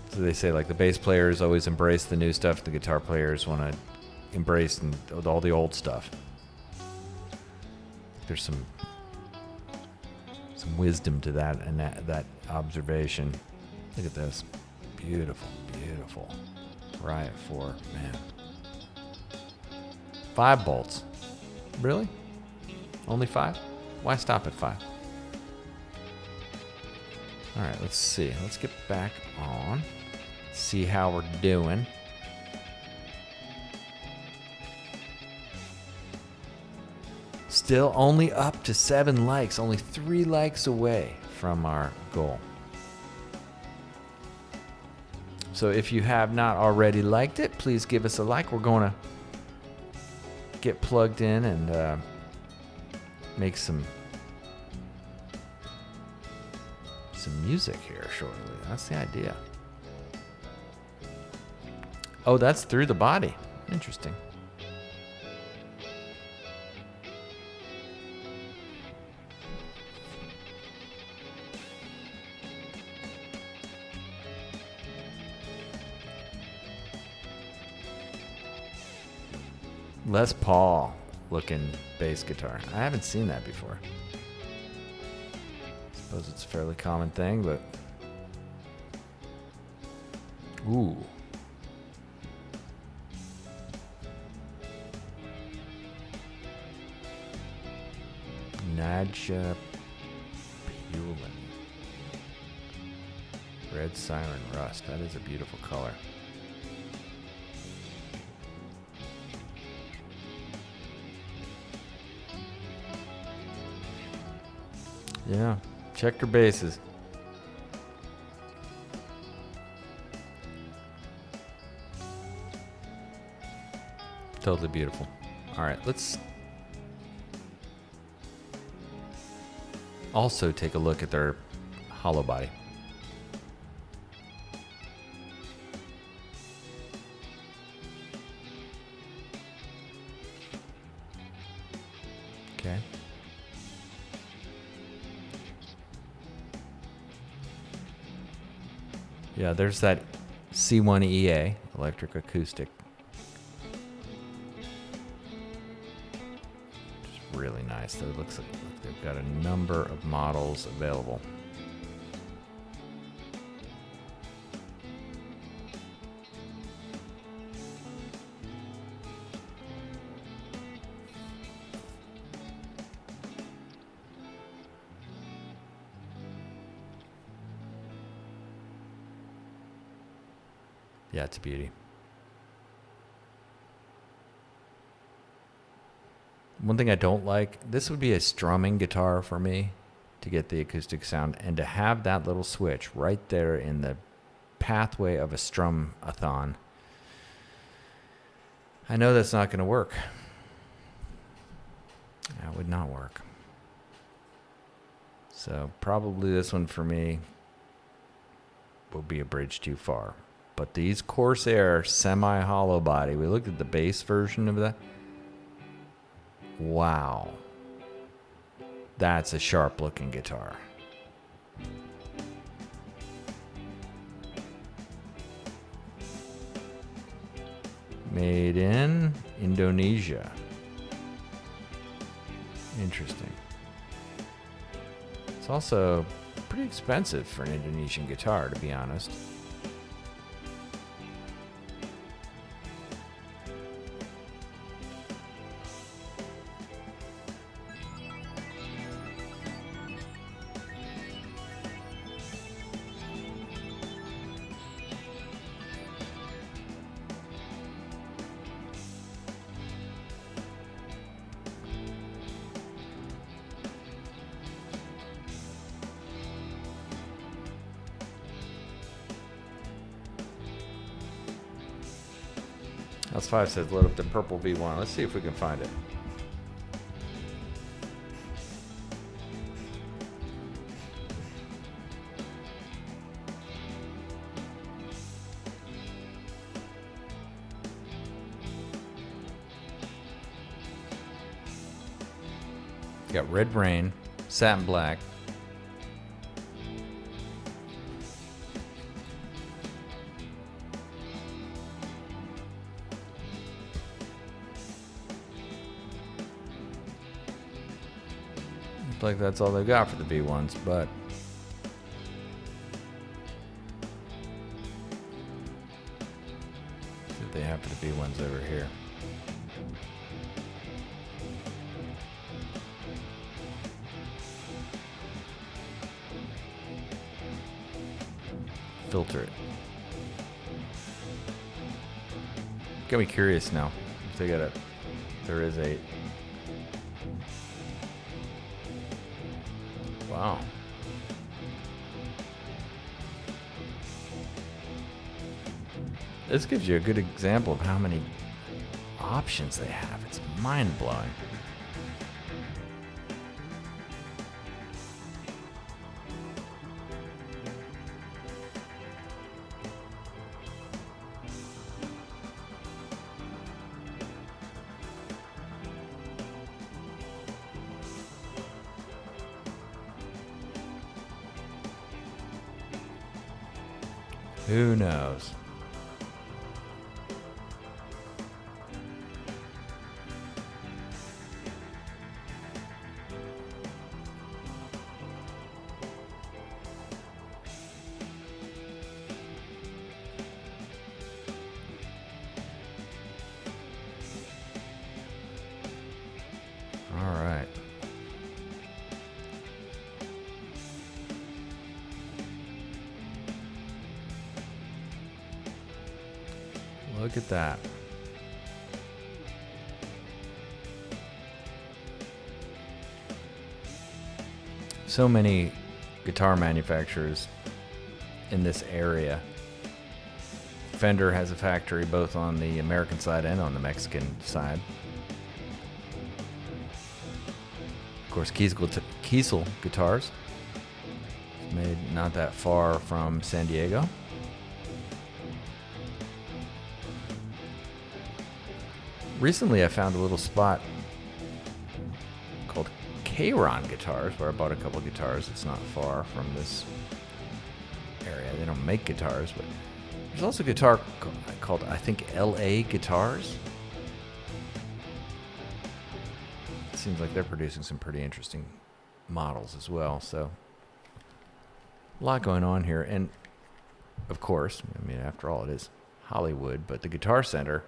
So they say, like, the bass players always embrace the new stuff. The guitar players want to embraced and with all the old stuff. There's some wisdom to that and that observation. Look at this. Beautiful, beautiful. Riot 4, man. 5 bolts. Really? Only 5? Why stop at 5? All right, let's see. Let's get back on. See how we're doing. Still only up to 7 likes. Only 3 likes away from our goal. So if you have not already liked it, please give us a like. We're going to get plugged in and make some music here shortly. That's the idea. Oh, that's through the body. Interesting. Les Paul looking bass guitar. I haven't seen that before. Suppose it's a fairly common thing, but ooh. Nadja Pulin. Red Siren Rust. That is a beautiful color. Yeah, Schecter basses. Totally beautiful. All right, let's also take a look at their hollow body. Okay. Yeah, there's that C1EA, electric acoustic. Just really nice. It looks like they've got a number of models available. Yeah, it's a beauty. One thing I don't like, this would be a strumming guitar for me to get the acoustic sound, and to have that little switch right there in the pathway of a strum-a-thon. I know that's not going to work. That would not work. So probably this one for me will be a bridge too far. But these Corsair semi-hollow body, we looked at the bass version of that. Wow. That's a sharp looking guitar. Made in Indonesia. Interesting. It's also pretty expensive for an Indonesian guitar, to be honest. House 5 says load up the purple V1. Let's see if we can find it. Got Red Rain, Satin Black. Looks like that's all they've got for the V1s, but see what they have for the V1s over here. Filter it. Got me curious now. If they got a, there is a. Wow. This gives you a good example of how many options they have. It's mind-blowing. Who knows? All right. Look at that. So many guitar manufacturers in this area. Fender has a factory both on the American side and on the Mexican side. Of course, Kiesel Guitars, made not that far from San Diego. Recently, I found a little spot called K-Ron Guitars, where I bought a couple guitars. It's not far from this area. They don't make guitars, but there's also a guitar called, I think, LA Guitars. It seems like they're producing some pretty interesting models as well. So, a lot going on here. And, of course, I mean, after all, it is Hollywood, but the Guitar Center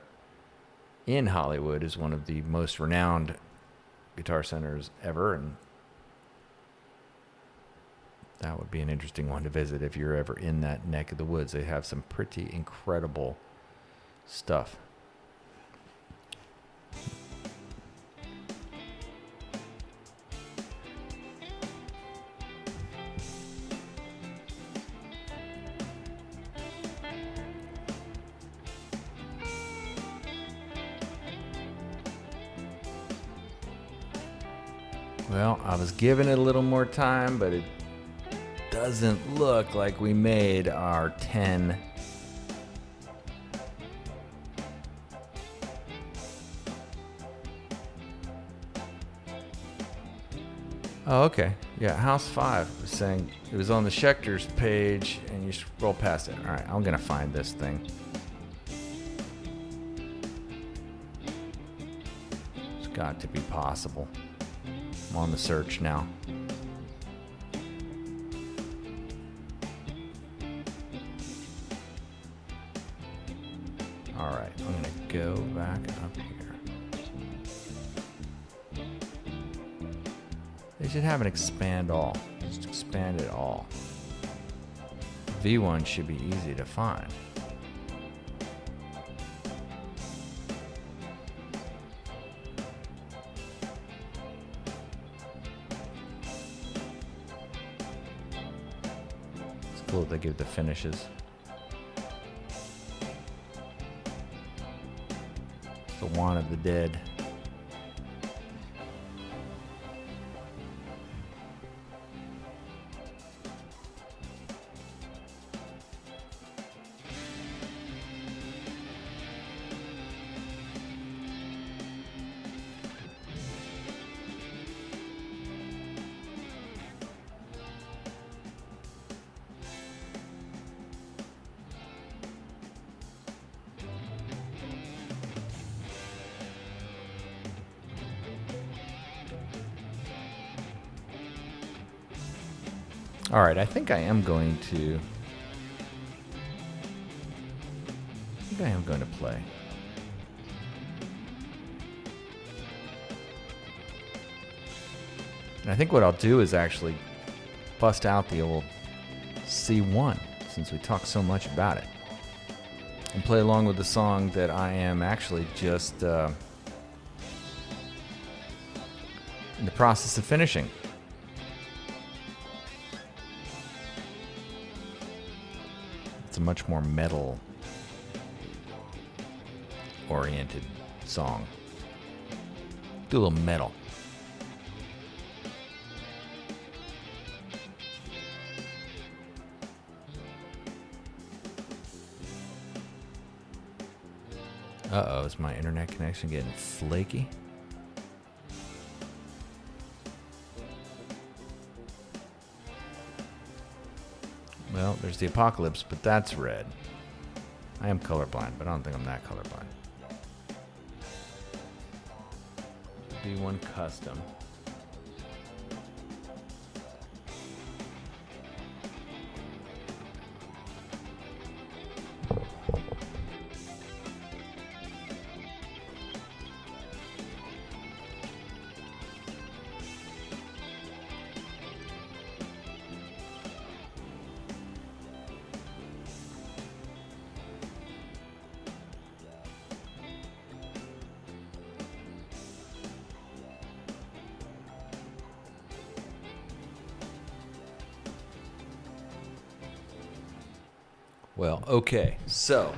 in Hollywood is one of the most renowned guitar centers ever, and that would be an interesting one to visit if you're ever in that neck of the woods. They have some pretty incredible stuff. Well, I was giving it a little more time, but it doesn't look like we made our 10. Oh, okay. Yeah, House 5 was saying it was on the Schecter's page, and you scroll past it. All right, I'm going to find this thing. It's got to be possible. I'm on the search now. All right, I'm going to go back up here. They should have an expand all. Just expand it all. V1 should be easy to find. Cool, they give the finishes. The Want of the Dead. All right, I think I am going to. Play. And I think what I'll do is actually bust out the old C1, since we talk so much about it, and play along with the song that I am actually just in the process of finishing. It's a much more metal oriented song. Do a little metal. Uh-oh, is my internet connection getting flaky? Well, there's the apocalypse, but that's red. I am colorblind, but I don't think I'm that colorblind. D1 custom. Well, okay, so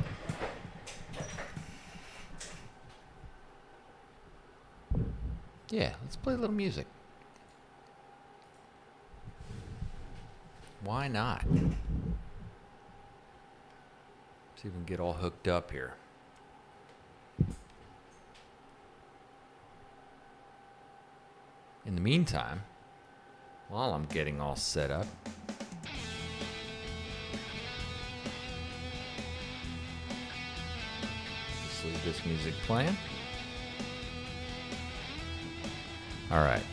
yeah, let's play a little music. Why not? See if we can get all hooked up here. In the meantime, while I'm getting all set up, just leave this music playing. All right.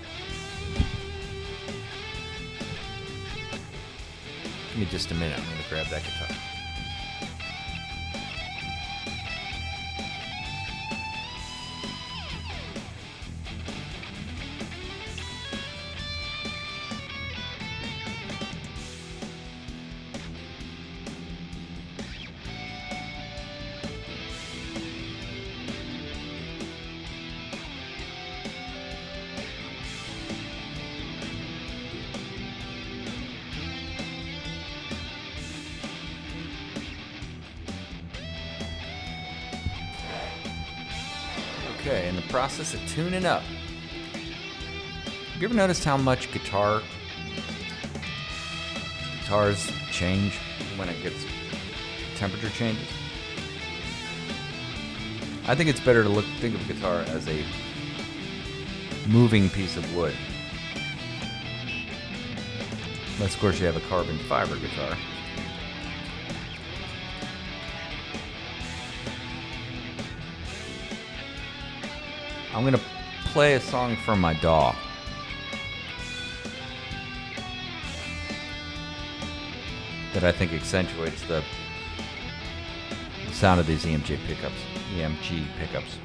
Give me just a minute. I'm going to grab that guitar. Okay, in the process of tuning up. Have you ever noticed how much guitars change when it gets temperature changes? I think it's better to think of a guitar as a moving piece of wood. Unless, of course, you have a carbon fiber guitar. I'm going to play a song from my DAW. That I think accentuates the sound of these EMG pickups.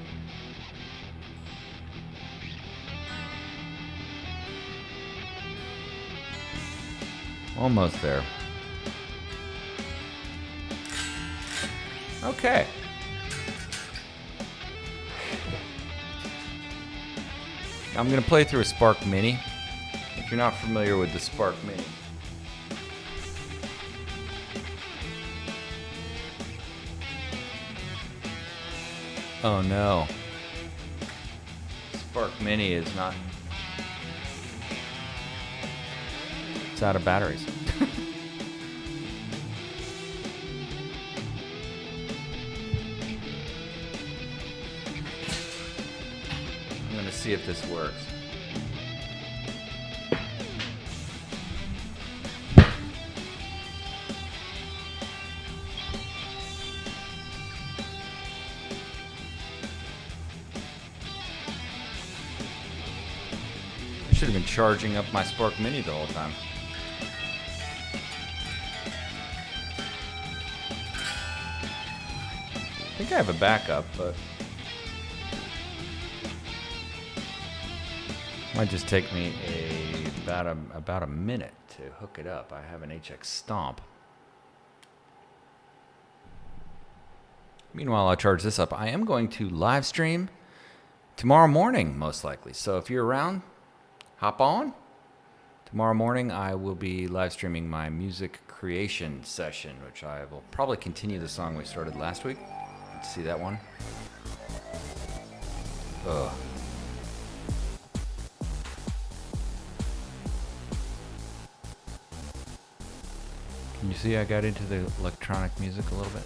Almost there. Okay. I'm going to play through a Spark Mini. If you're not familiar with the Spark Mini, oh no. Spark Mini is not. It's out of batteries. I'm going to see if this works. I should have been charging up my Spark Mini the whole time. I think I have a backup, but might just take me about a minute to hook it up. I have an HX Stomp. Meanwhile, I'll charge this up. I am going to live stream tomorrow morning, most likely. So if you're around, hop on. Tomorrow morning, I will be live streaming my music creation session, which I will probably continue the song we started last week. Let's see that one. Ugh. Can you see I got into the electronic music a little bit?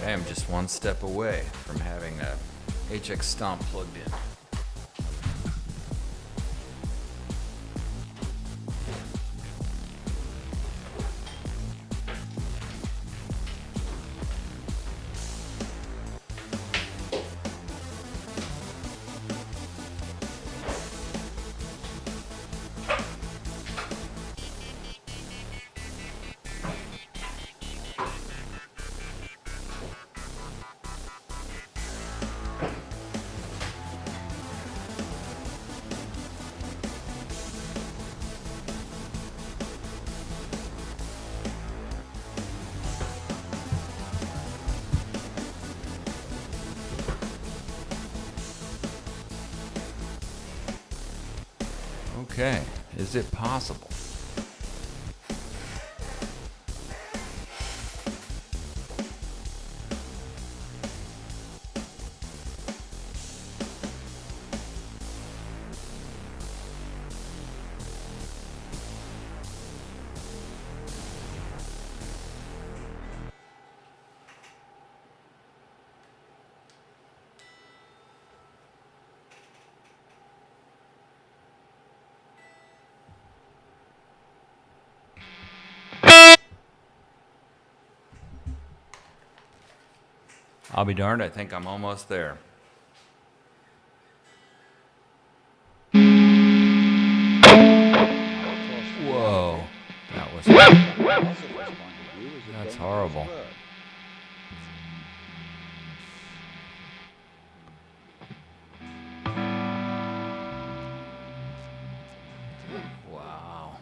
I am just one step away from having a HX Stomp plugged in. Okay, is it possible? I'll be darned, I think I'm almost there. Whoa, that's horrible. Wow.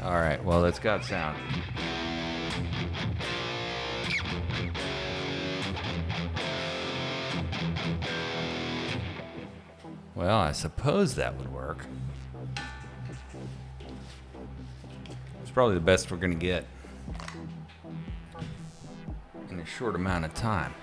All right, well, it's got sound. Well, I suppose that would work. It's probably the best we're going to get in a short amount of time.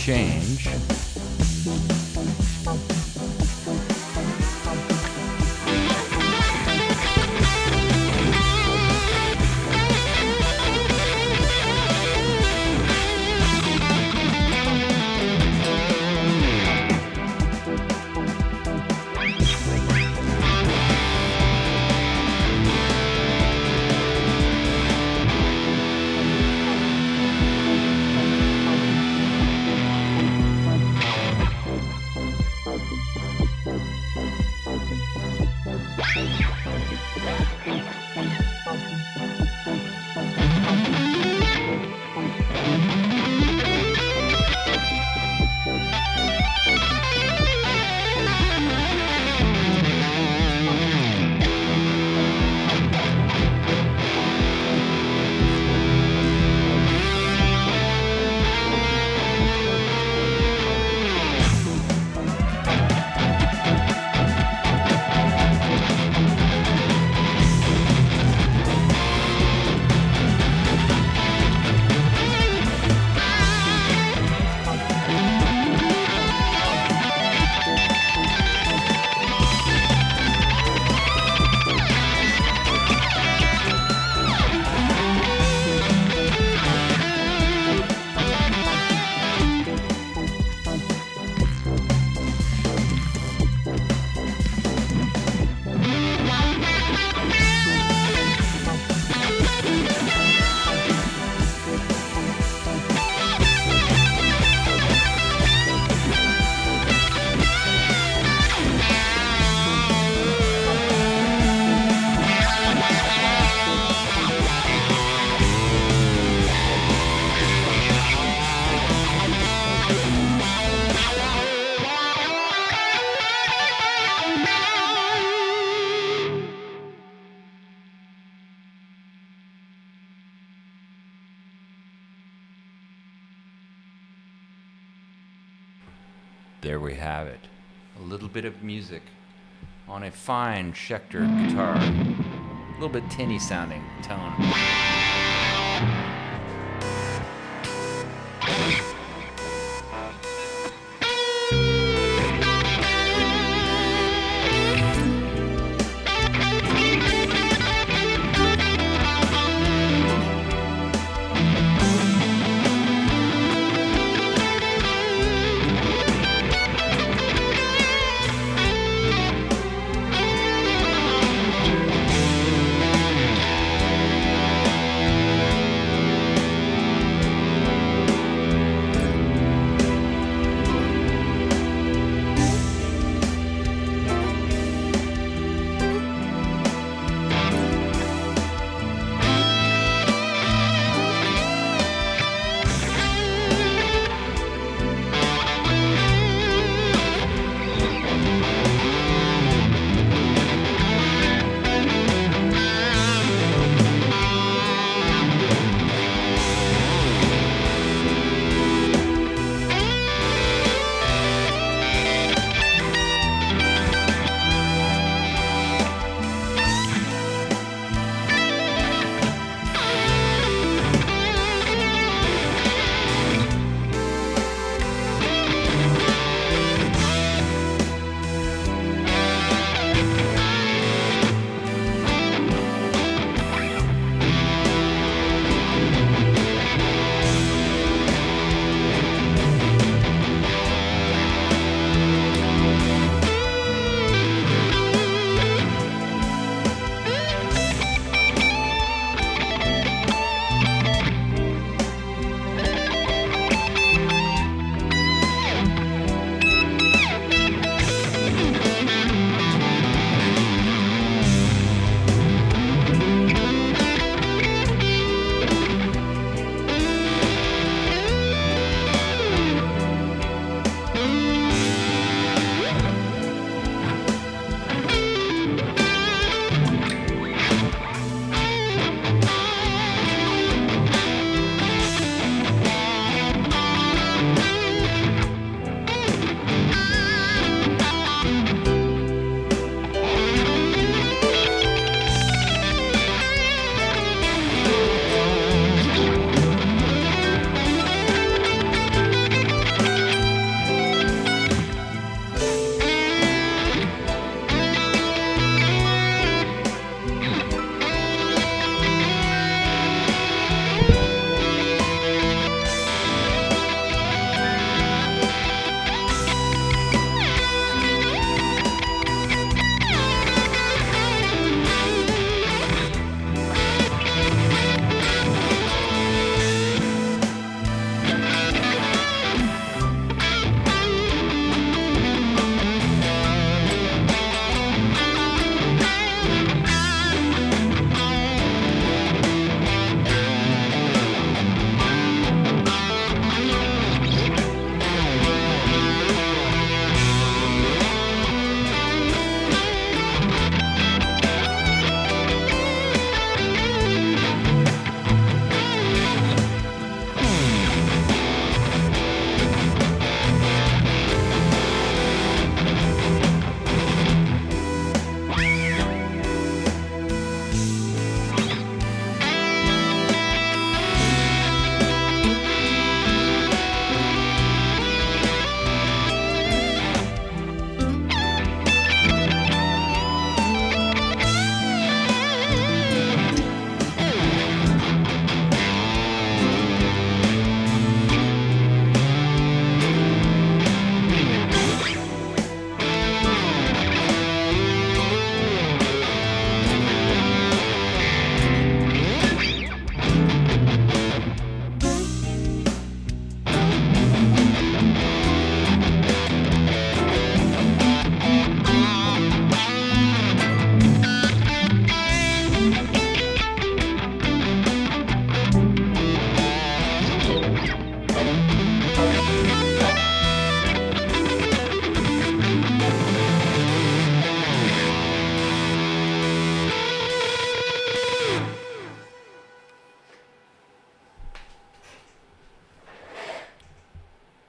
Change. There we have it. A little bit of music on a fine Schecter guitar. A little bit tinny sounding tone.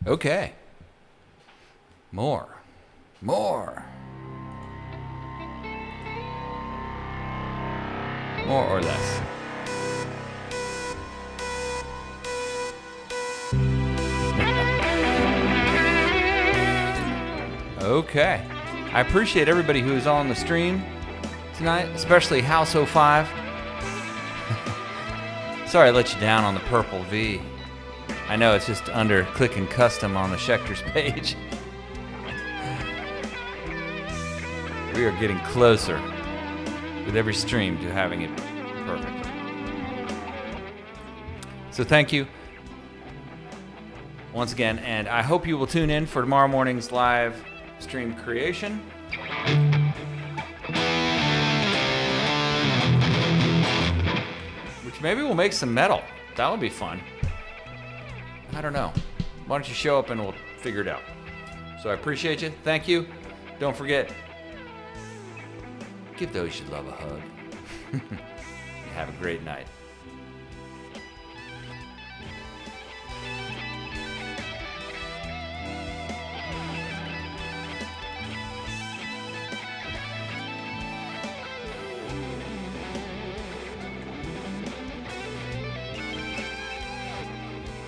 Okay. More. More. More or less. Okay. I appreciate everybody who is on the stream tonight, especially House05. Sorry I let you down on the purple V. I know it's just under clicking custom on the Schecter's page. We are getting closer with every stream to having it perfect. So thank you once again, and I hope you will tune in for tomorrow morning's live stream creation. Which maybe we'll make some metal. That would be fun. I don't know. Why don't you show up and we'll figure it out. So I appreciate you. Thank you. Don't forget, give those you love a hug. Have a great night.